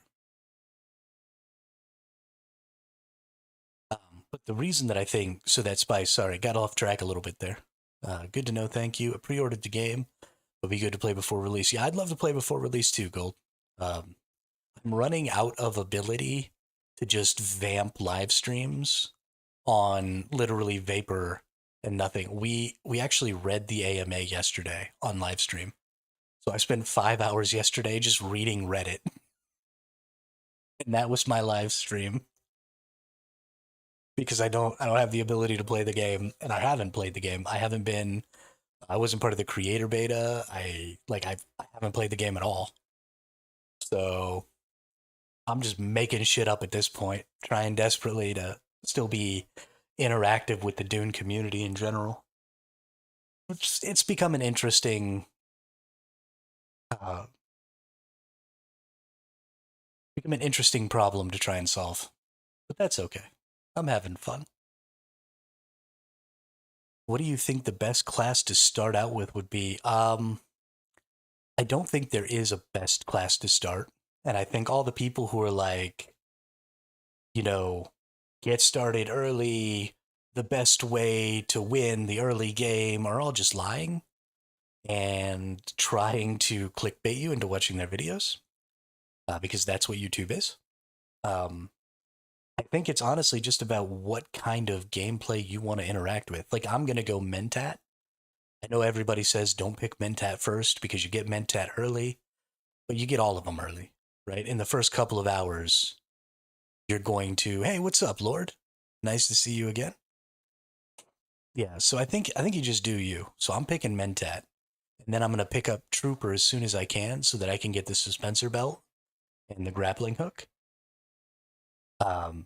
But the reason that I think so that Spice, sorry, got off track a little bit there. Good to know, thank you. I pre-ordered the game. It'll be good to play before release. Yeah, I'd love to play before release too, Gold. I'm running out of ability to just vamp live streams on literally vapor and nothing. We actually read the AMA yesterday on live stream. So I spent 5 hours yesterday just reading Reddit. And that was my live stream. Because I don't have the ability to play the game, and I haven't played the game. I wasn't part of the creator beta. I haven't played the game at all. So I'm just making shit up at this point, trying desperately to still be interactive with the Dune community in general. It's become an interesting uh, problem to try and solve. But that's okay. I'm having fun. What do you think the best class to start out with would be? I don't think there is a best class to start. And I think all the people who are like, you know, get started early, the best way to win the early game are all just lying and trying to clickbait you into watching their videos because that's what YouTube is. I think it's honestly just about what kind of gameplay you want to interact with. Like, I'm going to go Mentat. I know everybody says don't pick Mentat first because you get Mentat early, but you get all of them early, right? In the first couple of hours, you're going to, hey, what's up, Lord? Nice to see you again. Yeah, so I think you just do you. So I'm picking Mentat, and then I'm gonna pick up Trooper as soon as I can so that I can get the suspensor belt and the grappling hook. Um,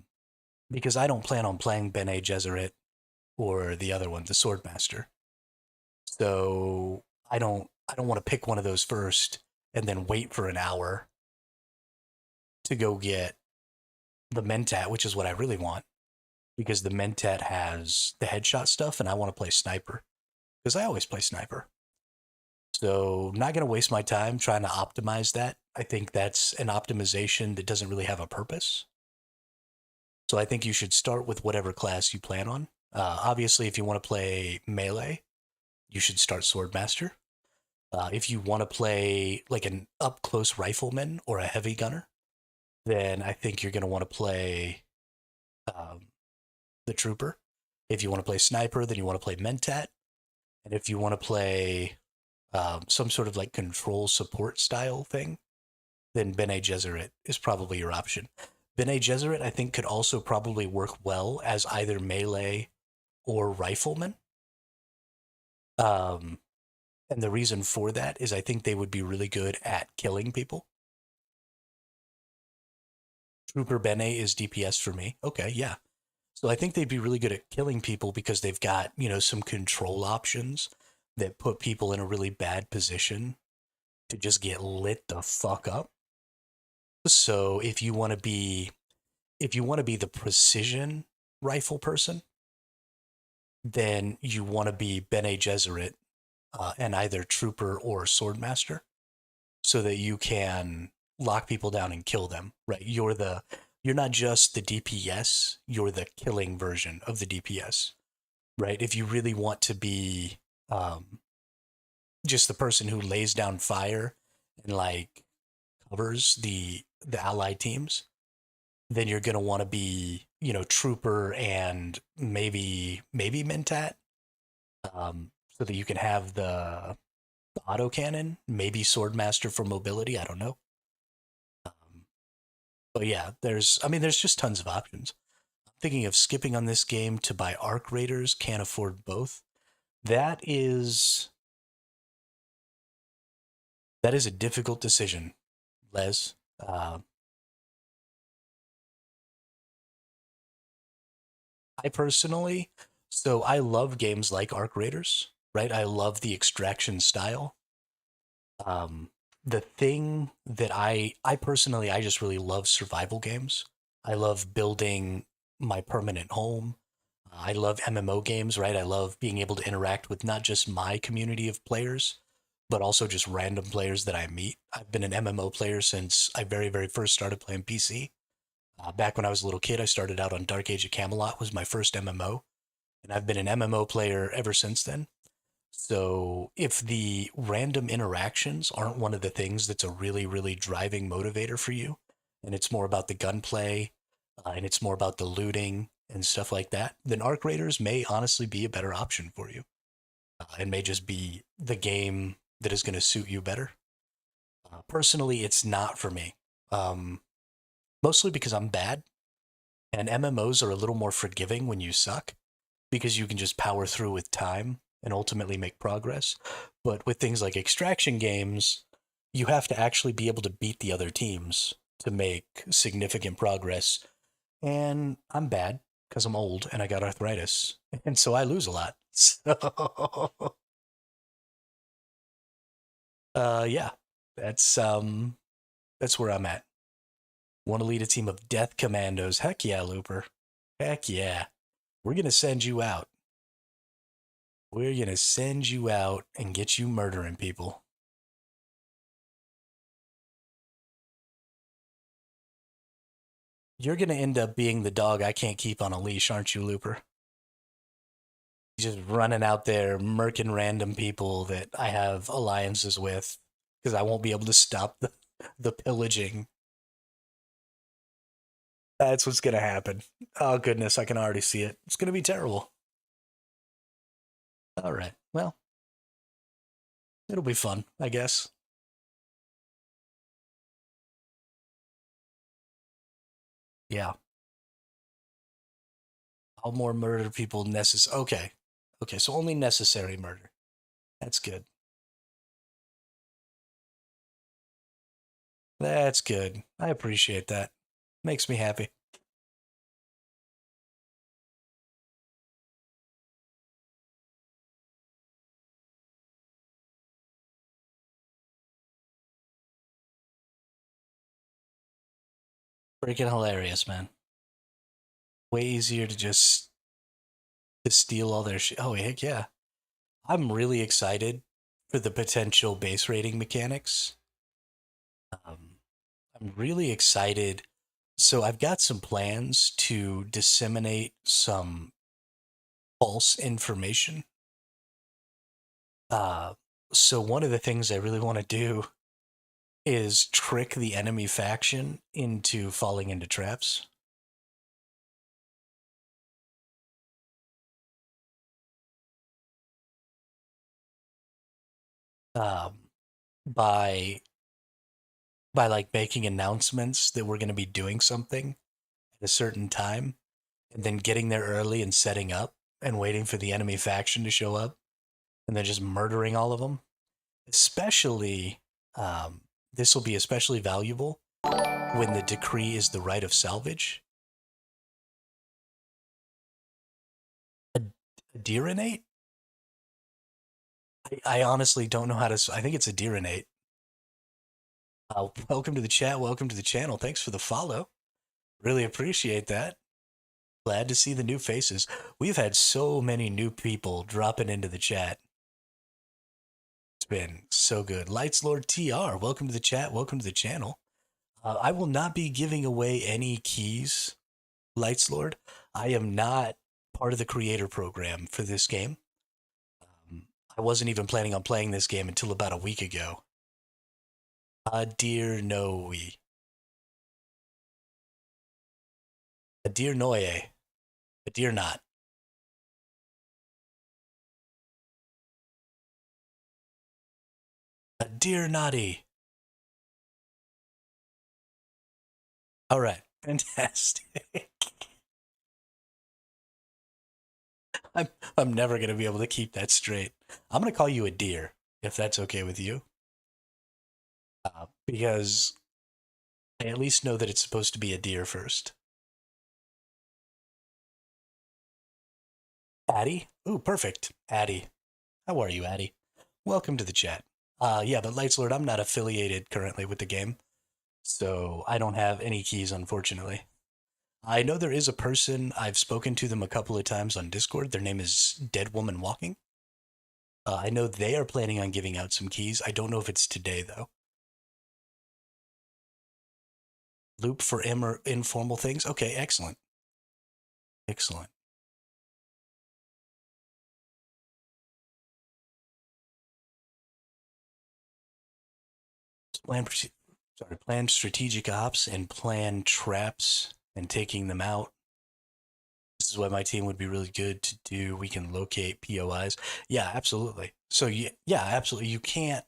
because I don't plan on playing Bene Gesserit or the other one, the Swordmaster. So I don't want to pick one of those first and then wait for an hour to go get the Mentat, which is what I really want, because the Mentat has the headshot stuff, and I want to play sniper. because I always play sniper. So, not going to waste my time trying to optimize that. I think that's an optimization that doesn't really have a purpose. So, I think you should start with whatever class you plan on. Obviously, if you want to play melee, you should start Swordmaster. If you want to play like an up close rifleman or a heavy gunner, then I think you're going to want to play um, the Trooper. If you want to play Sniper, then you want to play Mentat. And if you want to play some sort of like control support style thing, then Bene Gesserit is probably your option. Bene Gesserit, I think, could also probably work well as either melee or rifleman. Um, and the reason for that is I think they would be really good at killing people. Trooper Bene is DPS for me. Okay, yeah. So I think they'd be really good at killing people because they've got, some control options that put people in a really bad position to just get lit the fuck up. So if you want to be the precision rifle person, then you want to be Bene Gesserit and either trooper or swordmaster, so that you can lock people down and kill them. Right? You're not just the DPS, you're the killing version of the DPS. Right? If you really want to be um, just the person who lays down fire and like covers the allied teams, then you're gonna want to be, trooper and maybe Mentat, so that you can have the autocannon, maybe swordmaster for mobility. I don't know, but yeah, there's just tons of options. I'm thinking of skipping on this game to buy arc raiders. Can't afford both. That is that is a difficult decision, Les. Uh, I personally, so I love games like Arc Raiders, right? I love the extraction style. Um, the thing that I personally, I just really love survival games. I love building my permanent home. I love MMO games, right? I love being able to interact with not just my community of players, but also just random players that I meet. I've been an MMO player since I very, very first started playing PC. Back when I was a little kid, I started out on Dark Age of Camelot was my first MMO, and I've been an MMO player ever since then. So if the random interactions aren't one of the things that's a really, really driving motivator for you, and it's more about the gunplay, and it's more about the looting and stuff like that, then Arc Raiders may honestly be a better option for you. It may just be the game that is going to suit you better. Personally, it's not for me. Um, Mostly because I'm bad, and MMOs are a little more forgiving when you suck because you can just power through with time and ultimately make progress. But with things like extraction games, you have to actually be able to beat the other teams to make significant progress. And I'm bad because I'm old and I got arthritis. And so I lose a lot. So, yeah, that's that's where I'm at. Want to lead a team of death commandos? Heck yeah, Looper. Heck yeah. We're gonna send you out. We're gonna send you out and get you murdering people. You're gonna end up being the dog I can't keep on a leash, aren't you, Looper? Just running out there, murking random people that I have alliances with because I won't be able to stop the pillaging. That's what's gonna happen. Oh goodness, I can already see it. It's gonna be terrible. All right. Well, it'll be fun, I guess. Yeah. All more murder people necessary. Okay. Okay, so only necessary murder. That's good. That's good. I appreciate that. Makes me happy. Freaking hilarious, man. Way easier to just to steal all their shit. Oh, heck yeah. I'm really excited for the potential base rating mechanics. Um, I'm really excited. So I've got some plans to disseminate some false information. Uh, so one of the things I really want to do is trick the enemy faction into falling into traps. Um, by like making announcements that we're going to be doing something at a certain time, and then getting there early and setting up and waiting for the enemy faction to show up, and then just murdering all of them. Especially, um, this will be especially valuable when the decree is the right of salvage. A, a Dirinate? I honestly don't know how to. I think it's a Dirinate. Welcome to the chat. Welcome to the channel. Thanks for the follow. Really appreciate that. Glad to see the new faces. We've had so many new people dropping into the chat. It's been so good. Lights Lord TR, welcome to the chat. Welcome to the channel. I will not be giving away any keys, Lights Lord. I am not part of the creator program for this game. I wasn't even planning on playing this game until about a week ago. Dear Noe. A dear Noye. A dear not. A dear naughty. All right. Fantastic. I'm I'm never gonna be able to keep that straight. I'm gonna call you a deer if that's okay with you, because I at least know that it's supposed to be a deer first. Addie? Ooh, perfect. Addie. How are you, Addie? Welcome to the chat. Yeah, but Lights Lord, I'm not affiliated currently with the game, so I don't have any keys, unfortunately. I know there is a person, I've spoken to them a couple of times on Discord. Their name is Dead Woman Walking. I know they are planning on giving out some keys. I don't know if it's today, though. Loop for informal things? Okay, excellent. Excellent. Plan, plan strategic ops and plan traps and taking them out. This is why my team would be really good to do. We can locate POIs. Yeah, absolutely. So yeah, absolutely. You can't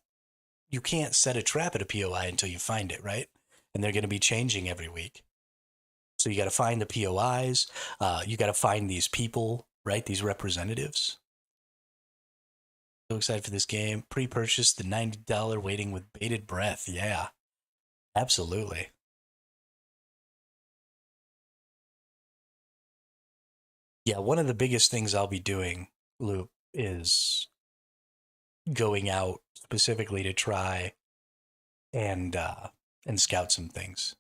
set a trap at a POI until you find it, right? And they're going to be changing every week. So you got to find the POIs. You got to find these people, right? These representatives. So excited for this game. Pre-purchase the $90 waiting with bated breath. Yeah, absolutely. Yeah, one of the biggest things I'll be doing, Loop, is going out specifically to try and uh, and scout some things.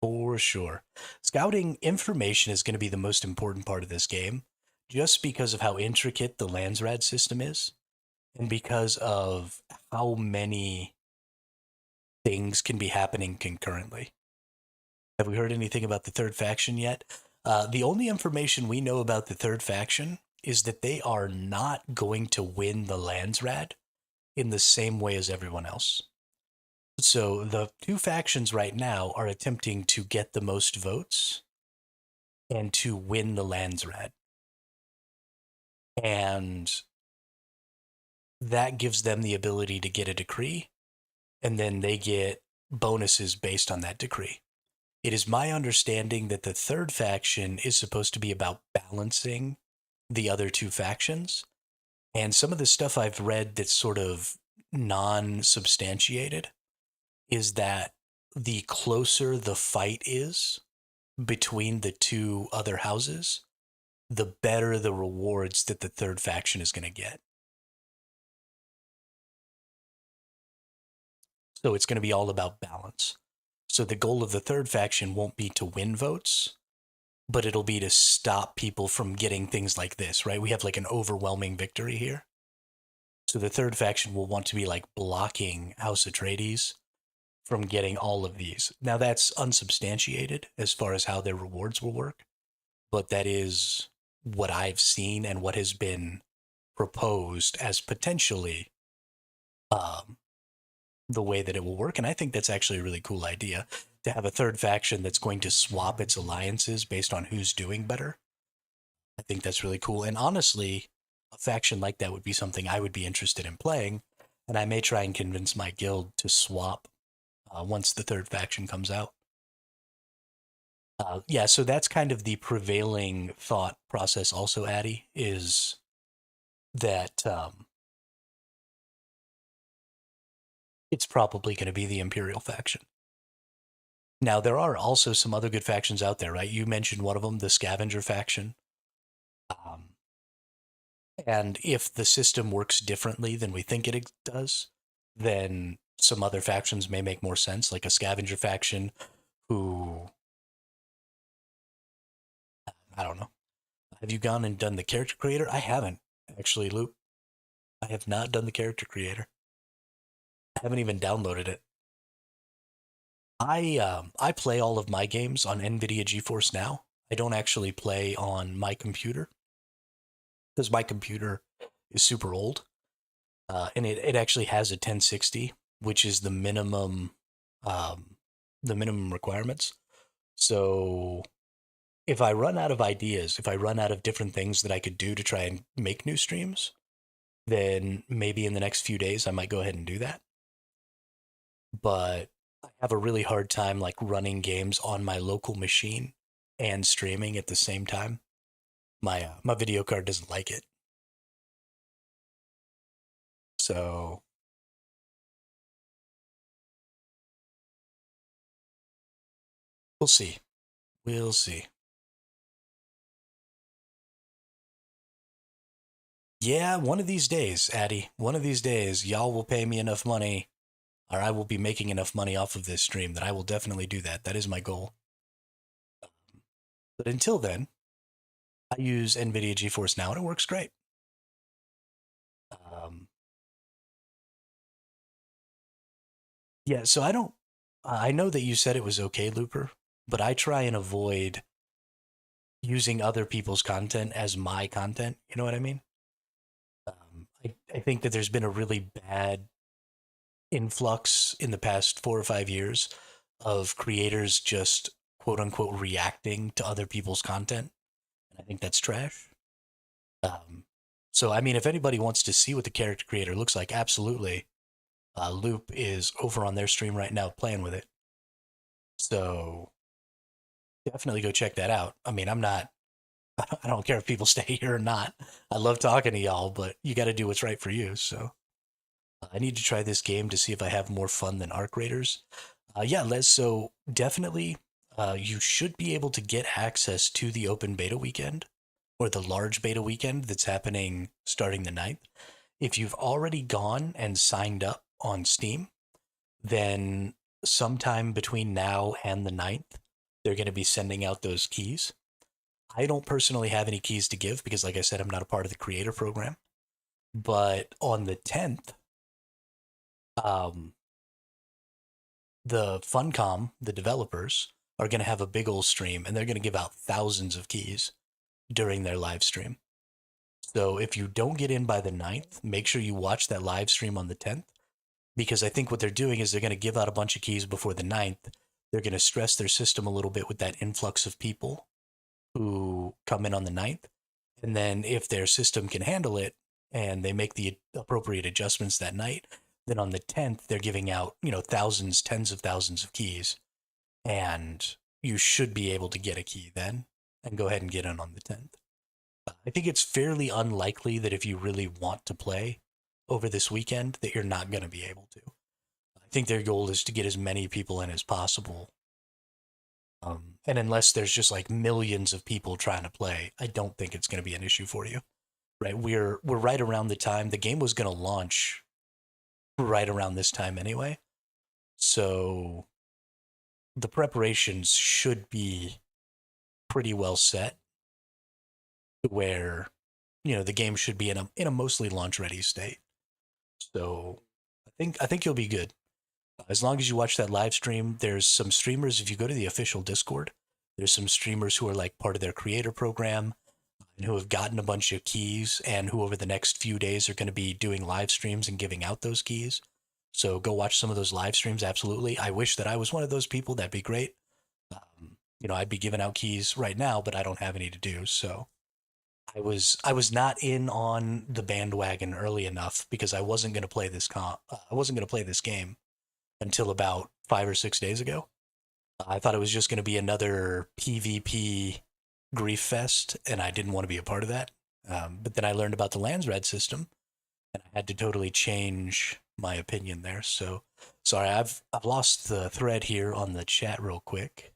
For sure. Scouting information is going to be the most important part of this game, just because of how intricate the Landsraad system is, and because of how many things can be happening concurrently. Have we heard anything about the third faction yet? The only information we know about the third faction is that they are not going to win the Landsraad in the same way as everyone else. So the two factions right now are attempting to get the most votes and to win the Landsraad. And that gives them the ability to get a decree, and then they get bonuses based on that decree. It is my understanding that the third faction is supposed to be about balancing the other two factions. And some of the stuff I've read that's sort of non substantiated is that the closer the fight is between the two other houses, the better the rewards that the third faction is going to get. So it's going to be all about balance. So the goal of the third faction won't be to win votes. but it'll be to stop people from getting things like this, right? We have like an overwhelming victory here. So the third faction will want to be like blocking House Atreides from getting all of these. Now that's unsubstantiated as far as how their rewards will work, but that is what I've seen and what has been proposed as potentially um, the way that it will work. And I think that's actually a really cool idea to have a third faction that's going to swap its alliances based on who's doing better. I think that's really cool. And honestly, a faction like that would be something I would be interested in playing. And I may try and convince my guild to swap once the third faction comes out. Yeah, so that's kind of the prevailing thought process, also, Addy, is that it's probably going to be the Imperial faction. Now, there are also some other good factions out there, right? You mentioned one of them, the Scavenger faction. Um, and if the system works differently than we think it does, then some other factions may make more sense, like a Scavenger faction who, I don't know. Have you gone and done the character creator? I haven't, actually, Loop. I have not done the character creator. I haven't even downloaded it. I play all of my games on NVIDIA GeForce Now. I don't actually play on my computer because my computer is super old, and it actually has a 1060, which is um, the minimum requirements. So if I run out of ideas, if I run out of different things that I could do to try and make new streams, then maybe in the next few days I might go ahead and do that. But I have a really hard time like running games on my local machine and streaming at the same time. My video card doesn't like it. So we'll see. We'll see. Yeah, one of these days, Addy, one of these days, y'all will pay me enough money, or I will be making enough money off of this stream that I will definitely do that. That is my goal. But until then, I use NVIDIA GeForce Now and it works great. Um, yeah, so I don't, I know that you said it was okay, Looper, but I try and avoid using other people's content as my content. You know what I mean? I think that there's been a really bad influx in the past 4 or 5 years of creators just quote unquote reacting to other people's content. And I think that's trash. Um, so, I mean, if anybody wants to see what the character creator looks like, absolutely. Loop is over on their stream right now playing with it. So definitely go check that out. I mean, I'm not, I don't care if people stay here or not. I love talking to y'all, but you got to do what's right for you. So I need to try this game to see if I have more fun than Arc Raiders. Yeah, Les, so definitely you should be able to get access to the open beta weekend or the large beta weekend that's happening starting the 9th. If you've already gone and signed up on Steam, then sometime between now and the 9th, they're going to be sending out those keys. I don't personally have any keys to give because, like I said, I'm not a part of the creator program. But on the 10th, um, the Funcom, the developers, are going to have a big old stream and they're going to give out thousands of keys during their live stream. So if you don't get in by the 9th, make sure you watch that live stream on the 10th because I think what they're doing is they're going to give out a bunch of keys before the 9th. They're going to stress their system a little bit with that influx of people who come in on the 9th. And then if their system can handle it and they make the appropriate adjustments that night, then on the 10th, they're giving out, thousands, tens of thousands of keys. And you should be able to get a key then and go ahead and get in on the 10th. I think it's fairly unlikely that if you really want to play over this weekend that you're not going to be able to. I think their goal is to get as many people in as possible. And unless there's just like millions of people trying to play, I don't think it's going to be an issue for you. Right? We're right around the time the game was going to launch right around this time anyway. So the preparations should be pretty well set where the game should be in a mostly launch ready state. So I think you'll be good. As long as you watch that live stream, there's some streamers. If you go to the official Discord, there's some streamers who are like part of their creator program and who have gotten a bunch of keys and who over the next few days are going to be doing live streams and giving out those keys. So go watch some of those live streams. Absolutely. I wish that I was one of those people. That'd be great. I'd be giving out keys right now, but I don't have any to do. So I was not in on the bandwagon early enough because I wasn't going to play I wasn't going to play this game until about 5 or 6 days ago. I thought it was just going to be another PvP grief fest, and I didn't want to be a part of that. But then I learned about the Landsraad system, and I had to totally change my opinion there. So sorry, I've lost the thread here on the chat real quick.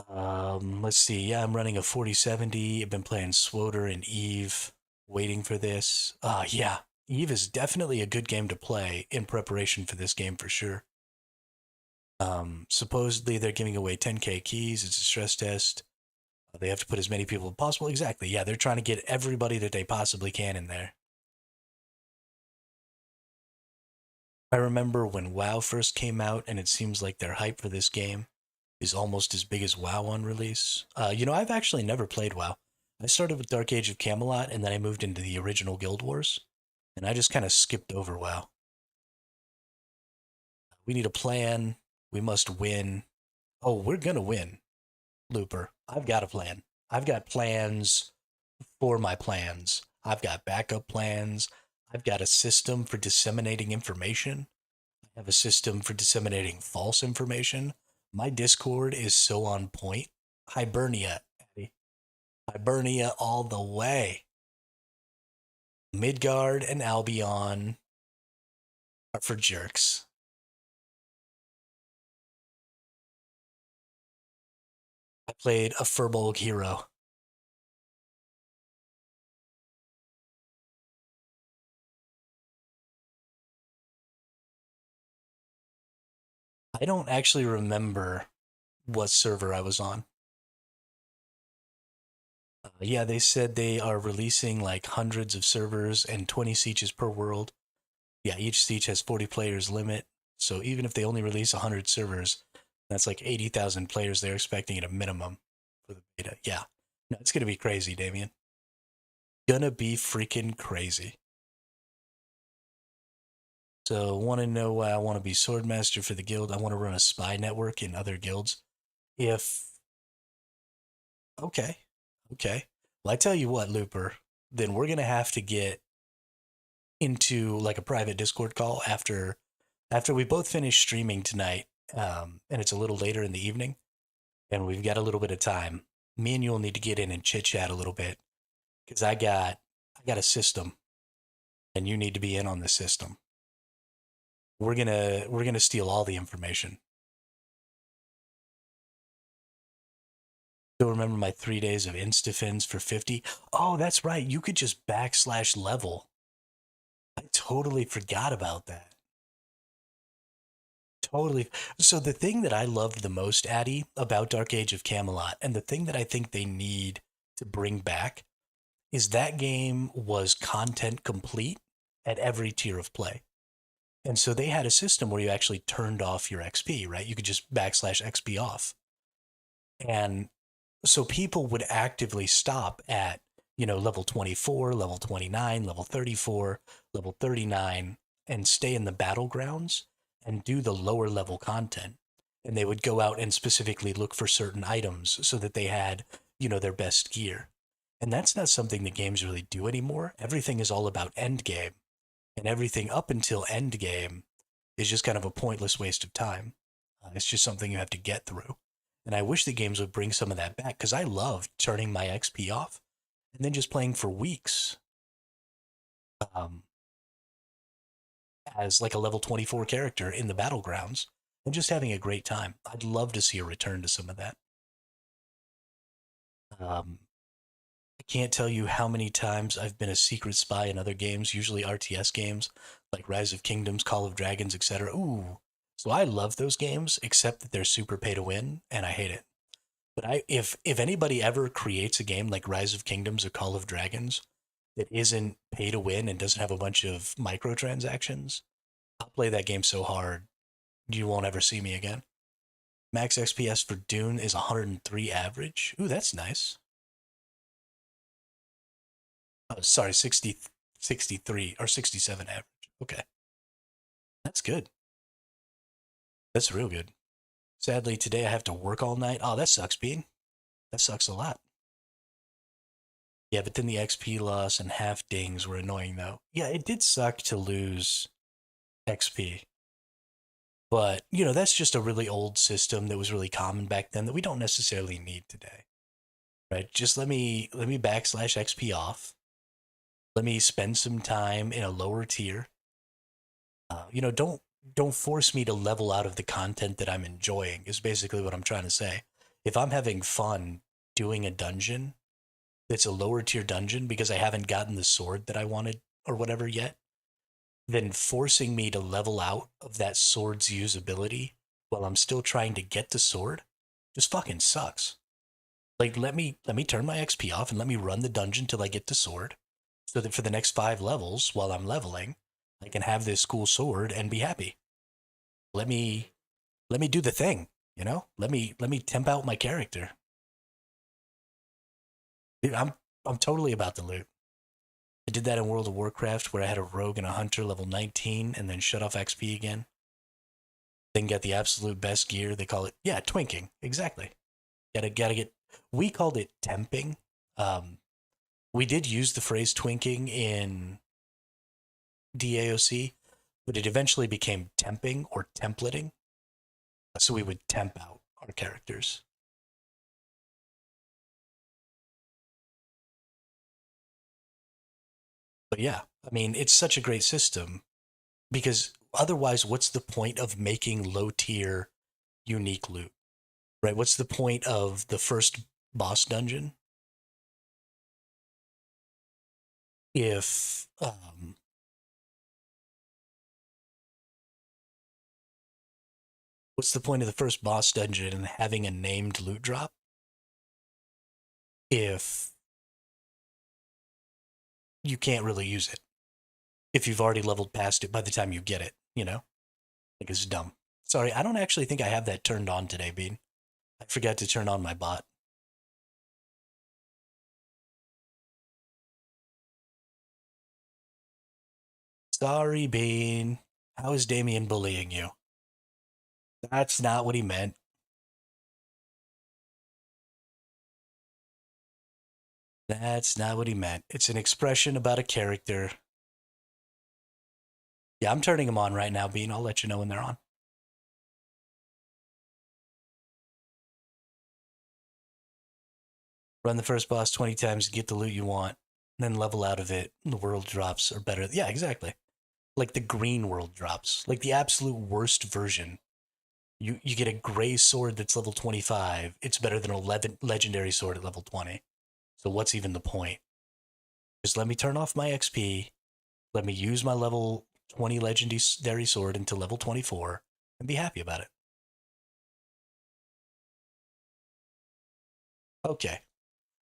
Let's see. Yeah, I'm running a 4070. I've been playing Swoter and Eve, waiting for this. Yeah, Eve is definitely a good game to play in preparation for this game for sure. Supposedly they're giving away 10K keys. It's a stress test. They have to put as many people as possible. Exactly. Yeah, they're trying to get everybody that they possibly can in there. I remember when WoW first came out, and it seems like their hype for this game is almost as big as WoW on release. I've actually never played WoW. I started with Dark Age of Camelot, and then I moved into the original Guild Wars, and I just kind of skipped over WoW. We need a plan. We must win. Oh, we're gonna win, Looper. I've got a plan. I've got plans for my plans. I've got backup plans. I've got a system for disseminating information. I have a system for disseminating false information. My Discord is so on point. Hibernia, Eddie. Hibernia all the way. Midgard and Albion are for jerks. I played a Furbolg hero. I don't actually remember what server I was on. Yeah, they said they are releasing like hundreds of servers and 20 sieges per world. Yeah, each siege has 40 players limit. So even if they only release 100 servers, that's like 80,000 players they're expecting at a minimum for the beta. Yeah. No, it's going to be crazy, Damien. Gonna be freaking crazy. So, want to know why I want to be Swordmaster for the guild? I want to run a spy network in other guilds. If Okay. Okay. Well, I tell you what, Looper, then we're gonna have to get into like a private Discord call after we both finish streaming tonight, and it's a little later in the evening, and we've got a little bit of time. Me and you'll need to get in and chit chat a little bit because I got a system, and you need to be in on the system. We're gonna steal all the information. Still remember my 3 days of instafins for 50? Oh, that's right. You could just backslash level. I totally forgot about that. Totally. So the thing that I loved the most, Addy, about Dark Age of Camelot, and the thing that I think they need to bring back is that game was content complete at every tier of play. And so they had a system where you actually turned off your XP, right? You could just backslash XP off. And so people would actively stop at, level 24, level 29, level 34, level 39, and stay in the battlegrounds and do the lower level content. And they would go out and specifically look for certain items so that they had, their best gear. And that's not something the games really do anymore. Everything is all about end game. And everything up until end game is just kind of a pointless waste of time. It's just something you have to get through. And I wish the games would bring some of that back because I love turning my XP off and then just playing for weeks um, as like a level 24 character in the battlegrounds and just having a great time. I'd love to see a return to some of that. I can't tell you how many times I've been a secret spy in other games, usually RTS games like Rise of Kingdoms, Call of Dragons, etc. Ooh. So I love those games, except that they're super pay to win, and I hate it. But if anybody ever creates a game like Rise of Kingdoms or Call of Dragons that isn't pay to win and doesn't have a bunch of microtransactions, I'll play that game so hard you won't ever see me again. Max XPS for Dune is 103 average. Ooh, that's nice. Oh, sorry, 60, 63 or 67 average. Okay, that's good. That's real good. Sadly, today I have to work all night. Oh, that sucks, Bean. That sucks a lot. Yeah, but then the XP loss and half dings were annoying, though. Yeah, it did suck to lose XP. But, that's just a really old system that was really common back then that we don't necessarily need today. Right? Just let me backslash XP off. Let me spend some time in a lower tier. Don't force me to level out of the content that I'm enjoying. Is basically what I'm trying to say. If I'm having fun doing a dungeon that's a lower tier dungeon because I haven't gotten the sword that I wanted or whatever yet, then forcing me to level out of that sword's usability while I'm still trying to get the sword just fucking sucks. Like let me turn my XP off and let me run the dungeon till I get the sword so that for the next 5 levels while I'm leveling, I can have this cool sword and be happy. Let me let me do the thing, Let me temp out my character. Dude, I'm totally about the loot. I did that in World of Warcraft where I had a rogue and a hunter level 19 and then shut off XP again. Then get the absolute best gear. They call it, yeah, twinking. Exactly. Gotta get, we called it temping. Um, we did use the phrase twinking in DAOC, but it eventually became temping or templating. So we would temp out our characters. But yeah, I mean, it's such a great system because otherwise, what's the point of making low tier unique loot? Right? What's the point of the first boss dungeon if what's the point of the first boss dungeon and having a named loot drop if you can't really use it? If you've already leveled past it by the time you get it, Like it's dumb. Sorry, I don't actually think I have that turned on today, Bean. I forgot to turn on my bot. Sorry, Bean. How is Damien bullying you? That's not what he meant. That's not what he meant. It's an expression about a character. Yeah, I'm turning them on right now, Bean. I'll let you know when they're on. Run the first boss 20 times, get the loot you want, then level out of it. The world drops are better. Yeah, exactly. Like the green world drops, like the absolute worst version. You get a gray sword that's level 25. It's better than a legendary sword at level 20. So what's even the point? Just let me turn off my XP. Let me use my level 20 legendary sword until level 24 and be happy about it. Okay.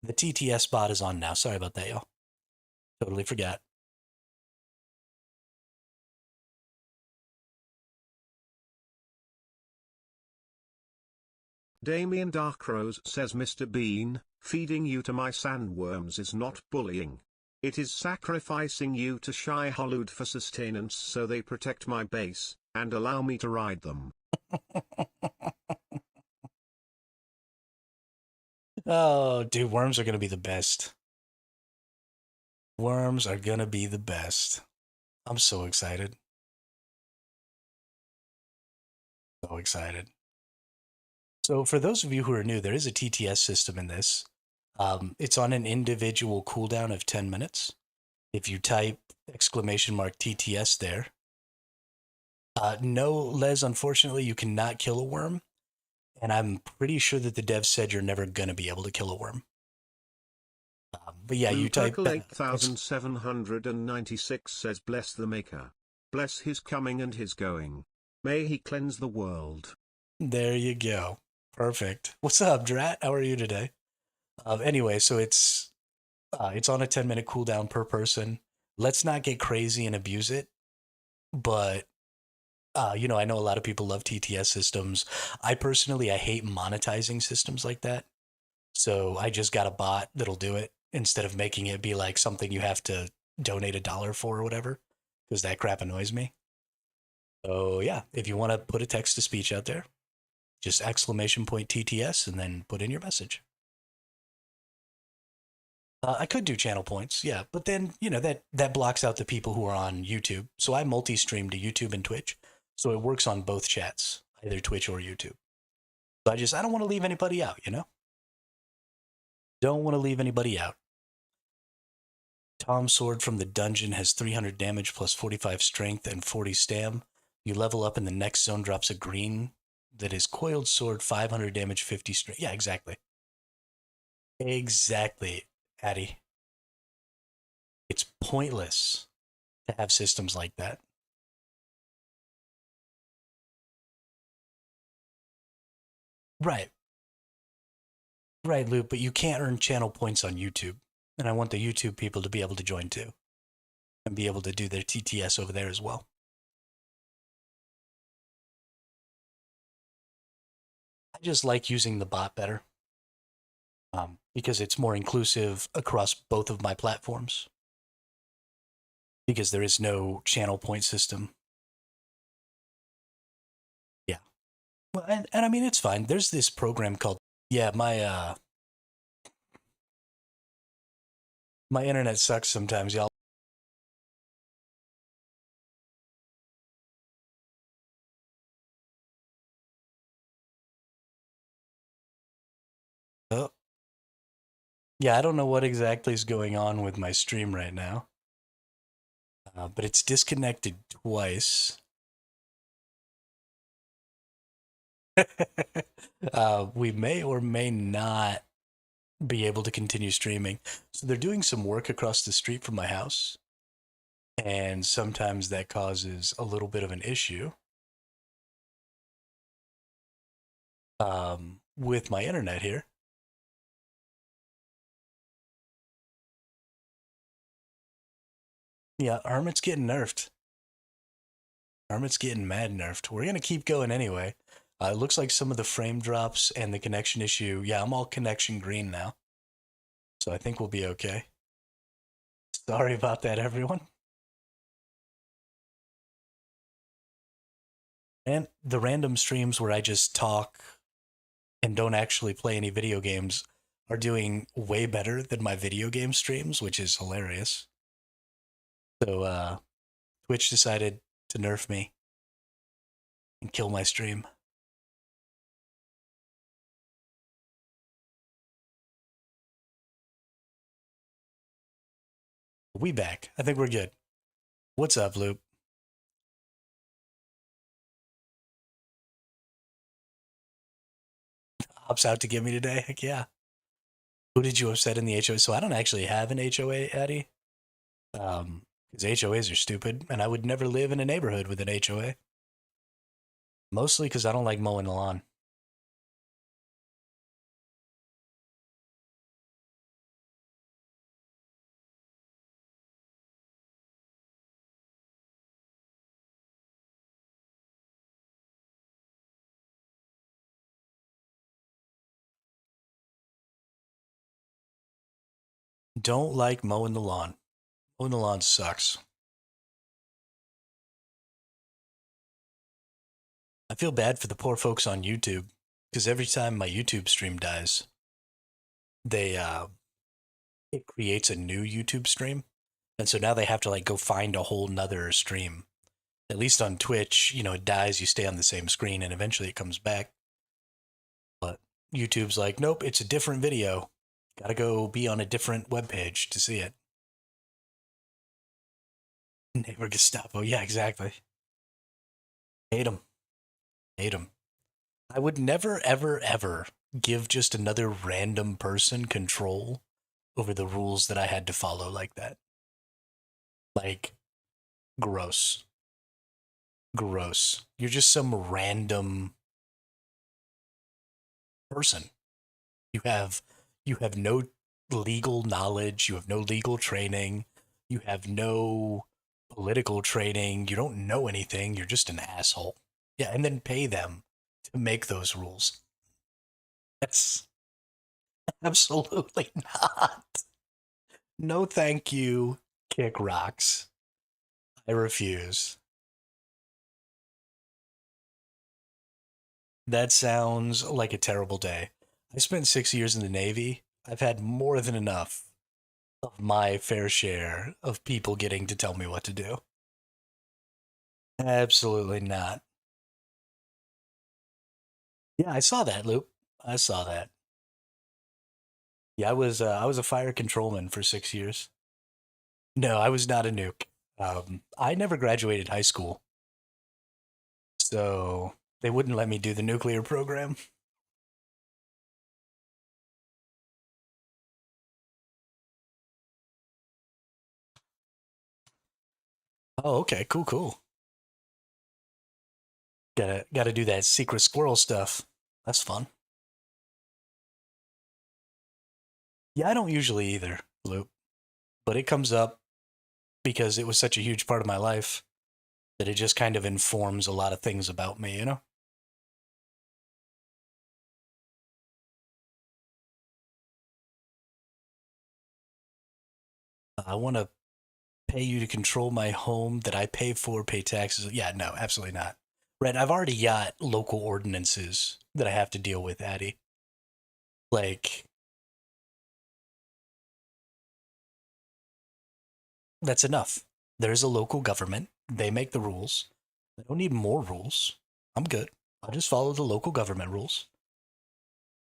The TTS bot is on now. Sorry about that, y'all. Totally forgot. Damien Darkrose says, Mr. Bean, feeding you to my sandworms is not bullying. It is sacrificing you to Shy Hollood for sustenance so they protect my base, and allow me to ride them. Oh, dude, worms are going to be the best. Worms are going to be the best. I'm so excited. So excited. So, for those of you who are new, there is a TTS system in this. It's on an individual cooldown of 10 minutes. If you type exclamation mark TTS there. No, Les, unfortunately, you cannot kill a worm. And I'm pretty sure that the dev said you're never going to be able to kill a worm. But yeah, you type. 8796 says, bless the maker. Bless his coming and his going. May he cleanse the world. There you go. Perfect. What's up, Drat? How are you today? Anyway, so it's on a 10-minute cooldown per person. Let's not get crazy and abuse it, but I know a lot of people love TTS systems. I personally, I hate monetizing systems like that. So I just got a bot that'll do it instead of making it be like something you have to donate $1 for or whatever, because that crap annoys me. So yeah, if you want to put a text to speech out there, just exclamation point TTS and then put in your message. I could do channel points, yeah, but then that blocks out the people who are on YouTube. So I multi-stream to YouTube and Twitch, so it works on both chats, either Twitch or YouTube. So I don't want to leave anybody out, Don't want to leave anybody out. Tom's sword from the dungeon has 300 damage plus 45 strength and 40 stam. You level up and the next zone drops a green that is coiled sword, 500 damage, 50 strength. Yeah, exactly. Exactly, Addy. It's pointless to have systems like that. Right, right, Luke, but you can't earn channel points on YouTube. And I want the YouTube people to be able to join too and be able to do their TTS over there as well. I just like using the bot better because it's more inclusive across both of my platforms because there is no channel point system. Yeah. Well, and I mean, it's fine. There's this program called, yeah, my internet sucks sometimes, y'all. Oh, yeah, I don't know what exactly is going on with my stream right now, but it's disconnected twice. We may or may not be able to continue streaming. So they're doing some work across the street from my house, and sometimes that causes a little bit of an issue with my internet here. Yeah, Hermit's getting nerfed. Hermit's getting mad nerfed. We're gonna keep going anyway. It looks like some of the frame drops and the connection issue. Yeah, I'm all connection green now, so I think we'll be okay. Sorry about that, everyone. And the random streams where I just talk and don't actually play any video games are doing way better than my video game streams, which is hilarious. So Twitch decided to nerf me and kill my stream. We back. I think we're good. What's up, Loop? Hops out to get me today? Heck yeah. Who did you upset in the HOA? So I don't actually have an HOA, Addy. Because HOAs are stupid, and I would never live in a neighborhood with an HOA. Mostly because I don't like mowing the lawn. Don't like mowing the lawn. Mowing the lawn sucks. I feel bad for the poor folks on YouTube because every time my YouTube stream dies, they it creates a new YouTube stream, and so now they have to like go find a whole nother stream. At least on Twitch, it dies, you stay on the same screen, and eventually it comes back. But YouTube's like, nope, it's a different video. Got to go be on a different web page to see it. Neighbor Gestapo, yeah, exactly. Hate them. Hate them. I would never, ever, ever give just another random person control over the rules that I had to follow like that. Like, gross. Gross. You're just some random. person. You have you have no legal knowledge, you have no legal training, you have no political training, you don't know anything, you're just an asshole. Yeah, and then pay them to make those rules. That's absolutely not. No, thank you. Kick rocks. I refuse. That sounds like a terrible day. I spent 6 years in the Navy. I've had more than enough of my fair share of people getting to tell me what to do. Absolutely not. Yeah, I saw that, Loop. I saw that. Yeah, I was a fire controlman for 6 years. No, I was not a nuke. I never graduated high school, so they wouldn't let me do the nuclear program. Oh, okay, cool, cool. Gotta do that secret squirrel stuff. That's fun. Yeah, I don't usually either, Loop, but it comes up because it was such a huge part of my life that it just kind of informs a lot of things about me, you know? I want to pay you to control my home that I pay for, pay taxes. Yeah, no, absolutely not. Right, I've already got local ordinances that I have to deal with, Addie. Like, that's enough. There's a local government. They make the rules. I don't need more rules. I'm good. I'll just follow the local government rules.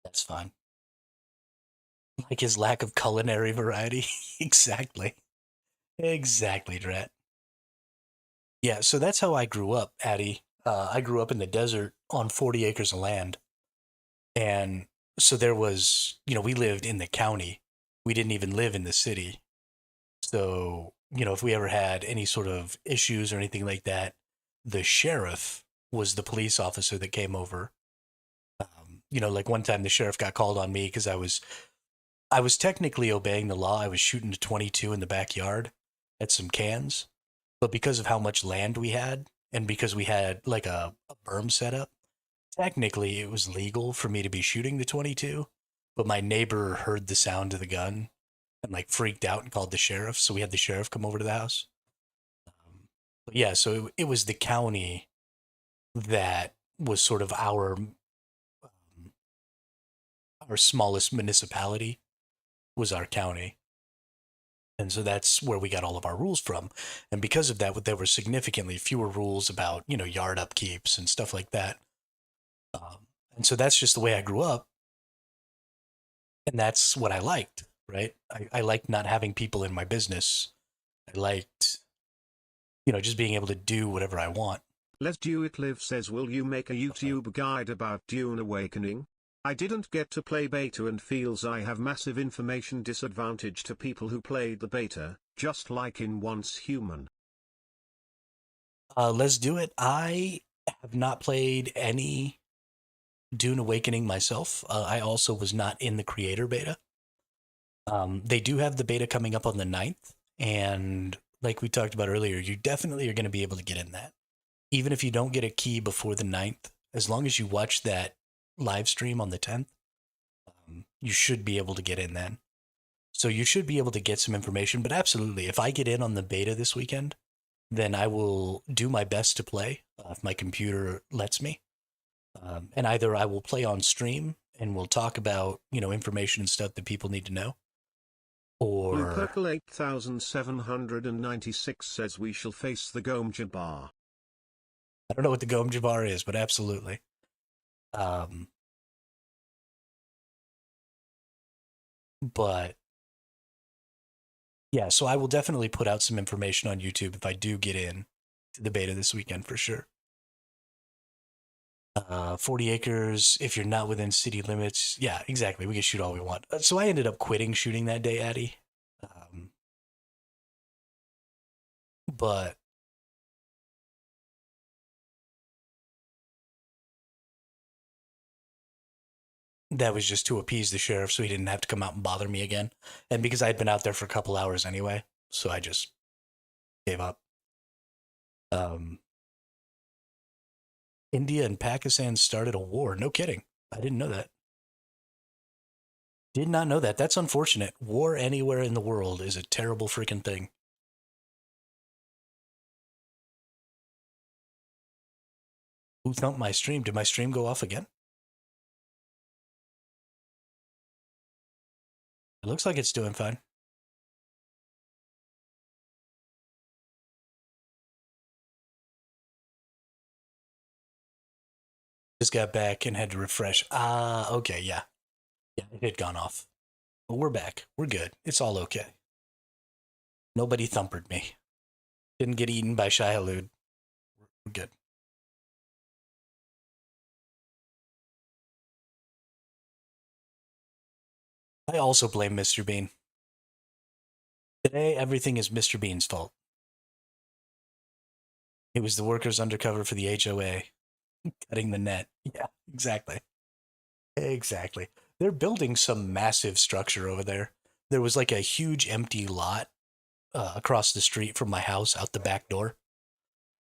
That's fine. Like his lack of culinary variety. Exactly. Exactly, Drat. Yeah, so that's how I grew up, Addie. I grew up in the desert on 40 acres of land. And so there was, we lived in the county. We didn't even live in the city. So, if we ever had any sort of issues or anything like that, the sheriff was the police officer that came over. Like one time the sheriff got called on me because I was technically obeying the law. I was shooting a 22 in the backyard at some cans, but because of how much land we had and because we had like a berm set up, technically it was legal for me to be shooting the 22. But my neighbor heard the sound of the gun and like freaked out and called the sheriff. So we had the sheriff come over to the house. But yeah, so it was the county that was sort of our smallest municipality was our county. And so that's where we got all of our rules from. And because of that, there were significantly fewer rules about, yard upkeeps and stuff like that. And so that's just the way I grew up. And that's what I liked, right? I liked not having people in my business. I liked, just being able to do whatever I want. Let's Do It Live says, will you make a YouTube guide about Dune Awakening? I didn't get to play beta and feels I have massive information disadvantage to people who played the beta, just like in Once Human. Let's do it. I have not played any Dune Awakening myself. I also was not in the creator beta. They do have the beta coming up on the 9th. And like we talked about earlier, you definitely are going to be able to get in that. Even if you don't get a key before the 9th, as long as you watch that live stream on the 10th, you should be able to get in then. So you should be able to get some information. But absolutely, if I get in on the beta this weekend, then I will do my best to play if my computer lets me. And either I will play on stream and we'll talk about, information and stuff that people need to know. Blue Or Purple 8796 says we shall face the Gom Jabbar. I don't know what the Gom Jabbar is, but absolutely. Um, but yeah, so I will definitely put out some information on YouTube if I do get in to the beta this weekend for sure. 40 acres if you're not within city limits. Yeah, exactly. We can shoot all we want. So I ended up quitting shooting that day, Addie. Um, but that was just to appease the sheriff so he didn't have to come out and bother me again. And because I'd been out there for a couple hours anyway, so I just gave up. Um, India and Pakistan started a war. No kidding. I didn't know that. Did not know that. That's unfortunate. War anywhere in the world is a terrible freaking thing. Who thumped my stream? Did my stream go off again? It looks like it's doing fine. Just got back and had to refresh. Ah, okay, yeah. Yeah, it had gone off. But we're back. We're good. It's all okay. Nobody thumpered me. Didn't get eaten by Shai Halud. We're good. I also blame Mr. Bean. Today, everything is Mr. Bean's fault. It was the workers undercover for the HOA cutting the net. Yeah, exactly. Exactly. They're building some massive structure over there. There was like a huge empty lot across the street from my house out the back door.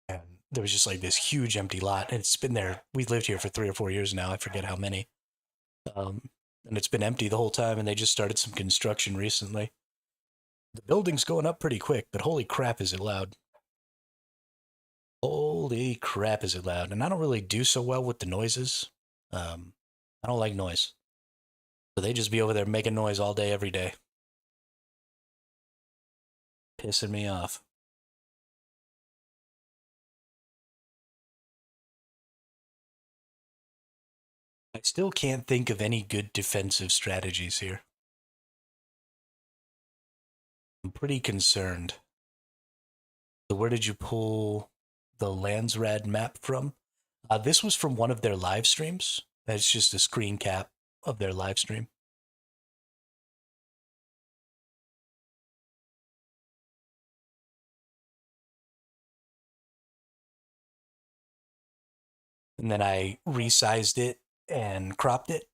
And there was just like this huge empty lot. And it's been there. We've lived here for 3 or 4 years now. I forget how many. And it's been empty the whole time. And they just started some construction recently. The building's going up pretty quick, but holy crap, is it loud. Holy crap, is it loud. And I don't really do so well with the noises. I don't like noise. So they just be over there making noise all day, every day. Pissing me off. I still can't think of any good defensive strategies here. I'm pretty concerned. So where did you pull the Landsraad map from? This was from one of their live streams. That's just a screen cap of their live stream. And then I resized it and cropped it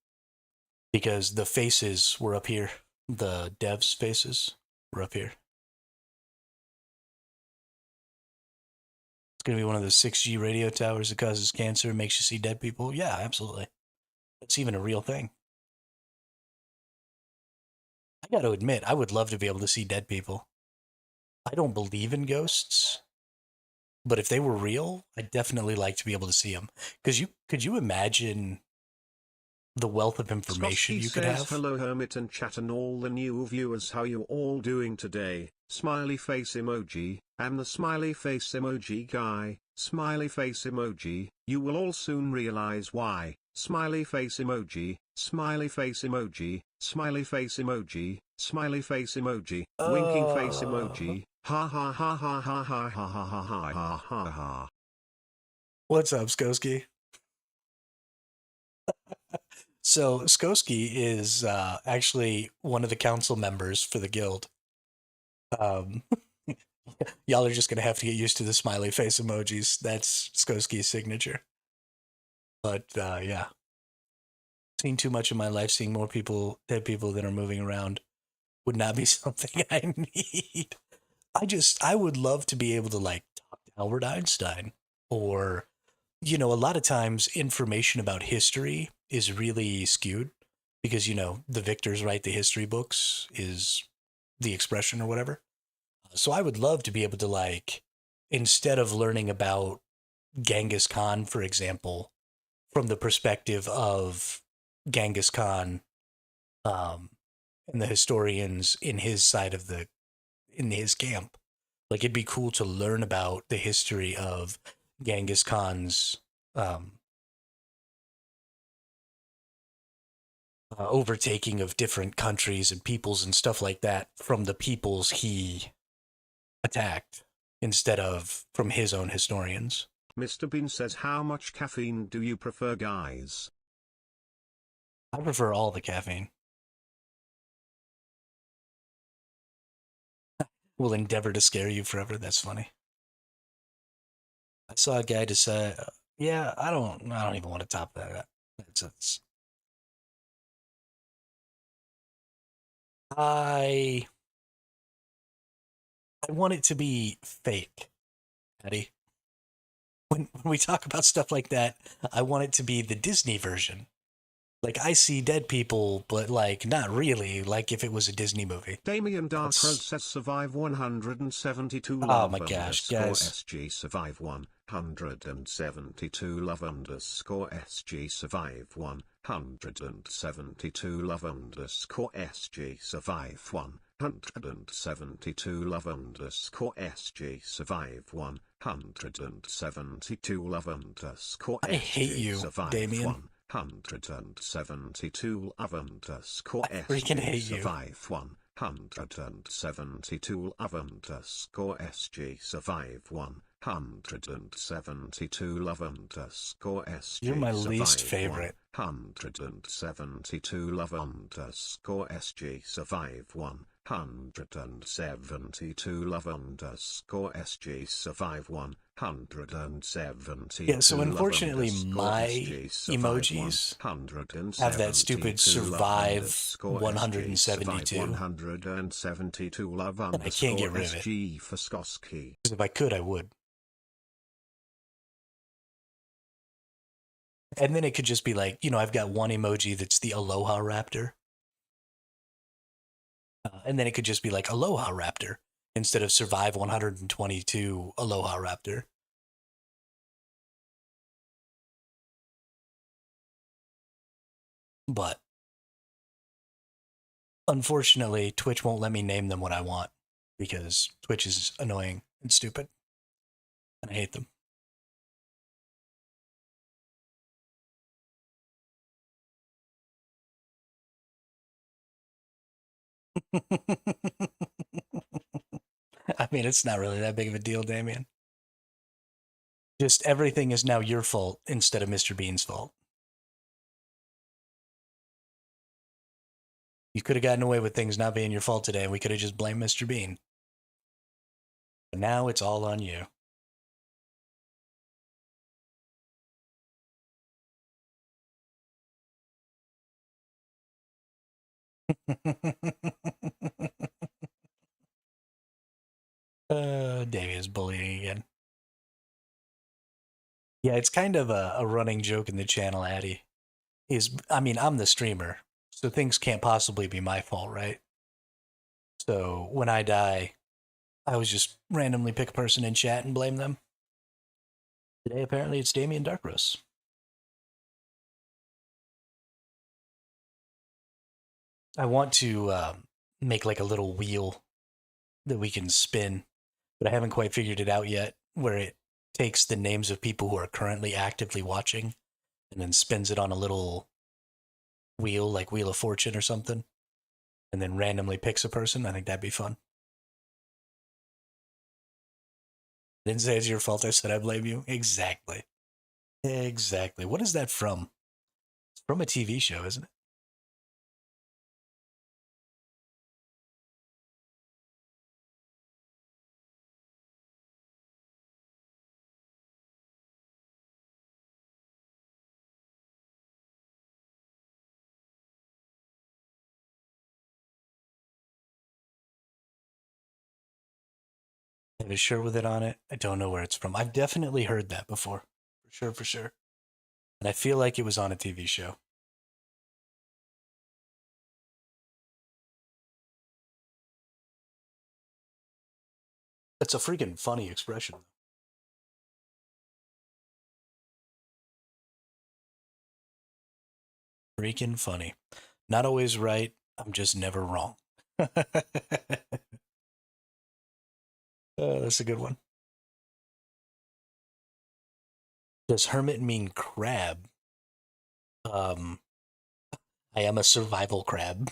because the faces were up here. The devs' faces were up here. It's going to be one of the 6G radio towers that causes cancer, makes you see dead people. Yeah, absolutely. That's even a real thing. I got to admit, I would love to be able to see dead people. I don't believe in ghosts, but if they were real, I'd definitely like to be able to see them. Because could you imagine the wealth of information Skosky you could says, have? hello Hermit and chat and all the new viewers, how you all doing today? Smiley face emoji. I'm the smiley face emoji guy. Smiley face emoji. You will all soon realize why. Smiley face emoji. Smiley face emoji. Smiley face emoji. Smiley face emoji. Winking face emoji. Ha ha ha ha ha ha ha ha ha ha ha ha ha. What's up, Skoski? So Skoski is actually one of the council members for the guild. Y'all are just gonna have to get used to the smiley face emojis. That's Skoski's signature. But yeah, seen too much in my life. Seeing more people, dead people that are moving around, would not be something I need. I would love to be able to like talk to Albert Einstein, or a lot of times information about history is really skewed because the victors write the history books is the expression or whatever. So I would love to be able to like, instead of learning about Genghis Khan, for example, from the perspective of Genghis Khan, and the historians in his side of in his camp. Like it'd be cool to learn about the history of Genghis Khan's overtaking of different countries and peoples and stuff like that from the peoples he attacked instead of from his own historians. Mr. Bean says, how much caffeine do you prefer, guys? I prefer all the caffeine. Will endeavor to scare you forever. That's funny. I saw a guy decide, yeah, I don't even want to top that. I want it to be fake, Eddie. When we talk about stuff like that, I want it to be the Disney version. Like, I see dead people, but like not really. Like if it was a Disney movie. Damien Darkroad That's says survive 172 oh love my gosh, underscore guys. SG survive 172 love underscore SG survive 172 love underscore SG survive 172 love underscore SG survive 172 love underscore I hate SG you, survive Damien. 172 love underscore I freaking SG hate you. survive 172 love underscore SG survive 172 love underscore You're SG my least survive favorite. 172 love underscore SG survive 172 love underscore SG survive Yeah, so 172 love unfortunately, underscore my SG survive emojis have that stupid 172 love survive underscore SG survive 172, 172 love and I can't underscore get rid of it. SG for Skoski. Because if I could, I would. And then it could just be like, I've got one emoji that's the Aloha Raptor. And then it could just be like Aloha Raptor instead of survive 122 Aloha Raptor. But unfortunately, Twitch won't let me name them what I want because Twitch is annoying and stupid. And I hate them. I mean, it's not really that big of a deal, Damien. Just everything is now your fault instead of Mr. Bean's fault. You could have gotten away with things not being your fault today, and we could have just blamed Mr. Bean. But now it's all on you. Damien's bullying again. Yeah, it's kind of a running joke in the channel, Addy. I'm the streamer, so things can't possibly be my fault, right? So when I die, I always just randomly pick a person in chat and blame them. Today, apparently, it's Damien Darkross. I want to make like a little wheel that we can spin, but I haven't quite figured it out yet, where it takes the names of people who are currently actively watching and then spins it on a little wheel, like Wheel of Fortune or something, and then randomly picks a person. I think that'd be fun. Didn't say it's your fault. I said I blame you. Exactly. Exactly. What is that from? It's from a TV show, isn't it? I have a shirt with it on it. I don't know where it's from. I've definitely heard that before. For sure, for sure. And I feel like it was on a TV show. That's a freaking funny expression. Freaking funny. Not always right. I'm just never wrong. That's a good one. Does hermit mean crab? Um, I am a survival crab.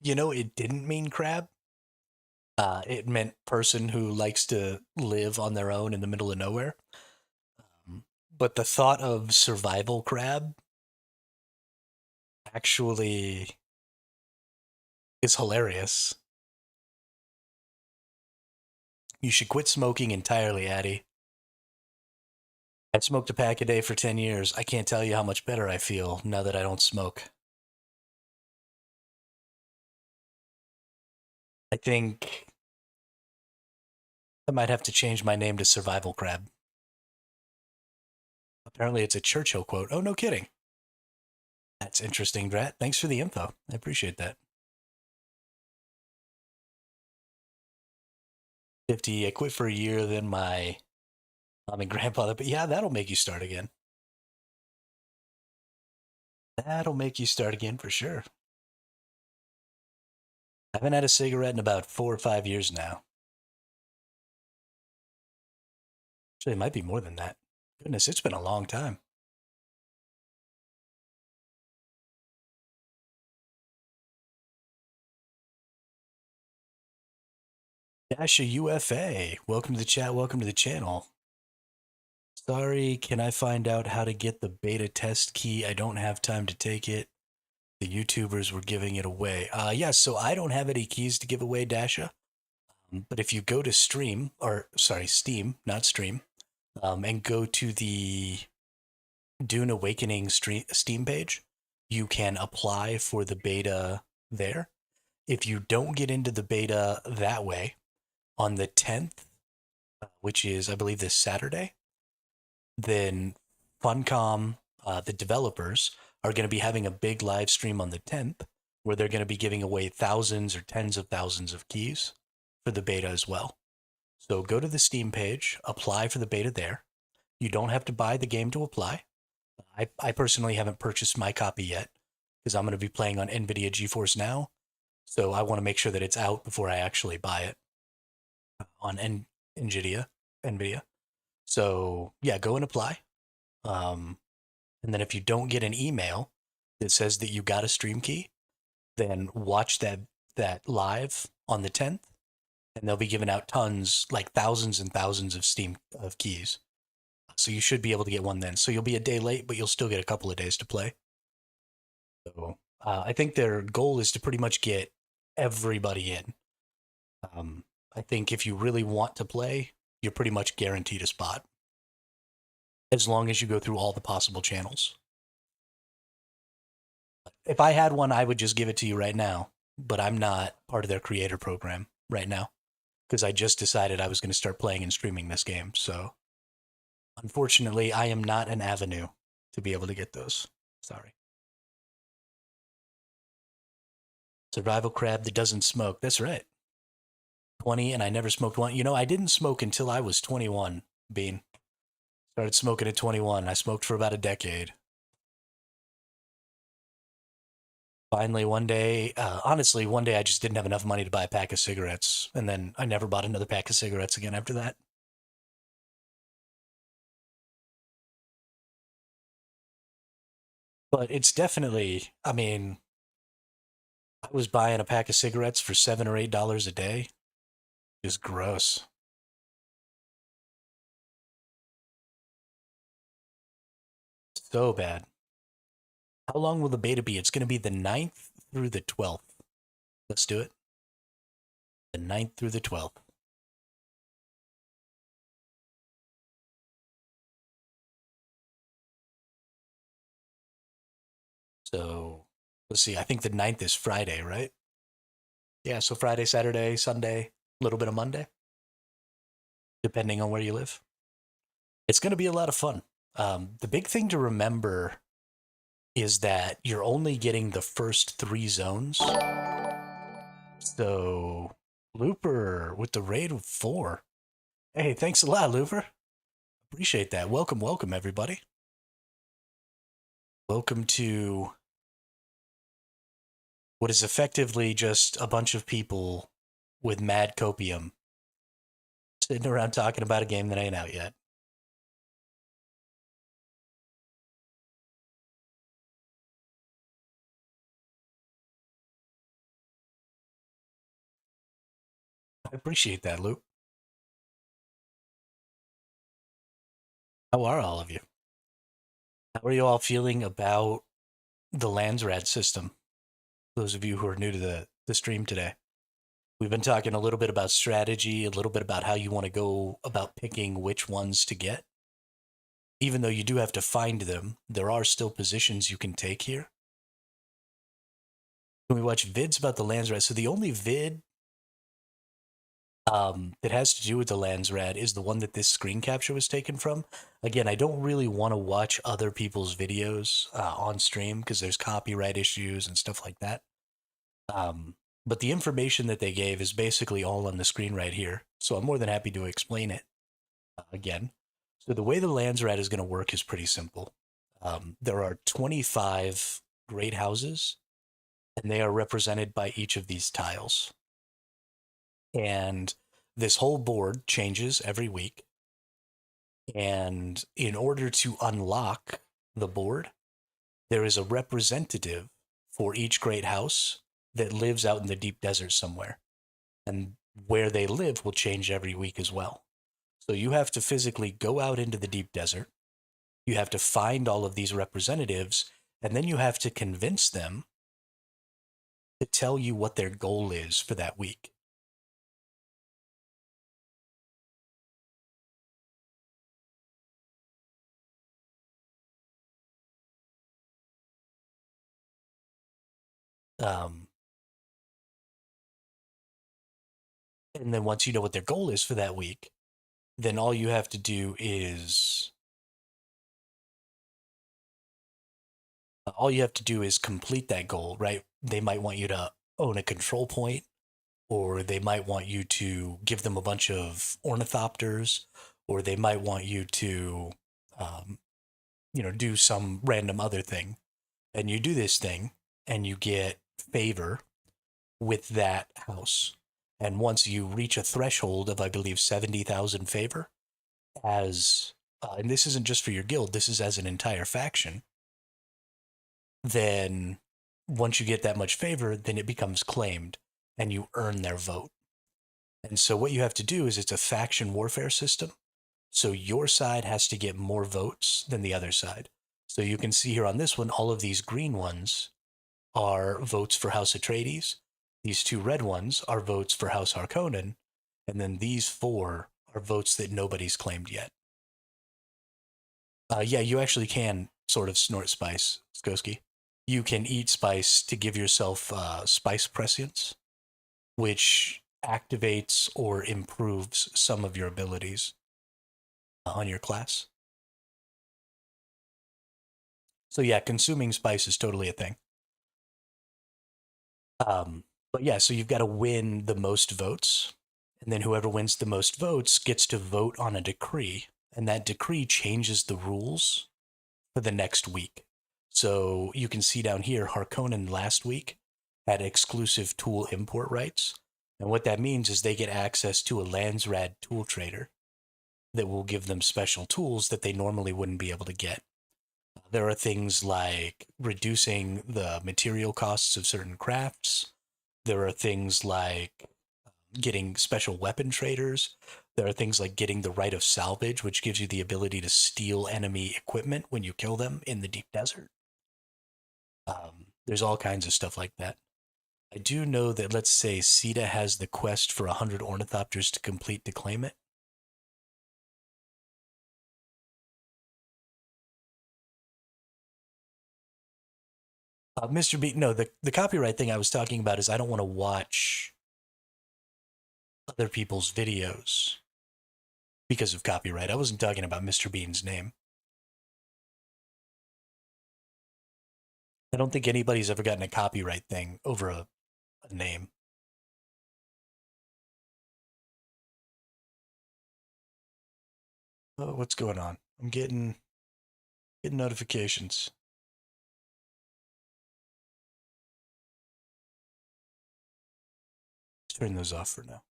It didn't mean crab. It meant person who likes to live on their own in the middle of nowhere. But the thought of survival crab actually is hilarious. You should quit smoking entirely, Addy. I've smoked a pack a day for 10 years. I can't tell you how much better I feel now that I don't smoke. I think I might have to change my name to Survival Crab. Apparently, it's a Churchill quote. Oh, no kidding. That's interesting, Drat. Thanks for the info. I appreciate that. 50, I quit for a year, then my mom and grandfather. But yeah, that'll make you start again. That'll make you start again for sure. I haven't had a cigarette in about 4 or 5 years now. Actually, it might be more than that. Goodness, it's been a long time. Dasha UFA, welcome to the chat. Welcome to the channel. Sorry, can I find out how to get the beta test key? I don't have time to take it. The YouTubers were giving it away. Yeah, so I don't have any keys to give away, Dasha. But if you go to Steam, not Stream, and go to the Dune Awakening Steam page, you can apply for the beta there. If you don't get into the beta that way, on the 10th, which is, I believe, this Saturday, then Funcom, the developers, are going to be having a big live stream on the 10th where they're going to be giving away thousands or tens of thousands of keys for the beta as well. So go to the Steam page, apply for the beta there. You don't have to buy the game to apply. I personally haven't purchased my copy yet because I'm going to be playing on NVIDIA GeForce Now. So I want to make sure that it's out before I actually buy it on NVIDIA. So yeah, go and apply. And then if you don't get an email that says that you got a stream key, then watch that live on the 10th, and they'll be giving out tons, like thousands and thousands of Steam of keys. So you should be able to get one then. So you'll be a day late, but you'll still get a couple of days to play. So I think their goal is to pretty much get everybody in. I think if you really want to play, you're pretty much guaranteed a spot, as long as you go through all the possible channels. If I had one, I would just give it to you right now, but I'm not part of their creator program right now because I just decided I was going to start playing and streaming this game. So unfortunately, I am not an avenue to be able to get those. Sorry. Survival crab that doesn't smoke. That's right. 20 and I never smoked one. You know, I didn't smoke until I was 21, Bean. Started smoking at 21. I smoked for about a decade. Finally, one day I just didn't have enough money to buy a pack of cigarettes. And then I never bought another pack of cigarettes again after that. But it's definitely, I mean, I was buying a pack of cigarettes for $7 or $8 a day. It's gross. So bad. How long will the beta be? It's going to be the 9th through the 12th. Let's do it. The 9th through the 12th. So let's see. I think the 9th is Friday, right? Yeah, so Friday, Saturday, Sunday, a little bit of Monday, depending on where you live. It's going to be a lot of fun. The big thing to remember is that you're only getting the first 3 zones. So, Looper with the raid of 4. Hey, thanks a lot, Looper. Appreciate that. Welcome, everybody. Welcome to what is effectively just a bunch of people with mad copium sitting around talking about a game that ain't out yet. I appreciate that, Luke. How are all of you? How are you all feeling about the Landsraad system? Those of you who are new to the stream today. We've been talking a little bit about strategy, a little bit about how you want to go about picking which ones to get. Even though you do have to find them, there are still positions you can take here. When we watch vids about the Landsraad, so the only vid that has to do with the Landsraad is the one that this screen capture was taken from. Again, I don't really want to watch other people's videos on stream because there's copyright issues and stuff like that. But the information that they gave is basically all on the screen right here. So I'm more than happy to explain it again. So the way the Landsraad is going to work is pretty simple. There are 25 great houses, and they are represented by each of these tiles. And this whole board changes every week. And in order to unlock the board, there is a representative for each great house that lives out in the deep desert somewhere. And where they live will change every week as well. So you have to physically go out into the deep desert. You have to find all of these representatives, and then you have to convince them to tell you what their goal is for that week. Um, and then once you know what their goal is for that week, then all you have to do is complete that goal, right? They might want you to own a control point, or they might want you to give them a bunch of ornithopters, or they might want you to, um, do some random other thing. And you do this thing, and you get favor with that house. And once you reach a threshold of, I believe, 70,000 favor, and this isn't just for your guild, this is as an entire faction, then once you get that much favor, then it becomes claimed and you earn their vote. And so what you have to do is it's a faction warfare system. So your side has to get more votes than the other side. So you can see here on this one, all of these green ones are votes for House Atreides. These two red ones are votes for House Harkonnen. And then these four are votes that nobody's claimed yet. Yeah, you actually can sort of snort spice, Skoski. You can eat spice to give yourself spice prescience, which activates or improves some of your abilities on your class. So yeah, consuming spice is totally a thing. But yeah, so you've got to win the most votes, and then whoever wins the most votes gets to vote on a decree, and that decree changes the rules for the next week. So you can see down here, Harkonnen last week had exclusive tool import rights. And what that means is they get access to a Landsraad tool trader that will give them special tools that they normally wouldn't be able to get. There are things like reducing the material costs of certain crafts. There are things like getting special weapon traders. There are things like getting the right of salvage, which gives you the ability to steal enemy equipment when you kill them in the deep desert. There's all kinds of stuff like that. I do know that, let's say, Sita has the quest for 100 ornithopters to complete to claim it. Mr. B, no, the copyright thing I was talking about is I don't want to watch other people's videos because of copyright. I wasn't talking about Mr. Bean's name. I don't think anybody's ever gotten a copyright thing over a name. Oh, what's going on? I'm getting notifications. Let's turn those off for now.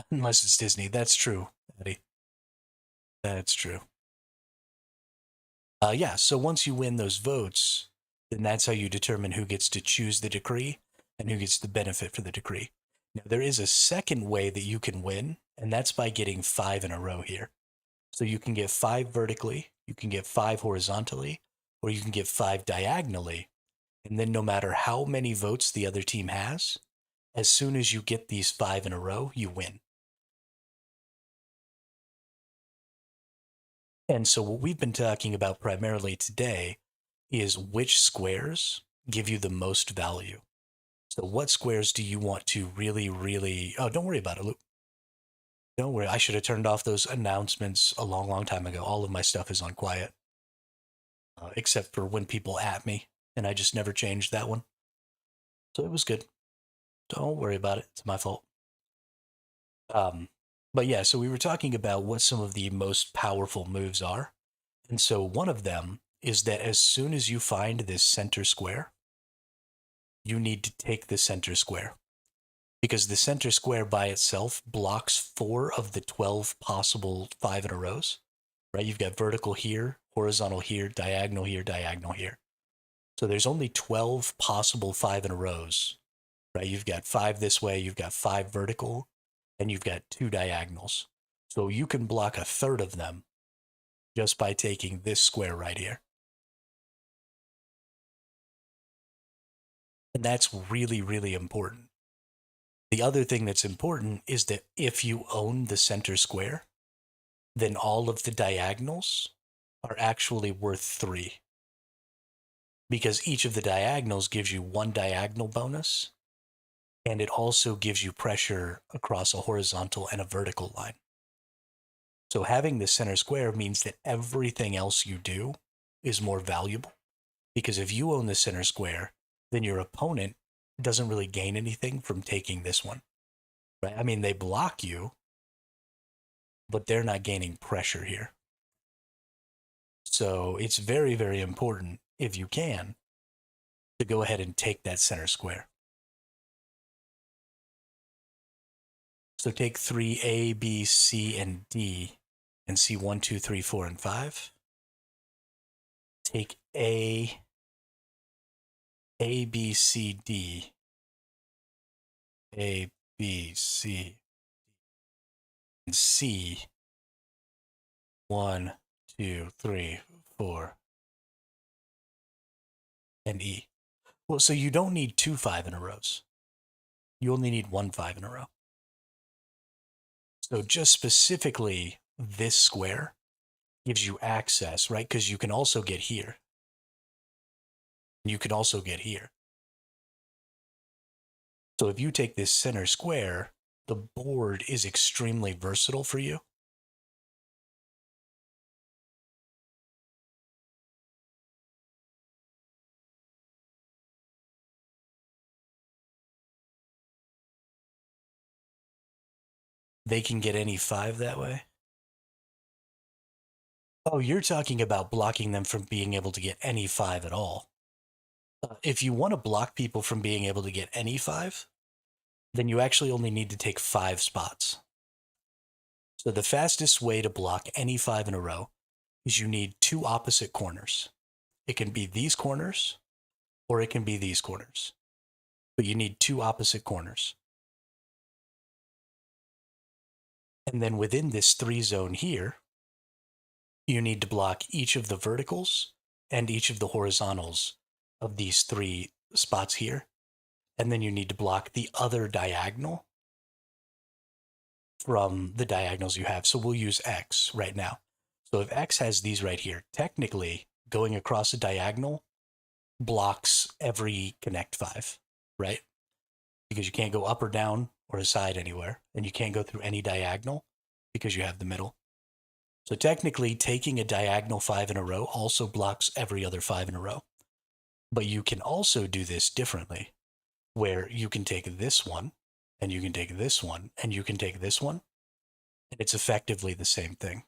Unless it's Disney. That's true, Eddie. That's true. Yeah, so once you win those votes, then that's how you determine who gets to choose the decree and who gets the benefit for the decree. Now, there is a second way that you can win, and that's by getting 5 in a row here. So you can get 5 vertically, you can get 5 horizontally, or you can get 5 diagonally. And then no matter how many votes the other team has, as soon as you get these 5 in a row, you win. And so what we've been talking about primarily today is which squares give you the most value. So what squares do you want to really, really... Oh, don't worry about it, Luke. Don't worry. I should have turned off those announcements a long, long time ago. All of my stuff is on quiet, except for when people at me, and I just never changed that one. So it was good. Don't worry about it. It's my fault. Um, but yeah, so we were talking about what some of the most powerful moves are. And so one of them is that as soon as you find this center square, you need to take the center square. Because the center square by itself blocks 4 of the 12 possible 5 in a rows, right? You've got vertical here, horizontal here, diagonal here, diagonal here. So there's only 12 possible 5 in a rows, right? You've got 5 this way, you've got 5 vertical, and you've got 2 diagonals. So you can block a third of them just by taking this square right here. And that's really, really important. The other thing that's important is that if you own the center square, then all of the diagonals are actually worth 3. Because each of the diagonals gives you 1 diagonal bonus, and it also gives you pressure across a horizontal and a vertical line. So having the center square means that everything else you do is more valuable. Because if you own the center square, then your opponent doesn't really gain anything from taking this one, right? I mean, they block you, but they're not gaining pressure here. So it's very, very important, if you can, to go ahead and take that center square. So take 3A, B, C, and D, and see 1, 2, 3, 4, and 5. Take A, B, C, D, A, B, C, and C, 1, 2, 3, 4, and E. Well, so you don't need 2 5 in a rows. You only need 1 5 in a row. So just specifically this square gives you access, right? Because you can also get here. You can also get here. So if you take this center square, the board is extremely versatile for you. They can get any 5 that way. Oh, you're talking about blocking them from being able to get any 5 at all. If you want to block people from being able to get any 5, then you actually only need to take 5 spots. So the fastest way to block any 5 in a row is you need 2 opposite corners. It can be these corners, or it can be these corners. But you need 2 opposite corners. And then within this 3 zone here, you need to block each of the verticals and each of the horizontals of these 3 spots here. And then you need to block the other diagonal from the diagonals you have. So we'll use X right now. So if X has these right here, technically going across a diagonal blocks every connect 5, right? Because you can't go up or down or aside anywhere, and you can't go through any diagonal because you have the middle. So technically, taking a diagonal 5 in a row also blocks every other 5 in a row. But you can also do this differently, where you can take this one, and you can take this one, and you can take this one, and it's effectively the same thing.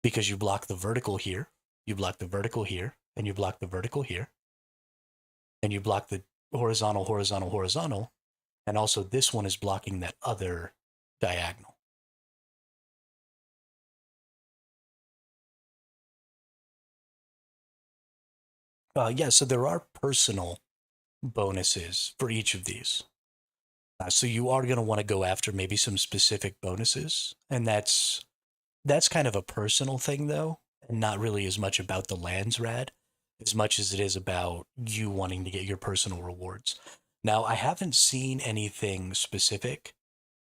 Because you block the vertical here, you block the vertical here, and you block the vertical here, and you block the horizontal, horizontal, horizontal, and also this one is blocking that other diagonal. Yeah, so there are personal bonuses for each of these. So you are going to want to go after maybe some specific bonuses, and that's kind of a personal thing though, and not really as much about the Landsraad as much as it is about you wanting to get your personal rewards. Now, I haven't seen anything specific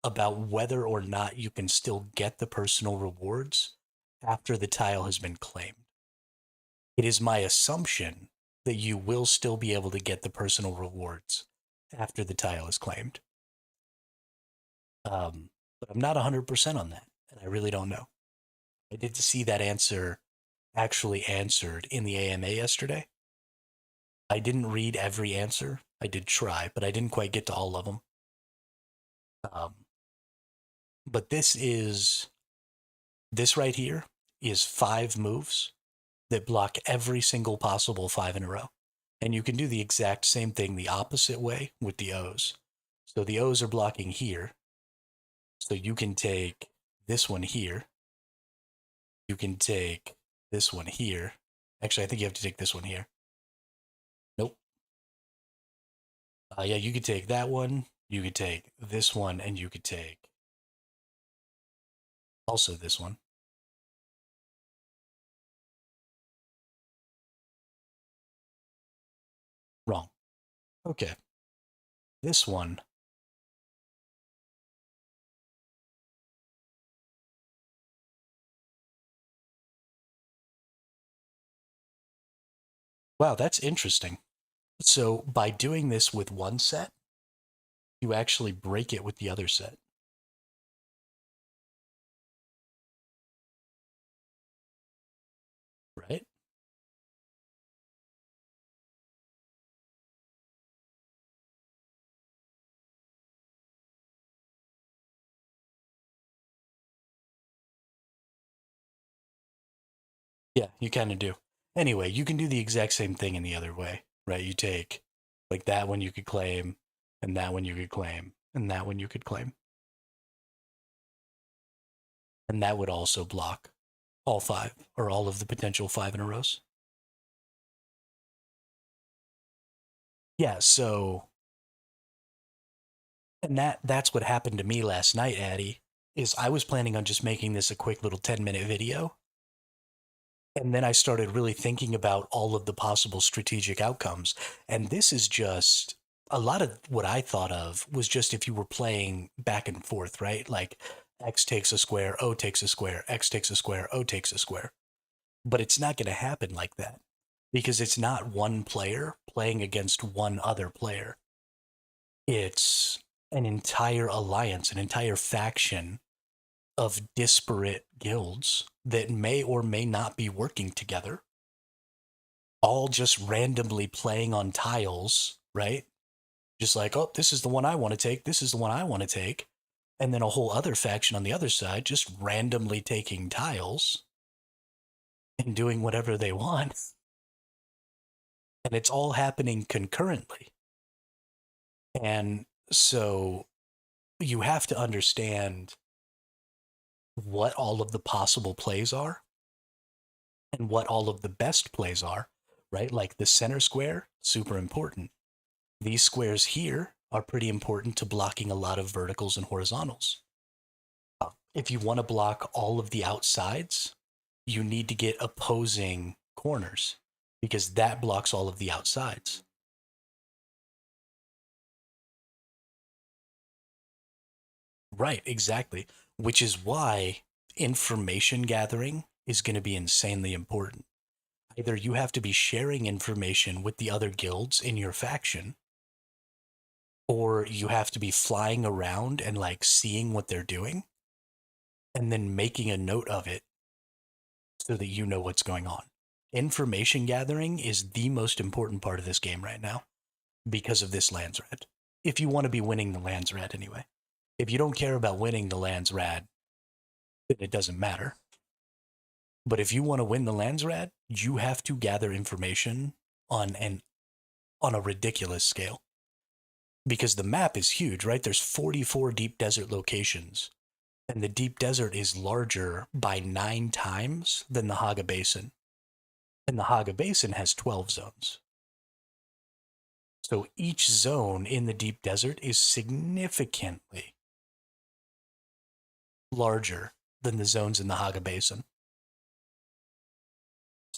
about whether or not you can still get the personal rewards after the tile has been claimed. It is my assumption that you will still be able to get the personal rewards after the tile is claimed. But I'm not 100% on that, and I really don't know. I did see that answer actually answered in the AMA yesterday. I didn't read every answer. I did try, but I didn't quite get to all of them. But this right here is 5 moves that block every single possible 5 in a row. And you can do the exact same thing the opposite way with the O's. So the O's are blocking here. So you can take this one here. You can take this one here. Actually, I think you have to take this one here. Nope. Yeah, you could take that one. You could take this one, and you could take also this one. Wrong. Okay. This one. Wow, that's interesting. So by doing this with one set, you actually break it with the other set. Right? Yeah, you kind of do. Anyway, you can do the exact same thing in the other way, right? You take like that one you could claim, and that one you could claim, and that one you could claim. And that would also block all 5 or all of the potential 5 in a rows. Yeah, so and that's what happened to me last night, Addy, is I was planning on just making this a quick little 10-minute video. And then I started really thinking about all of the possible strategic outcomes. And this is just a lot of what I thought of was just if you were playing back and forth, right? Like X takes a square, O takes a square, X takes a square, O takes a square. But it's not going to happen like that because it's not one player playing against one other player. It's an entire alliance, an entire faction of disparate guilds that may or may not be working together, all just randomly playing on tiles, right? Just like, oh, this is the one I want to take, this is the one I want to take. And then a whole other faction on the other side just randomly taking tiles and doing whatever they want. And it's all happening concurrently. And so you have to understand what all of the possible plays are and what all of the best plays are, right? Like the center square, super important. These squares here are pretty important to blocking a lot of verticals and horizontals. If you want to block all of the outsides, you need to get opposing corners because that blocks all of the outsides. Right, exactly. Which is why information gathering is going to be insanely important. Either you have to be sharing information with the other guilds in your faction, or you have to be flying around and like seeing what they're doing and then making a note of it so that you know what's going on. Information gathering is the most important part of this game right now because of this Landsraad. If you want to be winning the Landsraad anyway. If you don't care about winning the Landsraad, then it doesn't matter. But if you want to win the Landsraad, you have to gather information on a ridiculous scale. Because the map is huge, right? There's 44 deep desert locations. And the deep desert is larger by 9 times than the Haga Basin. And the Haga Basin has 12 zones. So each zone in the deep desert is significantly larger than the zones in the Haga Basin.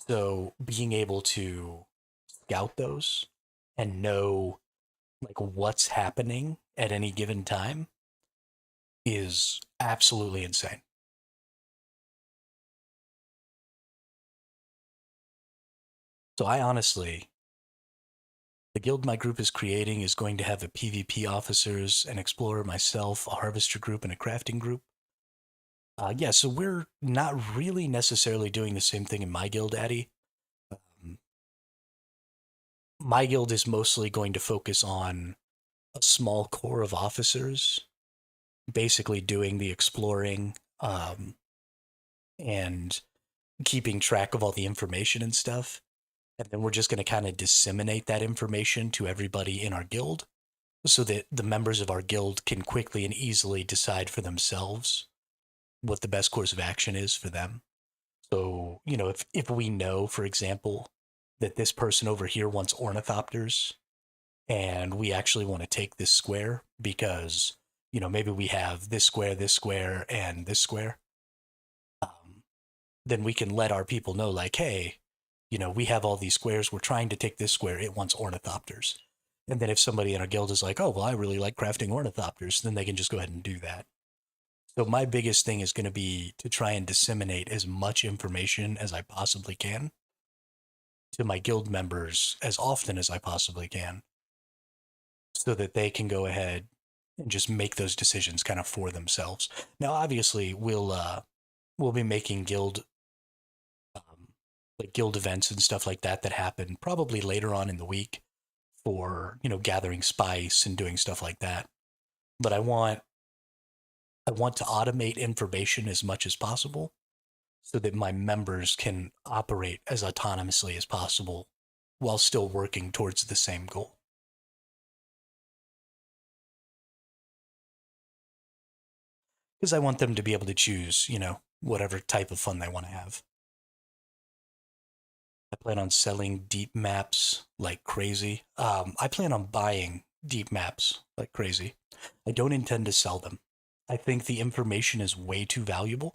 So being able to scout those and know like what's happening at any given time is absolutely insane. So I honestly, The guild my group is creating is going to have a PvP officers, an explorer, myself, a harvester group, and a crafting group. Yeah, so we're not really necessarily doing the same thing in my guild, Addy. Um, my guild is mostly going to focus on a small core of officers, basically doing the exploring and keeping track of all the information and stuff. And then we're just going to kind of disseminate that information to everybody in our guild so that the members of our guild can quickly and easily decide for themselves what the best course of action is for them. So, if we know, for example, that this person over here wants ornithopters and we actually want to take this square because, maybe we have this square, and this square, um, then we can let our people know, like, hey, we have all these squares. We're trying to take this square. It wants ornithopters. And then if somebody in our guild is like, oh, well, I really like crafting ornithopters, then they can just go ahead and do that. So my biggest thing is going to be to try and disseminate as much information as I possibly can to my guild members as often as I possibly can so that they can go ahead and just make those decisions kind of for themselves. Now, obviously, we'll be making um, guild events and stuff like that that happen probably later on in the week for gathering spice and doing stuff like that. But I want to automate information as much as possible so that my members can operate as autonomously as possible while still working towards the same goal. Because I want them to be able to choose, whatever type of fun they want to have. I plan on selling deep maps like crazy. I plan on buying deep maps like crazy. I don't intend to sell them. I think the information is way too valuable.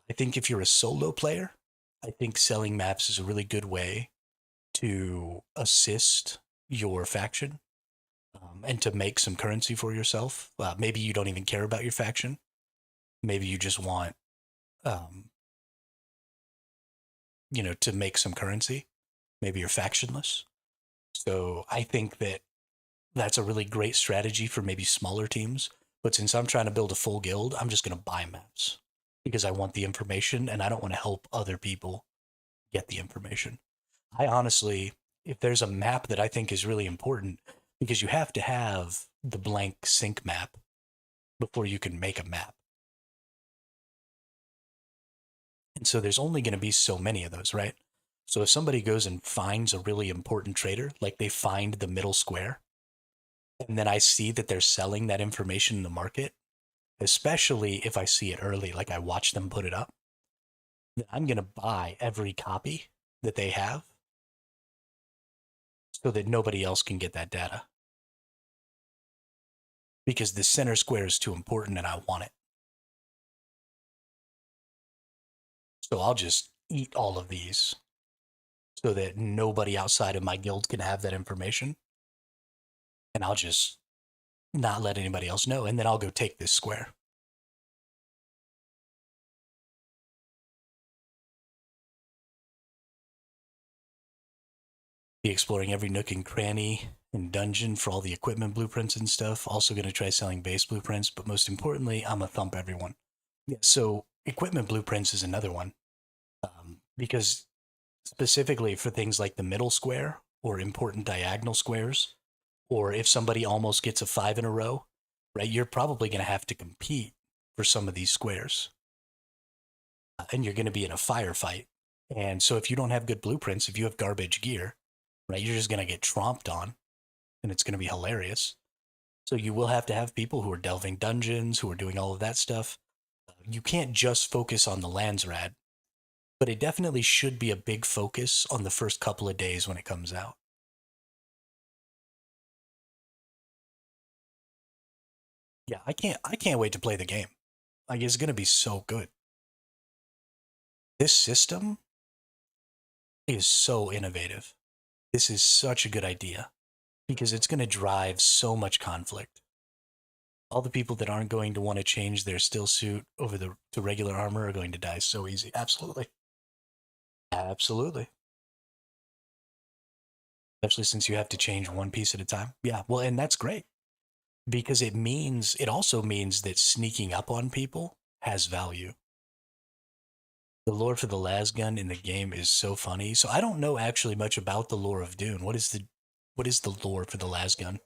I think if you're a solo player, I think selling maps is a really good way to assist your faction and to make some currency for yourself. Maybe you don't even care about your faction. Maybe you just want, um, to make some currency. Maybe you're factionless. So I think that that's a really great strategy for maybe smaller teams. But since I'm trying to build a full guild, I'm just going to buy maps because I want the information and I don't want to help other people get the information. I honestly, if there's a map that I think is really important, because you have to have the blank sync map before you can make a map. And so there's only going to be so many of those, right? So if somebody goes and finds a really important trader, like they find the middle square, and then I see that they're selling that information in the market, especially if I see it early, like I watch them put it up, then I'm going to buy every copy that they have so that nobody else can get that data. Because the center square is too important and I want it. So I'll just eat all of these so that nobody outside of my guild can have that information. And I'll just not let anybody else know. And then I'll go take this square. Be exploring every nook and cranny and dungeon for all the equipment blueprints and stuff. Also going to try selling base blueprints, but most importantly, I'm going to thump everyone. Yeah, so equipment blueprints is another one. Because specifically for things like the middle square or important diagonal squares, or if somebody almost gets a 5 in a row, right, you're probably going to have to compete for some of these squares. And you're going to be in a firefight. And so if you don't have good blueprints, if you have garbage gear, right, you're just going to get tromped on and it's going to be hilarious. So you will have to have people who are delving dungeons, who are doing all of that stuff. You can't just focus on the Landsraad, but it definitely should be a big focus on the first couple of days when it comes out. Yeah, I can't wait to play the game. Like it's gonna be so good. This system is so innovative. This is such a good idea because it's gonna drive so much conflict. All the people that aren't going to want to change their still suit over to regular armor are going to die so easy. Absolutely. Absolutely. especially since you have to change one piece at a time. Yeah, well, and that's great because it also means that sneaking up on people has value. The lore for the lasgun in the game is so funny. So I don't know actually much about the lore of Dune. What is the lore for the lasgun?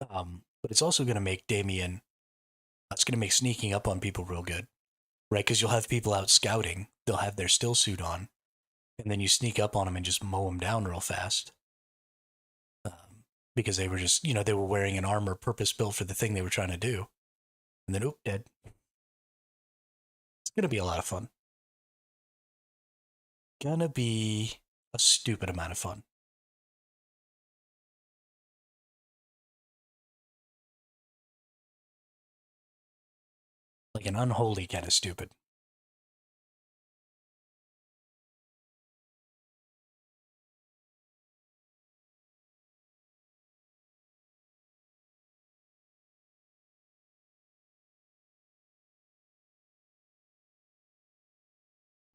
But it's also going to make Damien. It's going to make sneaking up on people real good, right? Because you'll have people out scouting. They'll have their still suit on, and then you sneak up on them and just mow them down real fast. Because they were just, they were wearing an armor purpose built for the thing they were trying to do, and then oop, dead. It's gonna be a lot of fun. Gonna be a stupid amount of fun. Like an unholy kind of stupid.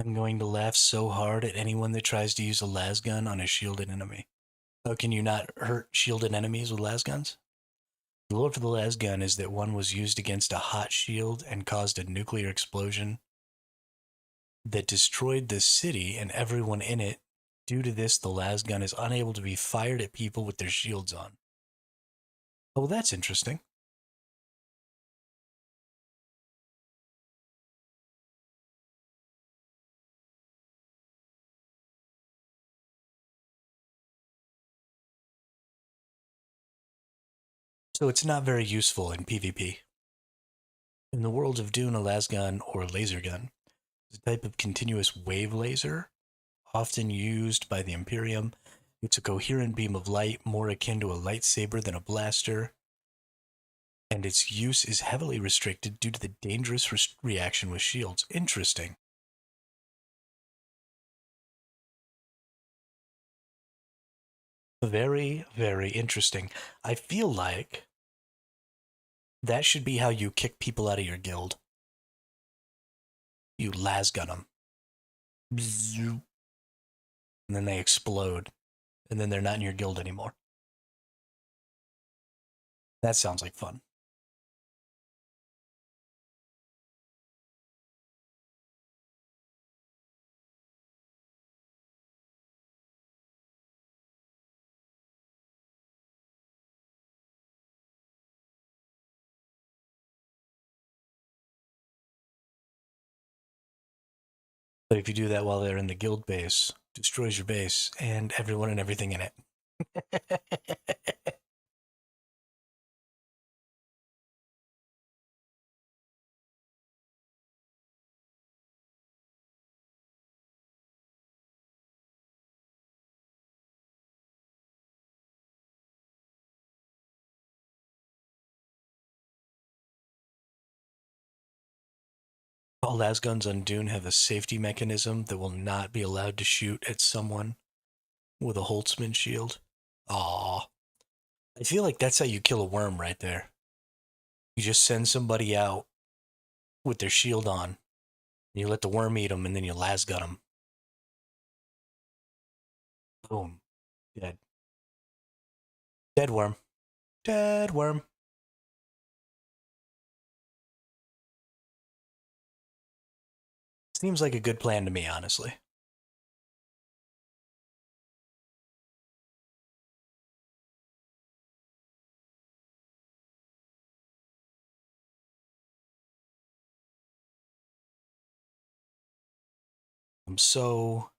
I'm going to laugh so hard at anyone that tries to use a lasgun on a shielded enemy. How can you not hurt shielded enemies with lasguns? The lore for the lasgun is that one was used against a hot shield and caused a nuclear explosion that destroyed the city and everyone in it. Due to this, the lasgun is unable to be fired at people with their shields on. Oh, that's interesting. So it's not very useful in PvP. In the world of Dune, a lasgun or laser gun is a type of continuous wave laser, often used by the Imperium. It's a coherent beam of light, more akin to a lightsaber than a blaster, and its use is heavily restricted due to the dangerous reaction with shields. Interesting. Very, very interesting. I feel like that should be how you kick people out of your guild. You lasgun them. And then they explode. And then they're not in your guild anymore. That sounds like fun. But if you do that while they're in the guild base, destroys your base and everyone and everything in it. All lasguns on Dune have a safety mechanism that will not be allowed to shoot at someone with a Holtzman shield. Aw. I feel like that's how you kill a worm right there. You just send somebody out with their shield on, and you let the worm eat them, and then you lasgun them. Boom. Dead. Dead worm. Dead worm. Seems like a good plan to me, honestly. So,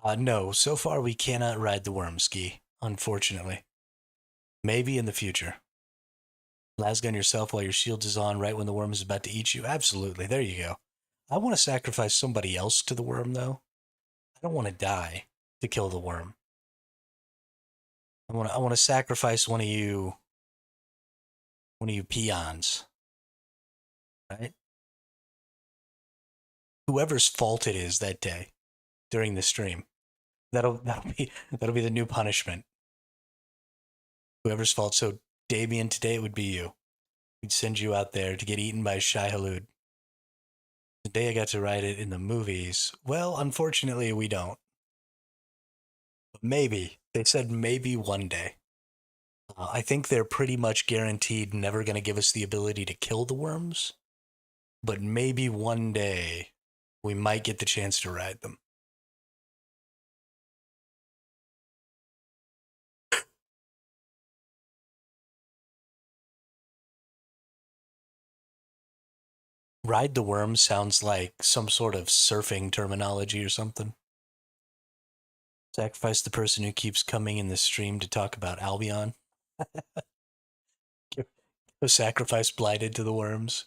no, so far we cannot ride the worm ski, unfortunately. Maybe in the future. Lasgun yourself while your shield is on right when the worm is about to eat you? Absolutely. There you go. I want to sacrifice somebody else to the worm, though. I don't want to die to kill the worm. I want to sacrifice one of you peons, right? Whoever's fault it is that day during the stream. That'll be the new punishment. Whoever's fault. So Damien, today it would be you. We'd send you out there to get eaten by Shai Halud. The day I got to ride it in the movies, well, unfortunately, we don't. But maybe. They said maybe one day. I think they're pretty much guaranteed never going to give us the ability to kill the worms, but maybe one day we might get the chance to ride them. Ride the worm sounds like some sort of surfing terminology or something. Sacrifice the person who keeps coming in the stream to talk about Albion. Go sacrifice blighted to the worms.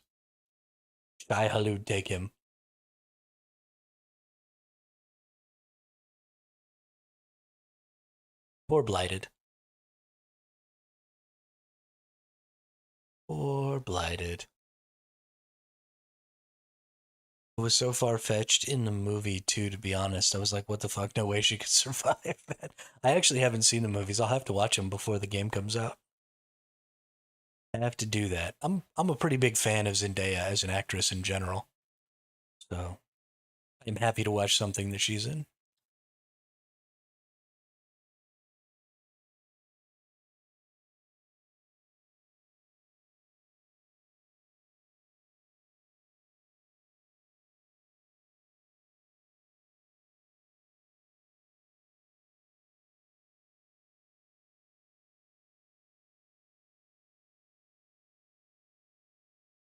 Shai Halud, take him. Or blighted. Or blighted. It was so far fetched in the movie too, to be honest. I was like, what the fuck? No way she could survive that. I actually haven't seen the movies. I'll have to watch them before the game comes out. I have to do that. I'm a pretty big fan of Zendaya as an actress in general. So I'm happy to watch something that she's in.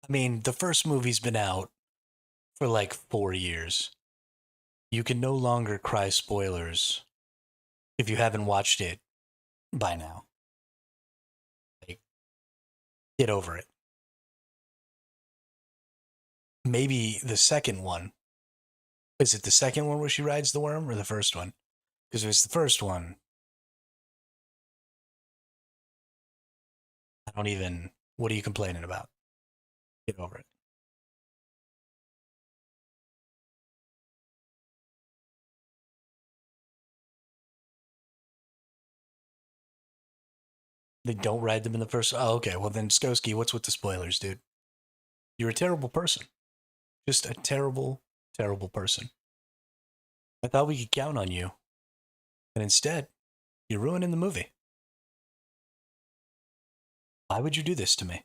I mean, the first movie's been out for like 4 years. You can no longer cry spoilers if you haven't watched it by now. Like, get over it. Maybe the second one. Is it the second one where she rides the worm or the first one? Because if it's the first one, I don't even. What are you complaining about? Get over it. They don't ride them in the first. Oh, okay. Well, then, Skoski, what's with the spoilers, dude? You're a terrible person. Just a terrible, terrible person. I thought we could count on you. And instead, you're ruining the movie. Why would you do this to me?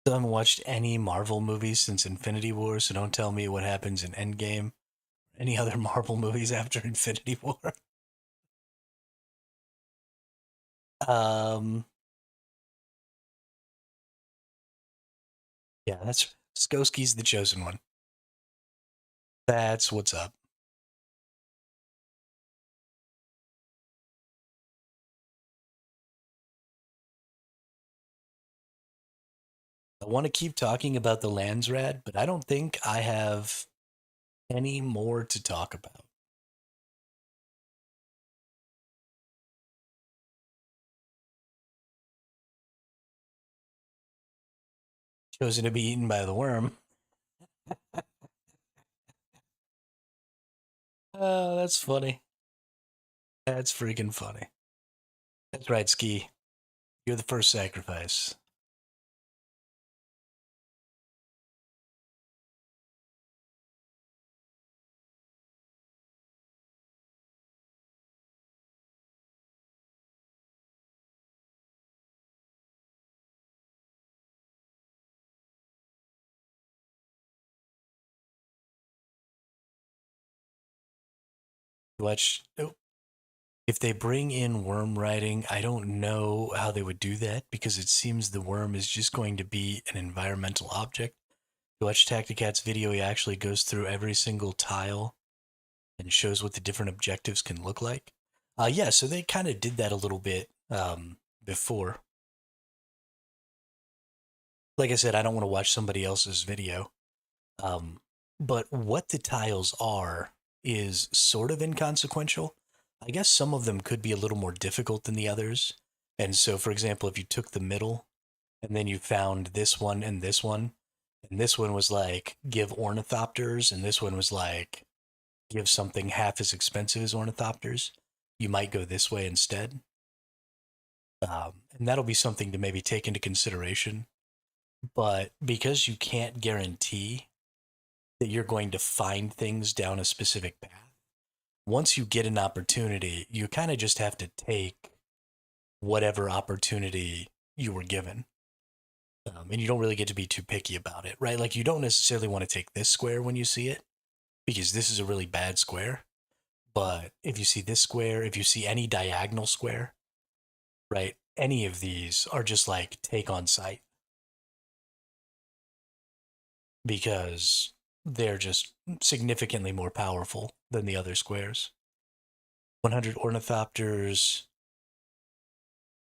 I haven't watched any Marvel movies since Infinity War, so don't tell me what happens in Endgame. Any other Marvel movies after Infinity War? um, yeah, that's Skoski's the chosen one. That's what's up. I want to keep talking about the Landsraad, but I don't think I have any more to talk about. Chosen to be eaten by the worm. Oh, that's funny. That's freaking funny. That's right, Ski. You're the first sacrifice. Watch. Oh, if they bring in worm riding, I don't know how they would do that because it seems the worm is just going to be an environmental object. You watch Tacticat's video, he actually goes through every single tile and shows what the different objectives can look like. Yeah, so they kind of did that a little bit before. Like I said, I don't want to watch somebody else's video. Um, but what the tiles are is sort of inconsequential. I guess some of them could be a little more difficult than the others. And so, for example, if you took the middle, and then you found this one and this one, and this one was like give ornithopters, and this one was like give something half as expensive as ornithopters, you might go this way instead. And that'll be something to maybe take into consideration. But because you can't guarantee that you're going to find things down a specific path, once you get an opportunity, you kind of just have to take whatever opportunity you were given. And you don't really get to be too picky about it, right? Like, you don't necessarily want to take this square when you see it, because this is a really bad square. But if you see this square, if you see any diagonal square, right, any of these are just like take on sight, because they're just significantly more powerful than the other squares. 100 ornithopters,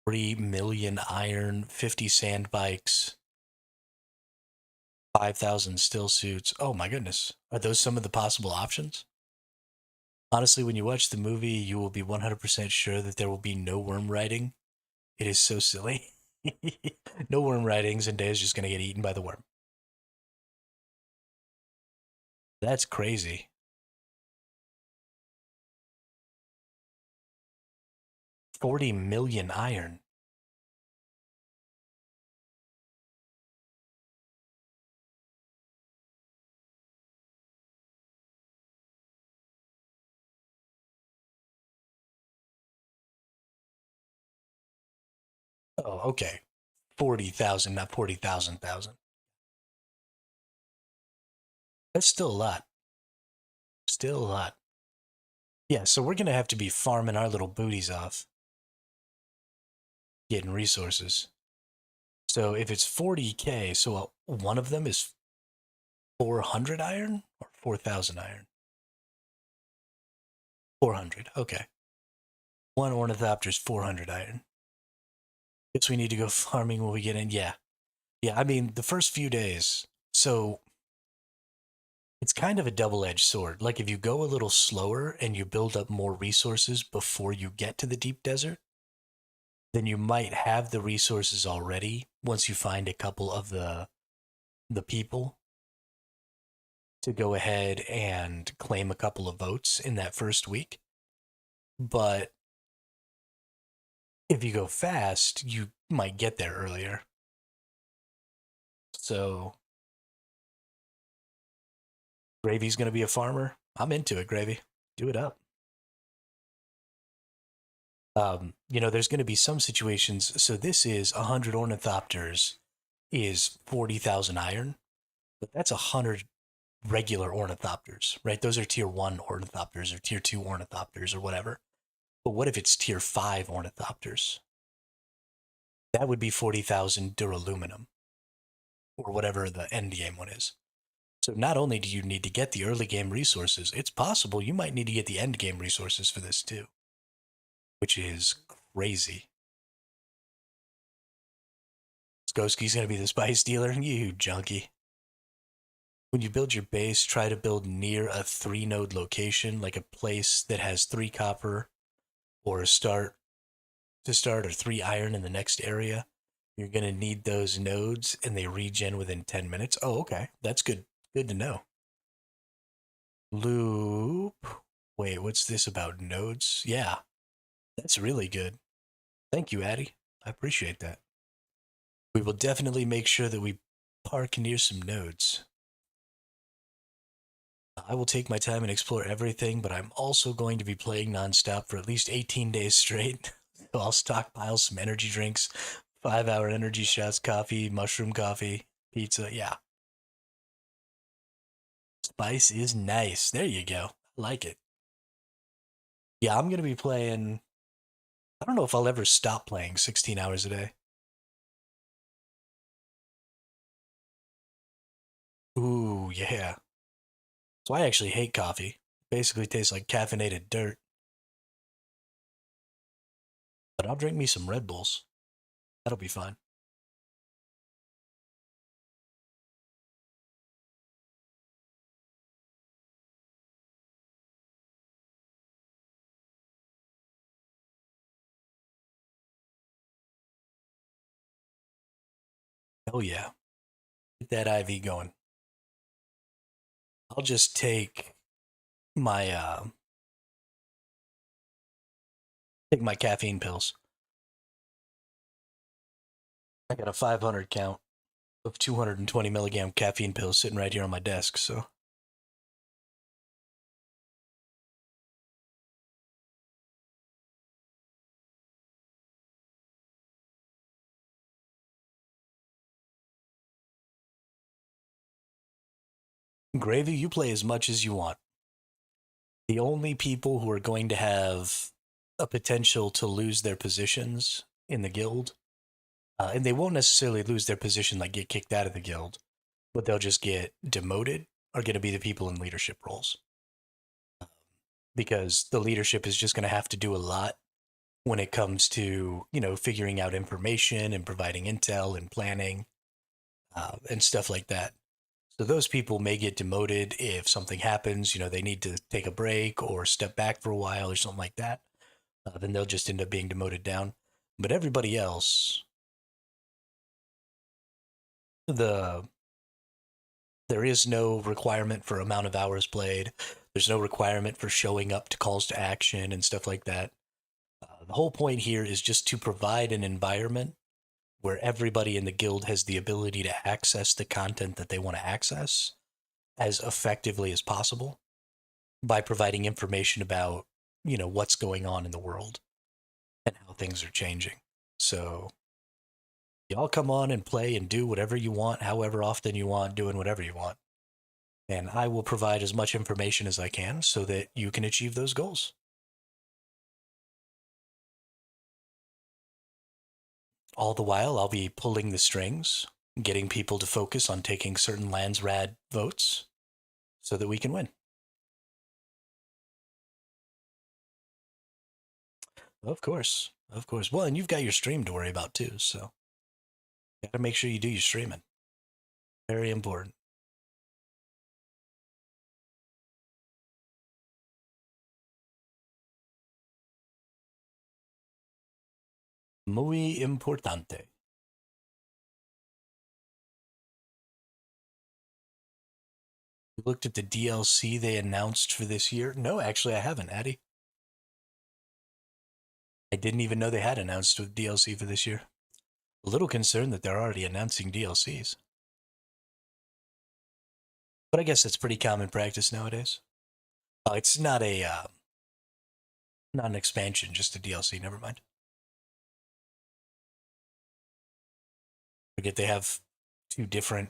3 million iron, 50 sand bikes, 5,000 still suits. Oh my goodness. Are those some of the possible options? Honestly, when you watch the movie, you will be 100% sure that there will be no worm riding. It is so silly. No worm ridings, and Dave's just going to get eaten by the worm. That's crazy. 40 million iron. Oh, okay. 40,000, not 40,000. That's still a lot. Still a lot. Yeah, so we're going to have to be farming our little booties off, getting resources. So if it's 40K, so one of them is 400 iron or 4,000 iron? 400. Okay. One ornithopter's 400 iron. Guess we need to go farming when we get in. Yeah. Yeah, I mean, the first few days. So it's kind of a double-edged sword. Like, if you go a little slower and you build up more resources before you get to the deep desert, then you might have the resources already once you find a couple of the people to go ahead and claim a couple of votes in that first week. But if you go fast, you might get there earlier. So Gravy's going to be a farmer. I'm into it, Gravy. Do it up. There's going to be some situations. So this is 100 ornithopters is 40,000 iron, but that's 100 regular ornithopters, right? Those are tier 1 ornithopters or tier 2 ornithopters or whatever. But what if it's tier 5 ornithopters? That would be 40,000 duraluminum or whatever the end game one is. So not only do you need to get the early game resources, it's possible you might need to get the end game resources for this too, which is crazy. Skoski's going to be the spice dealer. You junkie. When you build your base, try to build near a 3-node location, like a place that has 3 copper or to start or 3 iron in the next area. You're going to need those nodes, and they regen within 10 minutes. Oh, okay. That's good. Good to know. Loop. Wait, what's this about nodes? Yeah, that's really good. Thank you, Addy. I appreciate that. We will definitely make sure that we park near some nodes. I will take my time and explore everything, but I'm also going to be playing nonstop for at least 18 days straight. So I'll stockpile some energy drinks, 5-hour energy shots, coffee, mushroom coffee, pizza. Yeah. Spice is nice. There you go. I like it. Yeah, I'm going to be playing. I don't know if I'll ever stop playing 16 hours a day. Ooh, yeah. So I actually hate coffee. Basically tastes like caffeinated dirt. But I'll drink me some Red Bulls. That'll be fine. Hell yeah. Get that IV going. I'll just my take my caffeine pills. I got a 500 count of 220 milligram caffeine pills sitting right here on my desk. So Gravy, you play as much as you want. The only people who are going to have a potential to lose their positions in the guild, and they won't necessarily lose their position like get kicked out of the guild, but they'll just get demoted, are going to be the people in leadership roles. Because the leadership is just going to have to do a lot when it comes to, figuring out information and providing intel and planning and stuff like that. So those people may get demoted if something happens, they need to take a break or step back for a while or something like that. Then they'll just end up being demoted down. But everybody else, the there is no requirement for amount of hours played. There's no requirement for showing up to calls to action and stuff like that. The whole point here is just to provide an environment where everybody in the guild has the ability to access the content that they want to access as effectively as possible by providing information about, what's going on in the world and how things are changing. So y'all come on and play and do whatever you want, however often you want, doing whatever you want. And I will provide as much information as I can so that you can achieve those goals. All the while, I'll be pulling the strings, getting people to focus on taking certain Landsraad votes so that we can win. Of course. Of course. Well, and you've got your stream to worry about too, so got to make sure you do your streaming. Very important. Muy importante. You looked at the DLC they announced for this year? No, actually, I haven't, Addy. I didn't even know they had announced a DLC for this year. A little concerned that they're already announcing DLCs. But I guess that's pretty common practice nowadays. Oh, it's not an expansion, just a DLC. Never mind. Forget they have two different.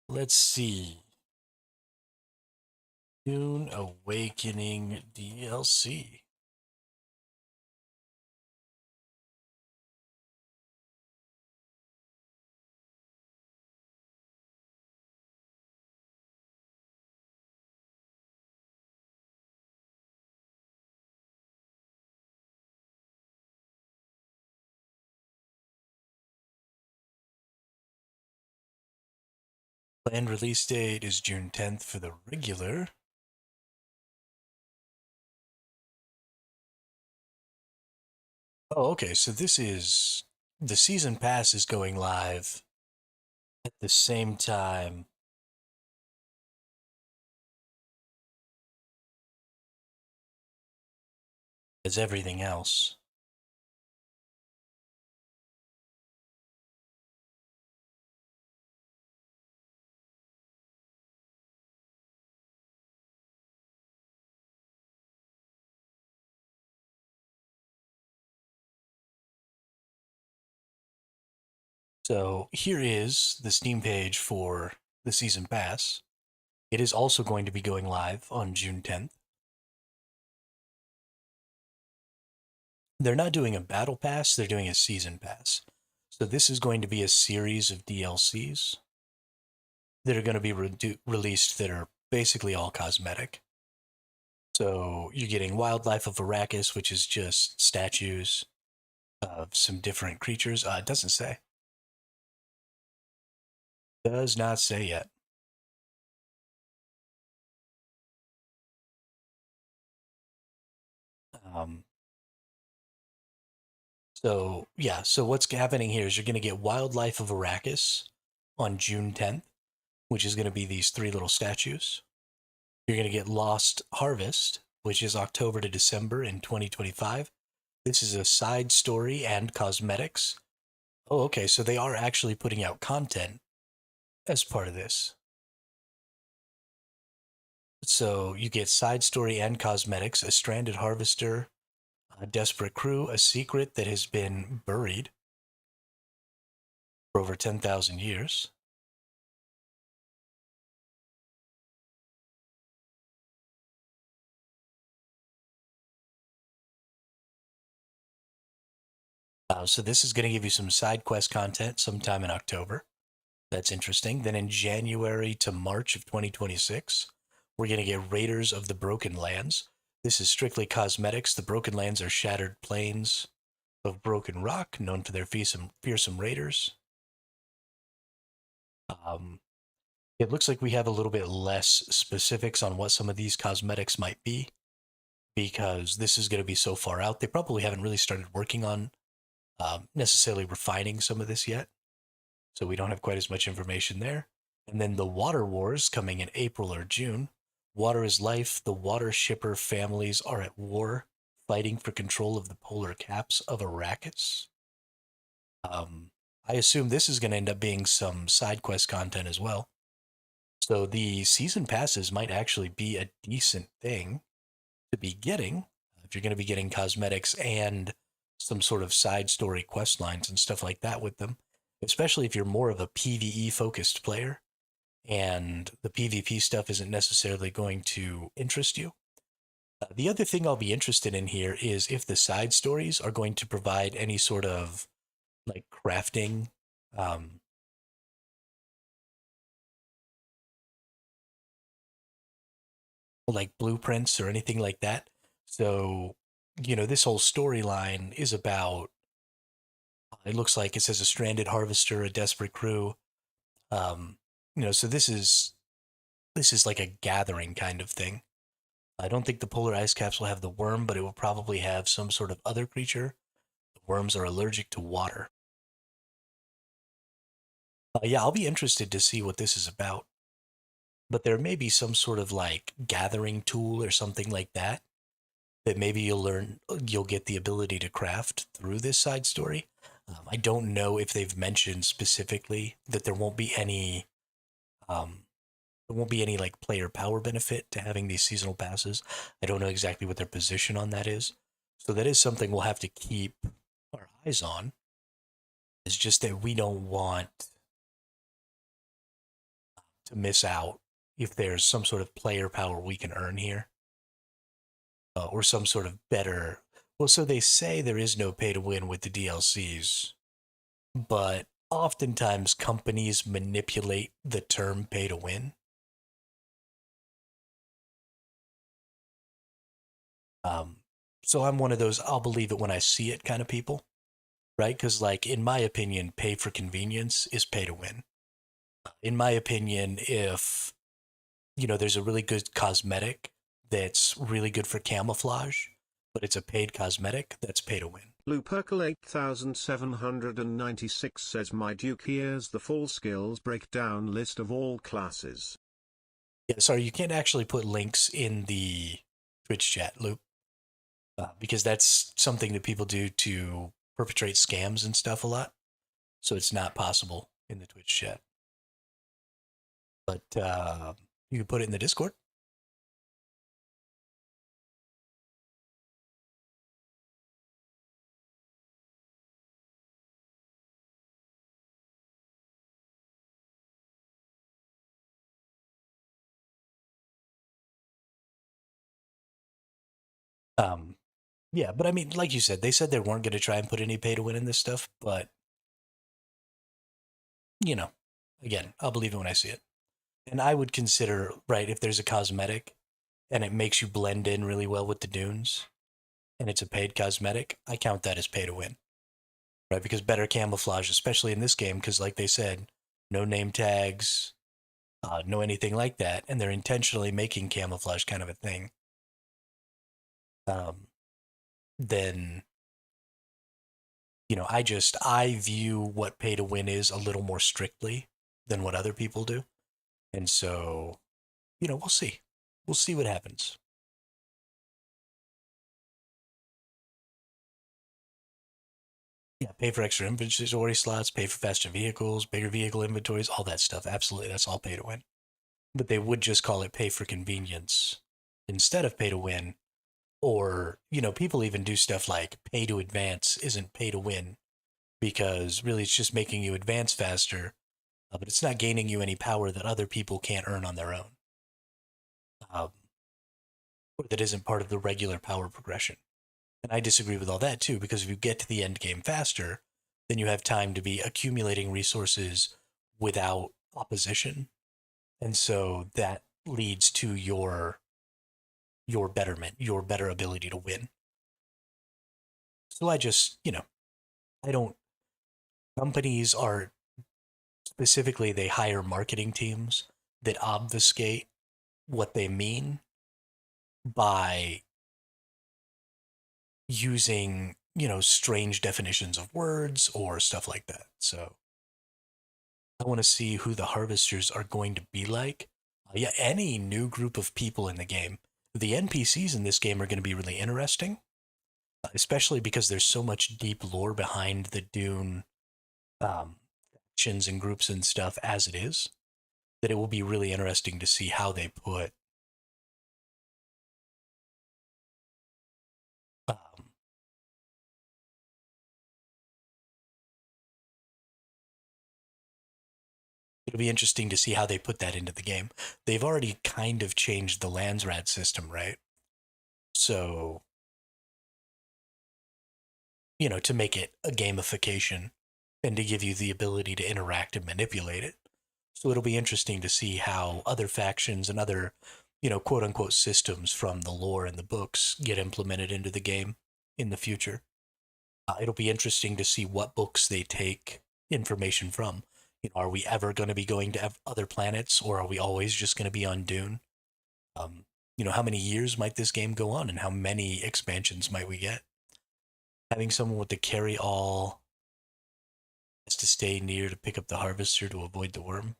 Let's see. Dune Awakening DLC. Planned release date is June 10th for the regular. Oh, okay. So this is the season pass is going live at the same time as everything else. So here is the Steam page for the season pass. It is also going to be going live on June 10th. They're not doing a battle pass, they're doing a season pass. So this is going to be a series of DLCs that are going to be released that are basically all cosmetic. So you're getting Wildlife of Arrakis, which is just statues of some different creatures. It doesn't say. Does not say yet. Um, so yeah, so what's happening here is you're going to get Wildlife of Arrakis on June 10th, which is going to be these three little statues. You're going to get Lost Harvest, which is October to December in 2025. This is a side story and cosmetics. Oh, okay, so they are actually putting out content as part of this. So you get side story and cosmetics, a stranded harvester, a desperate crew, a secret that has been buried for over 10,000 years. So this is going to give you some side quest content sometime in October. That's interesting. Then in January to March of 2026, we're going to get Raiders of the Broken Lands. This is strictly cosmetics. The Broken Lands are shattered plains of broken rock, known for their fearsome raiders. Um, it looks like we have a little bit less specifics on what some of these cosmetics might be because this is going to be so far out. They probably haven't really started working on necessarily refining some of this yet. So we don't have quite as much information there. And then the Water Wars coming in April or June. Water is life. The water shipper families are at war, fighting for control of the polar caps of Arrakis. Um, I assume this is going to end up being some side quest content as well. So the season passes might actually be a decent thing to be getting if you're going to be getting cosmetics and some sort of side story quest lines and stuff like that with them, especially if you're more of a PvE focused player and the PvP stuff isn't necessarily going to interest you. The other thing I'll be interested in here is if the side stories are going to provide any sort of like crafting, um, like blueprints or anything like that. So, this whole storyline is about, it looks like it says a stranded harvester, a desperate crew. Um, so this is like a gathering kind of thing. I don't think the polar ice caps will have the worm, but it will probably have some sort of other creature. The worms are allergic to water. Yeah, I'll be interested to see what this is about. But there may be some sort of like gathering tool or something like that maybe you'll get the ability to craft through this side story. I don't know if they've mentioned specifically that um, there won't be any like player power benefit to having these seasonal passes. I don't know exactly what their position on that is. So that is something we'll have to keep our eyes on. It's just that we don't want to miss out if there's some sort of player power we can earn here, or some sort of better. Well, so they say there is no pay to win with the DLCs, but oftentimes companies manipulate the term pay to win. Um, so I'm one of those I'll believe it when I see it kind of people, right? Because, like, in my opinion, pay for convenience is pay to win. In my opinion, if, there's a really good cosmetic that's really good for camouflage, but it's a paid cosmetic, that's pay to win. Lupercal 8796 says my duke here's the full skills breakdown list of all classes. Yeah, sorry, you can't actually put links in the Twitch chat loop because that's something that people do to perpetrate scams and stuff a lot. So it's not possible in the Twitch chat. But you can put it in the Discord. Um, yeah, but I mean, like you said, they said they weren't going to try and put any pay to win in this stuff. But, you know, again, I'll believe it when I see it. And I would consider, right, if there's a cosmetic and it makes you blend in really well with the dunes and it's a paid cosmetic, I count that as pay to win, right? Because better camouflage, especially in this game, because like they said, no name tags, no anything like that. And they're intentionally making camouflage kind of a thing. Um, then I view what pay to win is a little more strictly than what other people do. And so, we'll see. We'll see what happens. Yeah, pay for extra inventory slots, pay for faster vehicles, bigger vehicle inventories, all that stuff. Absolutely, that's all pay to win. But they would just call it pay for convenience instead of pay to win. Or, people even do stuff like pay to advance isn't pay to win because really it's just making you advance faster, but it's not gaining you any power that other people can't earn on their own, um, or that isn't part of the regular power progression. And I disagree with all that too, because if you get to the end game faster, then you have time to be accumulating resources without opposition. And so that leads to your betterment, your better ability to win. So I just, I don't companies are specifically they hire marketing teams that obfuscate what they mean by using, strange definitions of words or stuff like that. So I want to see who the harvesters are going to be like. Yeah, any new group of people in the game. The NPCs in this game are going to be really interesting, especially because there's so much deep lore behind the Dune factions and groups and stuff as it is, that it will be really interesting to see how they put um, it'll be interesting to see how they put that into the game. They've already kind of changed the Landsraad system, right? So, to make it a gamification and to give you the ability to interact and manipulate it. So it'll be interesting to see how other factions and other, quote unquote systems from the lore and the books get implemented into the game in the future. It'll be interesting to see what books they take information from. Are we ever going to be going to other planets, or are we always just going to be on Dune? Um, how many years might this game go on, and how many expansions might we get? Having someone with the carry all has to stay near to pick up the harvester to avoid the worm.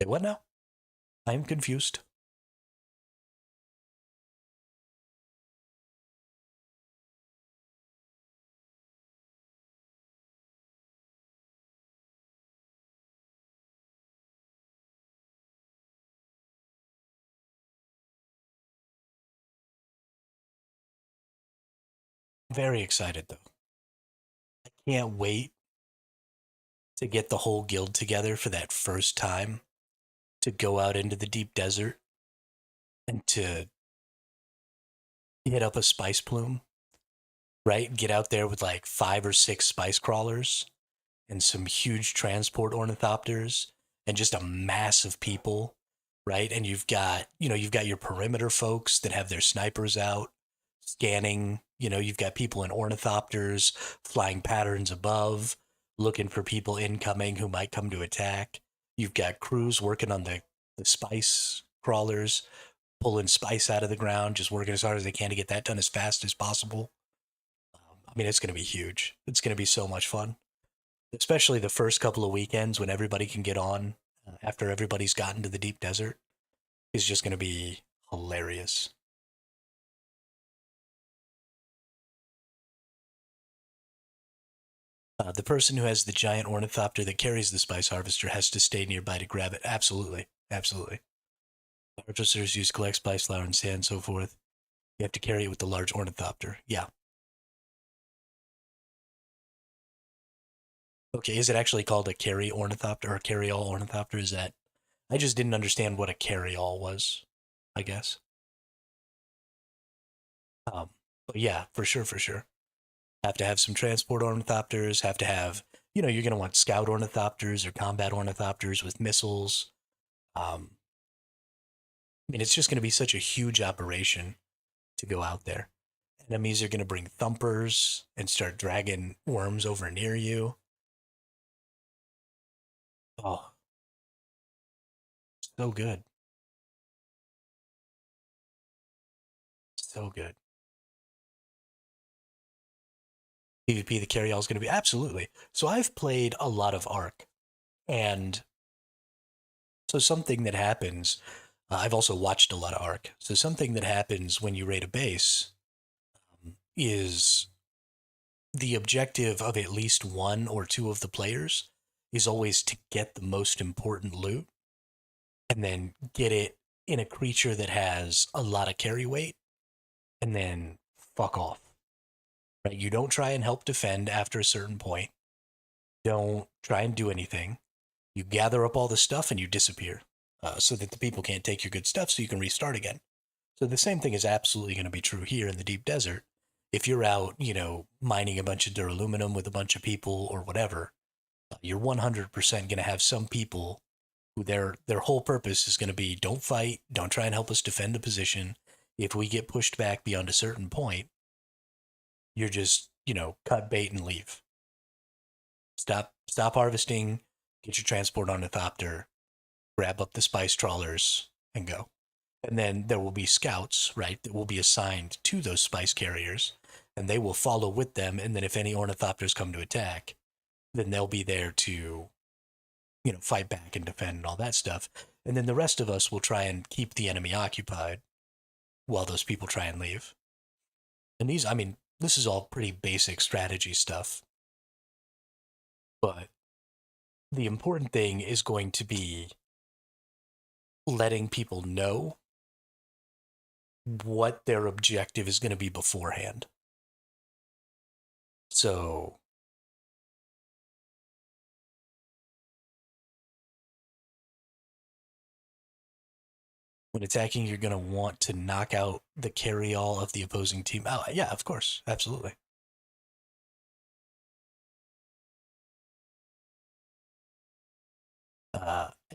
Hey, what now? I am confused. Very excited though. Can't wait to get the whole guild together for that first time to go out into the deep desert and to hit up a spice plume, right? Get out there with like 5 or 6 spice crawlers and some huge transport ornithopters and just a mass of people, right? And you've got your perimeter folks that have their snipers out scanning, you've got people in ornithopters flying patterns above, looking for people incoming who might come to attack. You've got crews working on the spice crawlers, pulling spice out of the ground, just working as hard as they can to get that done as fast as possible. I mean, it's going to be huge. It's going to be so much fun, especially the first couple of weekends when everybody can get on after everybody's gotten to the deep desert is just going to be hilarious. The person who has the giant ornithopter that carries the spice harvester has to stay nearby to grab it. Absolutely. Absolutely. Harvesters use collect spice flower and sand and so forth. You have to carry it with the large ornithopter. Yeah. Okay, is it actually called a carry ornithopter or carry all ornithopter? Is that I just didn't understand what a carry all was, I guess. Um, but yeah, for sure, for sure. Have to have some transport ornithopters, have to have, you're going to want scout ornithopters or combat ornithopters with missiles. I mean, it's just going to be such a huge operation to go out there. Enemies are going to bring thumpers and start dragging worms over near you. Oh, so good. So good. PvP, the carry all is going to be absolutely. So I've played a lot of Ark, and so something that happens. I've also watched a lot of Ark. So something that happens when you raid a base is the objective of at least one or two of the players is always to get the most important loot and then get it in a creature that has a lot of carry weight and then fuck off. Right? You don't try and help defend after a certain point. Don't try and do anything. You gather up all the stuff and you disappear so that the people can't take your good stuff so you can restart again. So the same thing is absolutely going to be true here in the deep desert. If you're out, mining a bunch of duraluminum with a bunch of people or whatever, you're 100% going to have some people who their whole purpose is going to be don't fight, don't try and help us defend the position. If we get pushed back beyond a certain point, you're just, cut bait and leave. Stop harvesting, get your transport ornithopter, grab up the spice trawlers, and go. And then there will be scouts, right, that will be assigned to those spice carriers, and they will follow with them. And then if any ornithopters come to attack, then they'll be there to, fight back and defend and all that stuff. And then the rest of us will try and keep the enemy occupied while those people try and leave. And this is all pretty basic strategy stuff. But the important thing is going to be letting people know what their objective is going to be beforehand. So when attacking, you're going to want to knock out the carry-all of the opposing team. Oh, yeah, of course. Absolutely.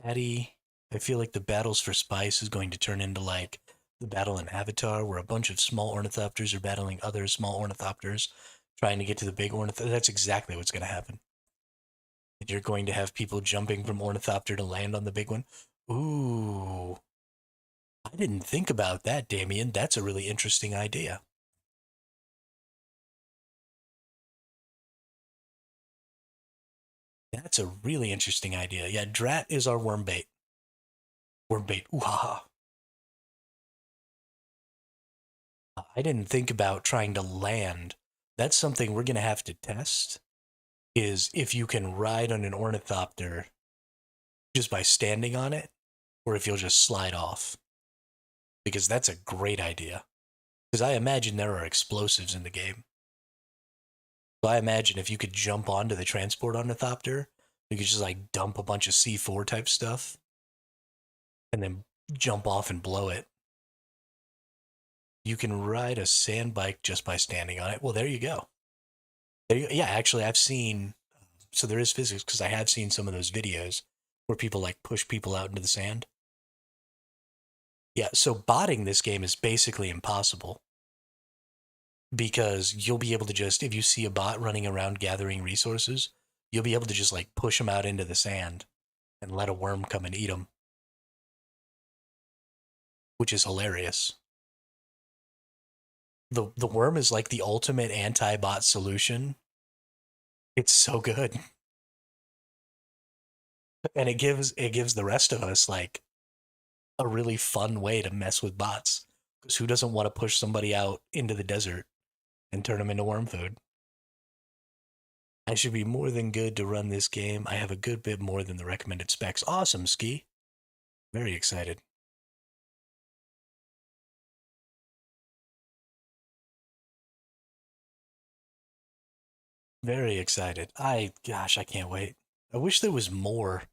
Addy, I feel like the battles for spice is going to turn into like the battle in Avatar, where a bunch of small ornithopters are battling other small ornithopters, trying to get to the big ornithopter. That's exactly what's going to happen. You're going to have people jumping from ornithopter to land on the big one. Ooh, I didn't think about that, Damien. That's a really interesting idea. That's a really interesting idea. Yeah, Drat is our worm bait. Worm bait. Ooh ha ha. I didn't think about trying to land. That's something we're gonna have to test. Is if you can ride on an ornithopter just by standing on it, or if you'll just slide off. Because that's a great idea. Because I imagine there are explosives in the game. So I imagine if you could jump onto the transport ornithopter, you could just like dump a bunch of C4 type stuff and then jump off and blow it. You can ride a sand bike just by standing on it. Well, there you go. Yeah, actually, I've seen. So there is physics because I have seen some of those videos where people like push people out into the sand. Yeah, so botting this game is basically impossible because you'll be able to just, if you see a bot running around gathering resources, you'll be able to just like push them out into the sand and let a worm come and eat them, which is hilarious. The worm is like the ultimate anti-bot solution. It's so good. And it gives the rest of us like a really fun way to mess with bots. Because who doesn't want to push somebody out into the desert and turn them into worm food? I should be more than good to run this game. I have a good bit more than the recommended specs. Awesome, Ski. Very excited. Very excited. Gosh, I can't wait. I wish there was more.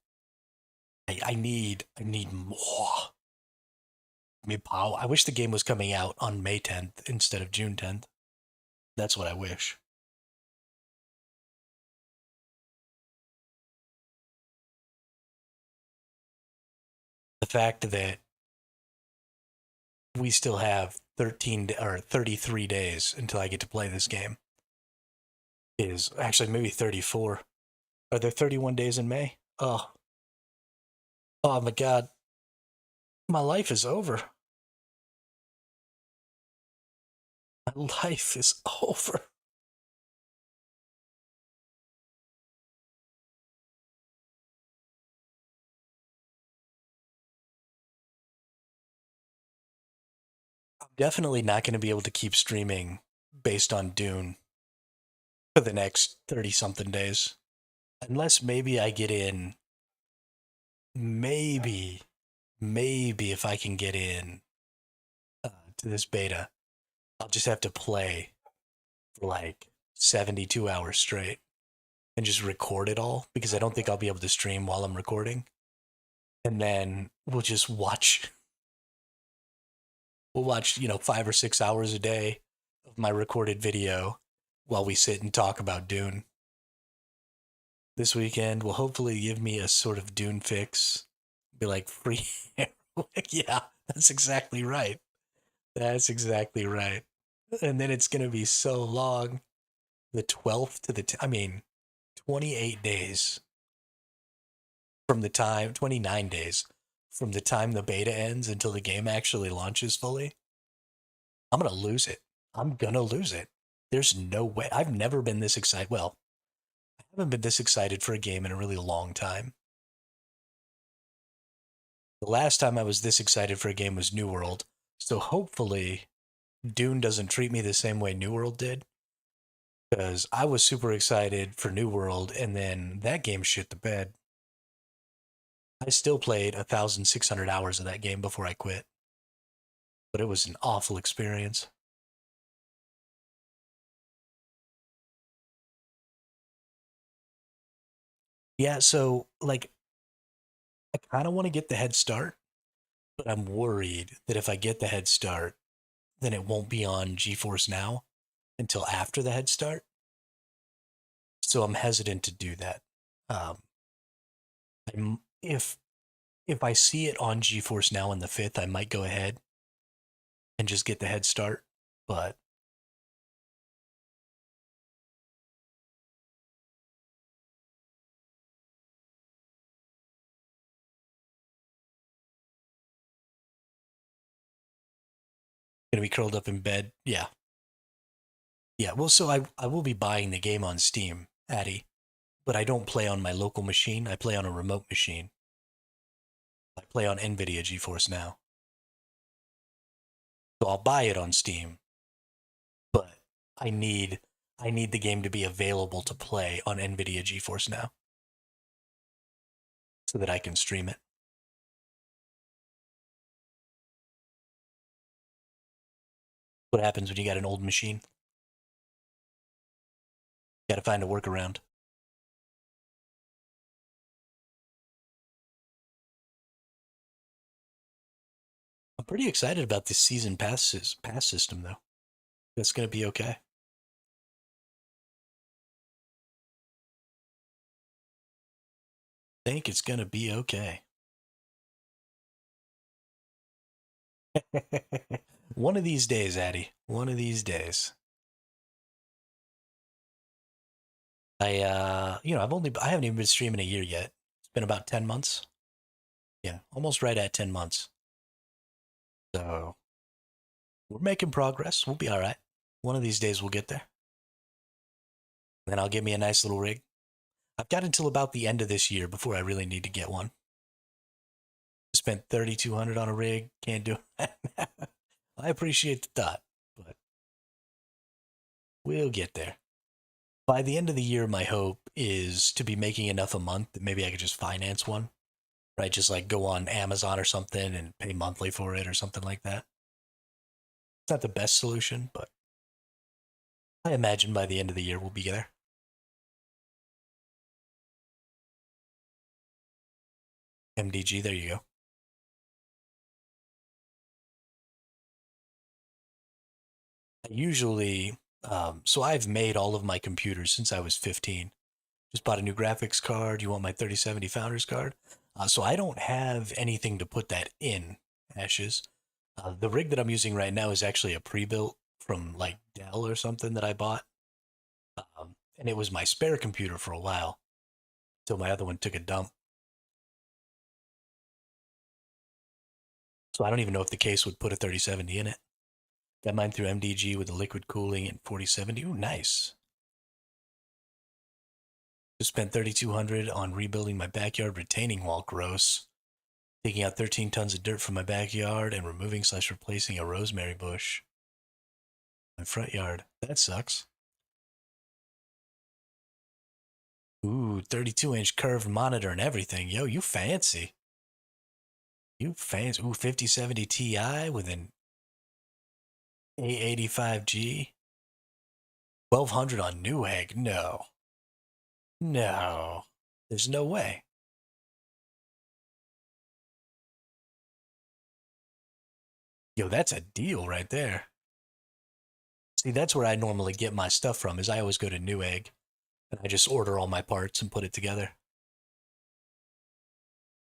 I need more. I wish the game was coming out on May 10th instead of June 10th. That's what I wish. The fact that we still have 13 or 33 days until I get to play this game is actually maybe 34. Are there 31 days in May? Oh my God. My life is over. My life is over. I'm definitely not going to be able to keep streaming based on Dune for the next 30 something days. Unless maybe I get in, maybe, maybe if I can get in to this beta, I'll just have to play for like 72 hours straight and just record it all because I don't think I'll be able to stream while I'm recording. And then we'll just watch, we'll watch, 5 or 6 hours a day of my recorded video while we sit and talk about Dune. This weekend will hopefully give me a sort of Dune fix. Be like free. Yeah, that's exactly right. That's exactly right. And then it's going to be so long. The 12th to I mean, 28 days from the time, 29 days from the time the beta ends until the game actually launches fully. I'm going to lose it. I'm going to lose it. There's no way. I've never been this excited. Well, I haven't been this excited for a game in a really long time. The last time I was this excited for a game was New World. So hopefully Dune doesn't treat me the same way New World did. Because I was super excited for New World, and then that game shit the bed. I still played 1,600 hours of that game before I quit. But it was an awful experience. Yeah, so like I kind of want to get the head start, but I'm worried that if I get the head start, then it won't be on GeForce Now until after the head start. So I'm hesitant to do that. Um, if I see it on GeForce Now on the 5th, I might go ahead and just get the head start. But gonna be curled up in bed. Yeah, yeah. Well, so I will be buying the game on Steam, Addy, but I don't play on my local machine. I play on a remote machine. I play on NVIDIA GeForce Now, so I'll buy it on Steam. But I need I need the game to be available to play on NVIDIA GeForce Now so that I can stream it. What happens when you got an old machine? Got to find a workaround. I'm pretty excited about this season pass system though. That's gonna be okay. I think it's gonna be okay. One of these days, Addy. One of these days. I haven't even been streaming a year yet. It's been about 10 months. Yeah, almost right at 10 months. So we're making progress. We'll be all right. One of these days we'll get there. Then I'll get me a nice little rig. I've got until about the end of this year before I really need to get one. Spent 3,200 on a rig. Can't do it. I appreciate the thought, but we'll get there. By the end of the year, my hope is to be making enough a month that maybe I could just finance one, right? Just like go on Amazon or something and pay monthly for it or something like that. It's not the best solution, but I imagine by the end of the year we'll be there. MDG, there you go. I usually, so I've made all of my computers since I was 15. Just bought a new graphics card. You want my 3070 Founders card? So I don't have anything to put that in, Ashes. The rig that I'm using right now is actually a pre-built from like Dell or something that I bought. And it was my spare computer for a while until my other one took a dump. So I don't even know if the case would put a 3070 in it. Got mine through MDG with the liquid cooling and 4070. Ooh, nice. Just spent 3,200 on rebuilding my backyard retaining wall. Gross. Taking out 13 tons of dirt from my backyard and removing/replacing a rosemary bush. My front yard. That sucks. Ooh, 32-inch curved monitor and everything. Yo, you fancy. You fancy. Ooh, 5070 Ti with an A85G. 1200 on Newegg. No. No. There's no way. Yo, that's a deal right there. See, that's where I normally get my stuff from, is I always go to Newegg, and I just order all my parts and put it together.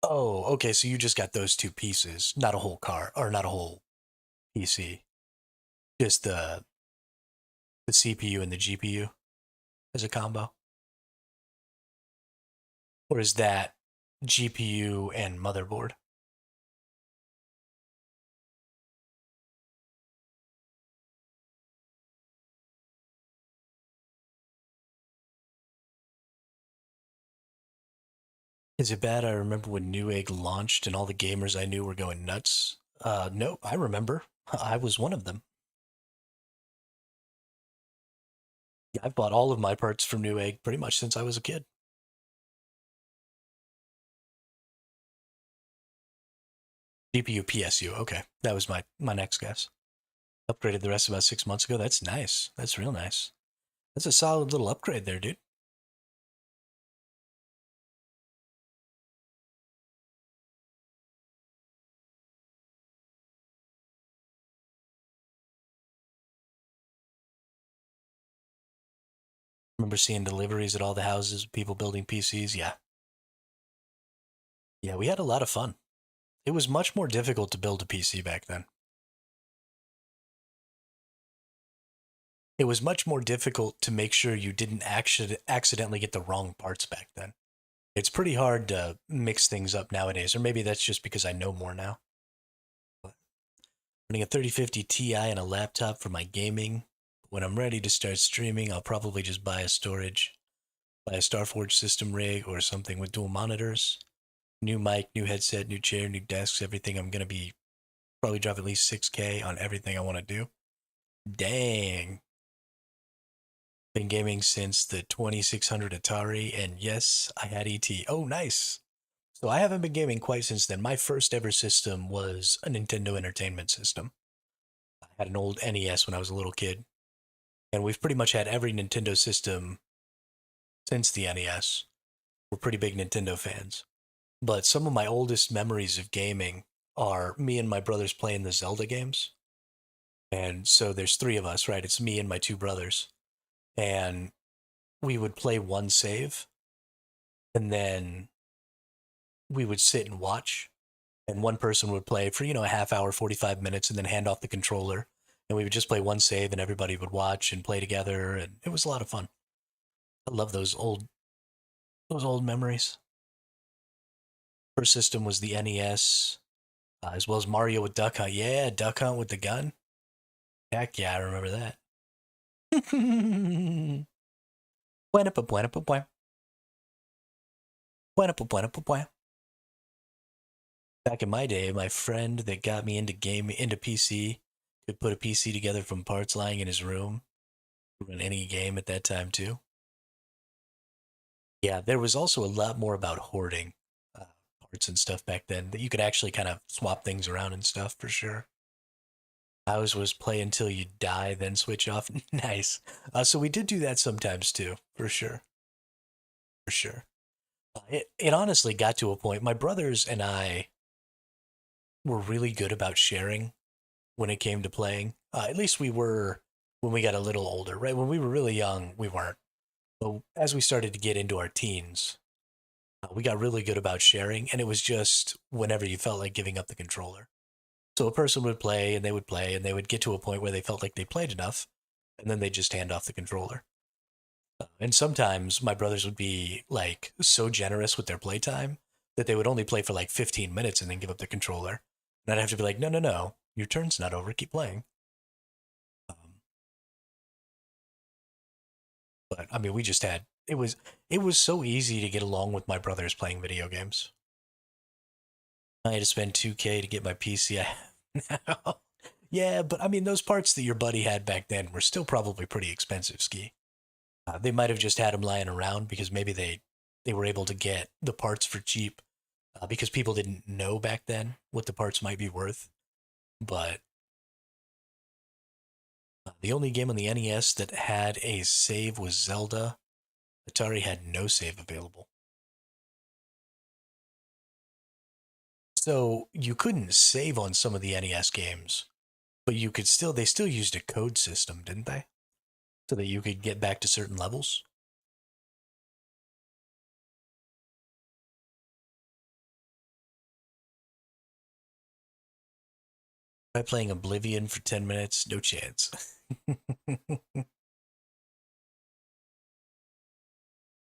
Oh, okay, so you just got those two pieces, not a whole car, or not a whole PC. Just the CPU and the GPU as a combo? Or is that GPU and motherboard? Is it bad? I remember when Newegg launched and all the gamers I knew were going nuts. No, I remember. I was one of them. Yeah, I've bought all of my parts from Newegg pretty much since I was a kid. GPU, PSU. Okay, that was my next guess. Upgraded the rest about 6 months ago. That's nice. That's real nice. That's a solid little upgrade there, dude. Remember seeing deliveries at all the houses, people building PCs? Yeah. Yeah, we had a lot of fun. It was much more difficult to build a PC back then. It was much more difficult to make sure you didn't accidentally get the wrong parts back then. It's pretty hard to mix things up nowadays, or maybe that's just because I know more now. But running a 3050 Ti and a laptop for my gaming. When I'm ready to start streaming, I'll probably just buy a Starforge system rig or something with dual monitors. New mic, new headset, new chair, new desks, everything. I'm going to be probably drop at least 6K on everything I want to do. Dang. Been gaming since the 2600 Atari, and yes, I had ET. Oh, nice. So I haven't been gaming quite since then. My first ever system was a Nintendo Entertainment System. I had an old NES when I was a little kid, and we've pretty much had every Nintendo system since the NES. We're pretty big Nintendo fans. But some of my oldest memories of gaming are me and my brothers playing the Zelda games. And so there's three of us, right? It's me and my two brothers. And we would play one save, and then we would sit and watch. And one person would play for, a half hour, 45 minutes, and then hand off the controller. And we would just play one save, and everybody would watch and play together. And it was a lot of fun. I love those old memories. First system was the NES, as well as Mario with Duck Hunt. Yeah, Duck Hunt with the gun. Heck yeah, I remember that. Buena pa buena pa buena. Buena pa buena pa buena. Back in my day, my friend that got me into PC could put a PC together from parts lying in his room. Run any game at that time too. Yeah, there was also a lot more about hoarding parts and stuff back then that you could actually kind of swap things around and stuff for sure. Ours was play until you die, then switch off. Nice. So we did do that sometimes too, for sure. For sure. It honestly got to a point. My brothers and I were really good about sharing when it came to playing. At least we were when we got a little older, right? When we were really young, we weren't. But as we started to get into our teens, we got really good about sharing, and it was just whenever you felt like giving up the controller. So a person would play, and they would play, and they would get to a point where they felt like they played enough, and then they just hand off the controller. And sometimes my brothers would be like so generous with their playtime that they would only play for like 15 minutes and then give up the controller. And I'd have to be like, no, no, no, your turn's not over. Keep playing. But I mean, we just had it was so easy to get along with my brothers playing video games. I had to spend 2K to get my PC I have now. Yeah, but I mean, those parts that your buddy had back then were still probably pretty expensive, Ski. They might have just had them lying around because maybe they were able to get the parts for cheap because people didn't know back then what the parts might be worth. But the only game on the NES that had a save was Zelda. Atari had no save available. So you couldn't save on some of the NES games, but you could still, they still used a code system, didn't they? So that you could get back to certain levels. By playing Oblivion for 10 minutes, no chance.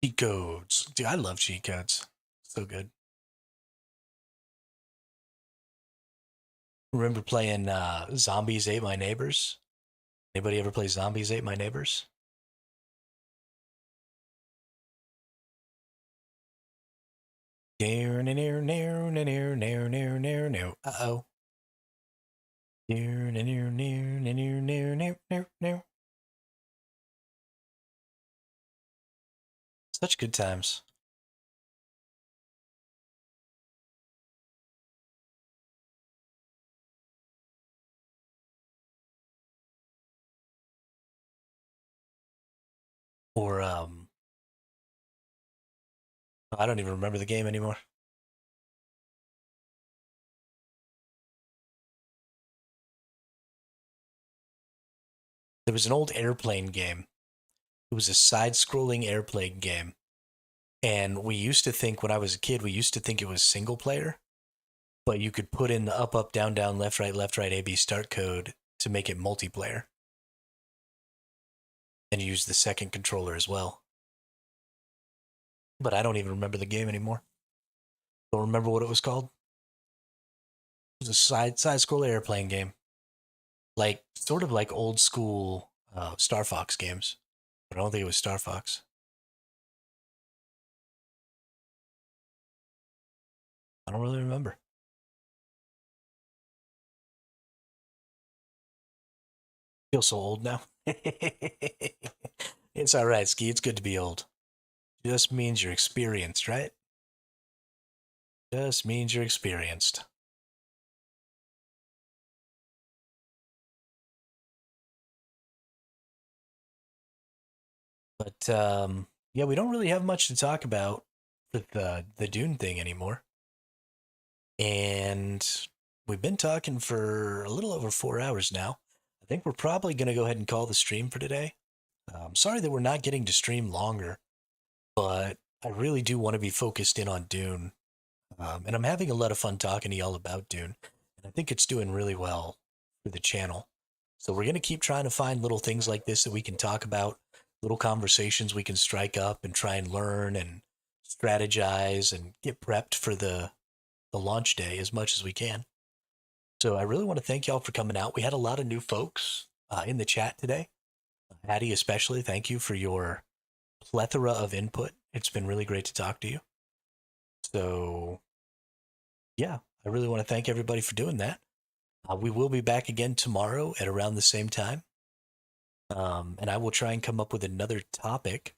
Cheat codes. Dude, I love cheat codes. So good. Remember playing Zombies Ate My Neighbors? Anybody ever play Zombies Ate My Neighbors? Uh-oh. Such good times. Or I don't even remember the game anymore. There was an old airplane game. It was a side-scrolling airplane game, and we used to think when I was a kid, we used to think it was single player, but you could put in the up, up, down, down, left, right, A, B start code to make it multiplayer, and use the second controller as well. But I don't even remember the game anymore. Don't remember what it was called. It was a side scroll airplane game, like sort of like old school Star Fox games. But I don't think it was Star Fox. I don't really remember. I feel so old now. It's all right, Ski. It's good to be old. Just means you're experienced, right? Just means you're experienced. But yeah, we don't really have much to talk about with the Dune thing anymore. And we've been talking for a little over 4 hours now. I think we're probably going to go ahead and call the stream for today. Sorry that we're not getting to stream longer, but I really do want to be focused in on Dune. And I'm having a lot of fun talking to y'all about Dune. And I think it's doing really well for the channel. So we're going to keep trying to find little things like this that we can talk about, little conversations we can strike up and try and learn and strategize and get prepped for the launch day as much as we can. So I really want to thank y'all for coming out. We had a lot of new folks in the chat today. Hattie, especially, thank you for your plethora of input. It's been really great to talk to you. So, yeah, I really want to thank everybody for doing that. We will be back again tomorrow at around the same time. And I will try and come up with another topic.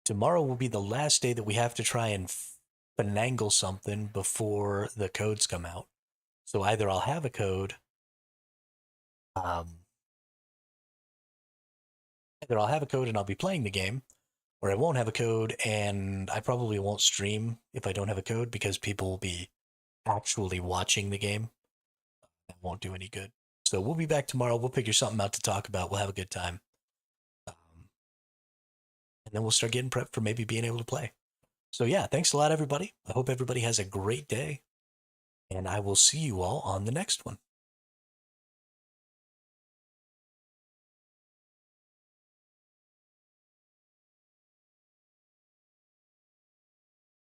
Tomorrow will be the last day that we have to try and finagle something before the codes come out. So either I'll have a code, um, either I'll have a code and I'll be playing the game, or I won't have a code and I probably won't stream if I don't have a code because people will be actually watching the game. That won't do any good. So we'll be back tomorrow. We'll figure something out to talk about. We'll have a good time. And then we'll start getting prepped for maybe being able to play. So yeah, thanks a lot, everybody. I hope everybody has a great day. And I will see you all on the next one.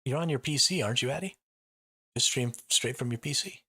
You're on your PC, aren't you, Addie? Just stream straight from your PC.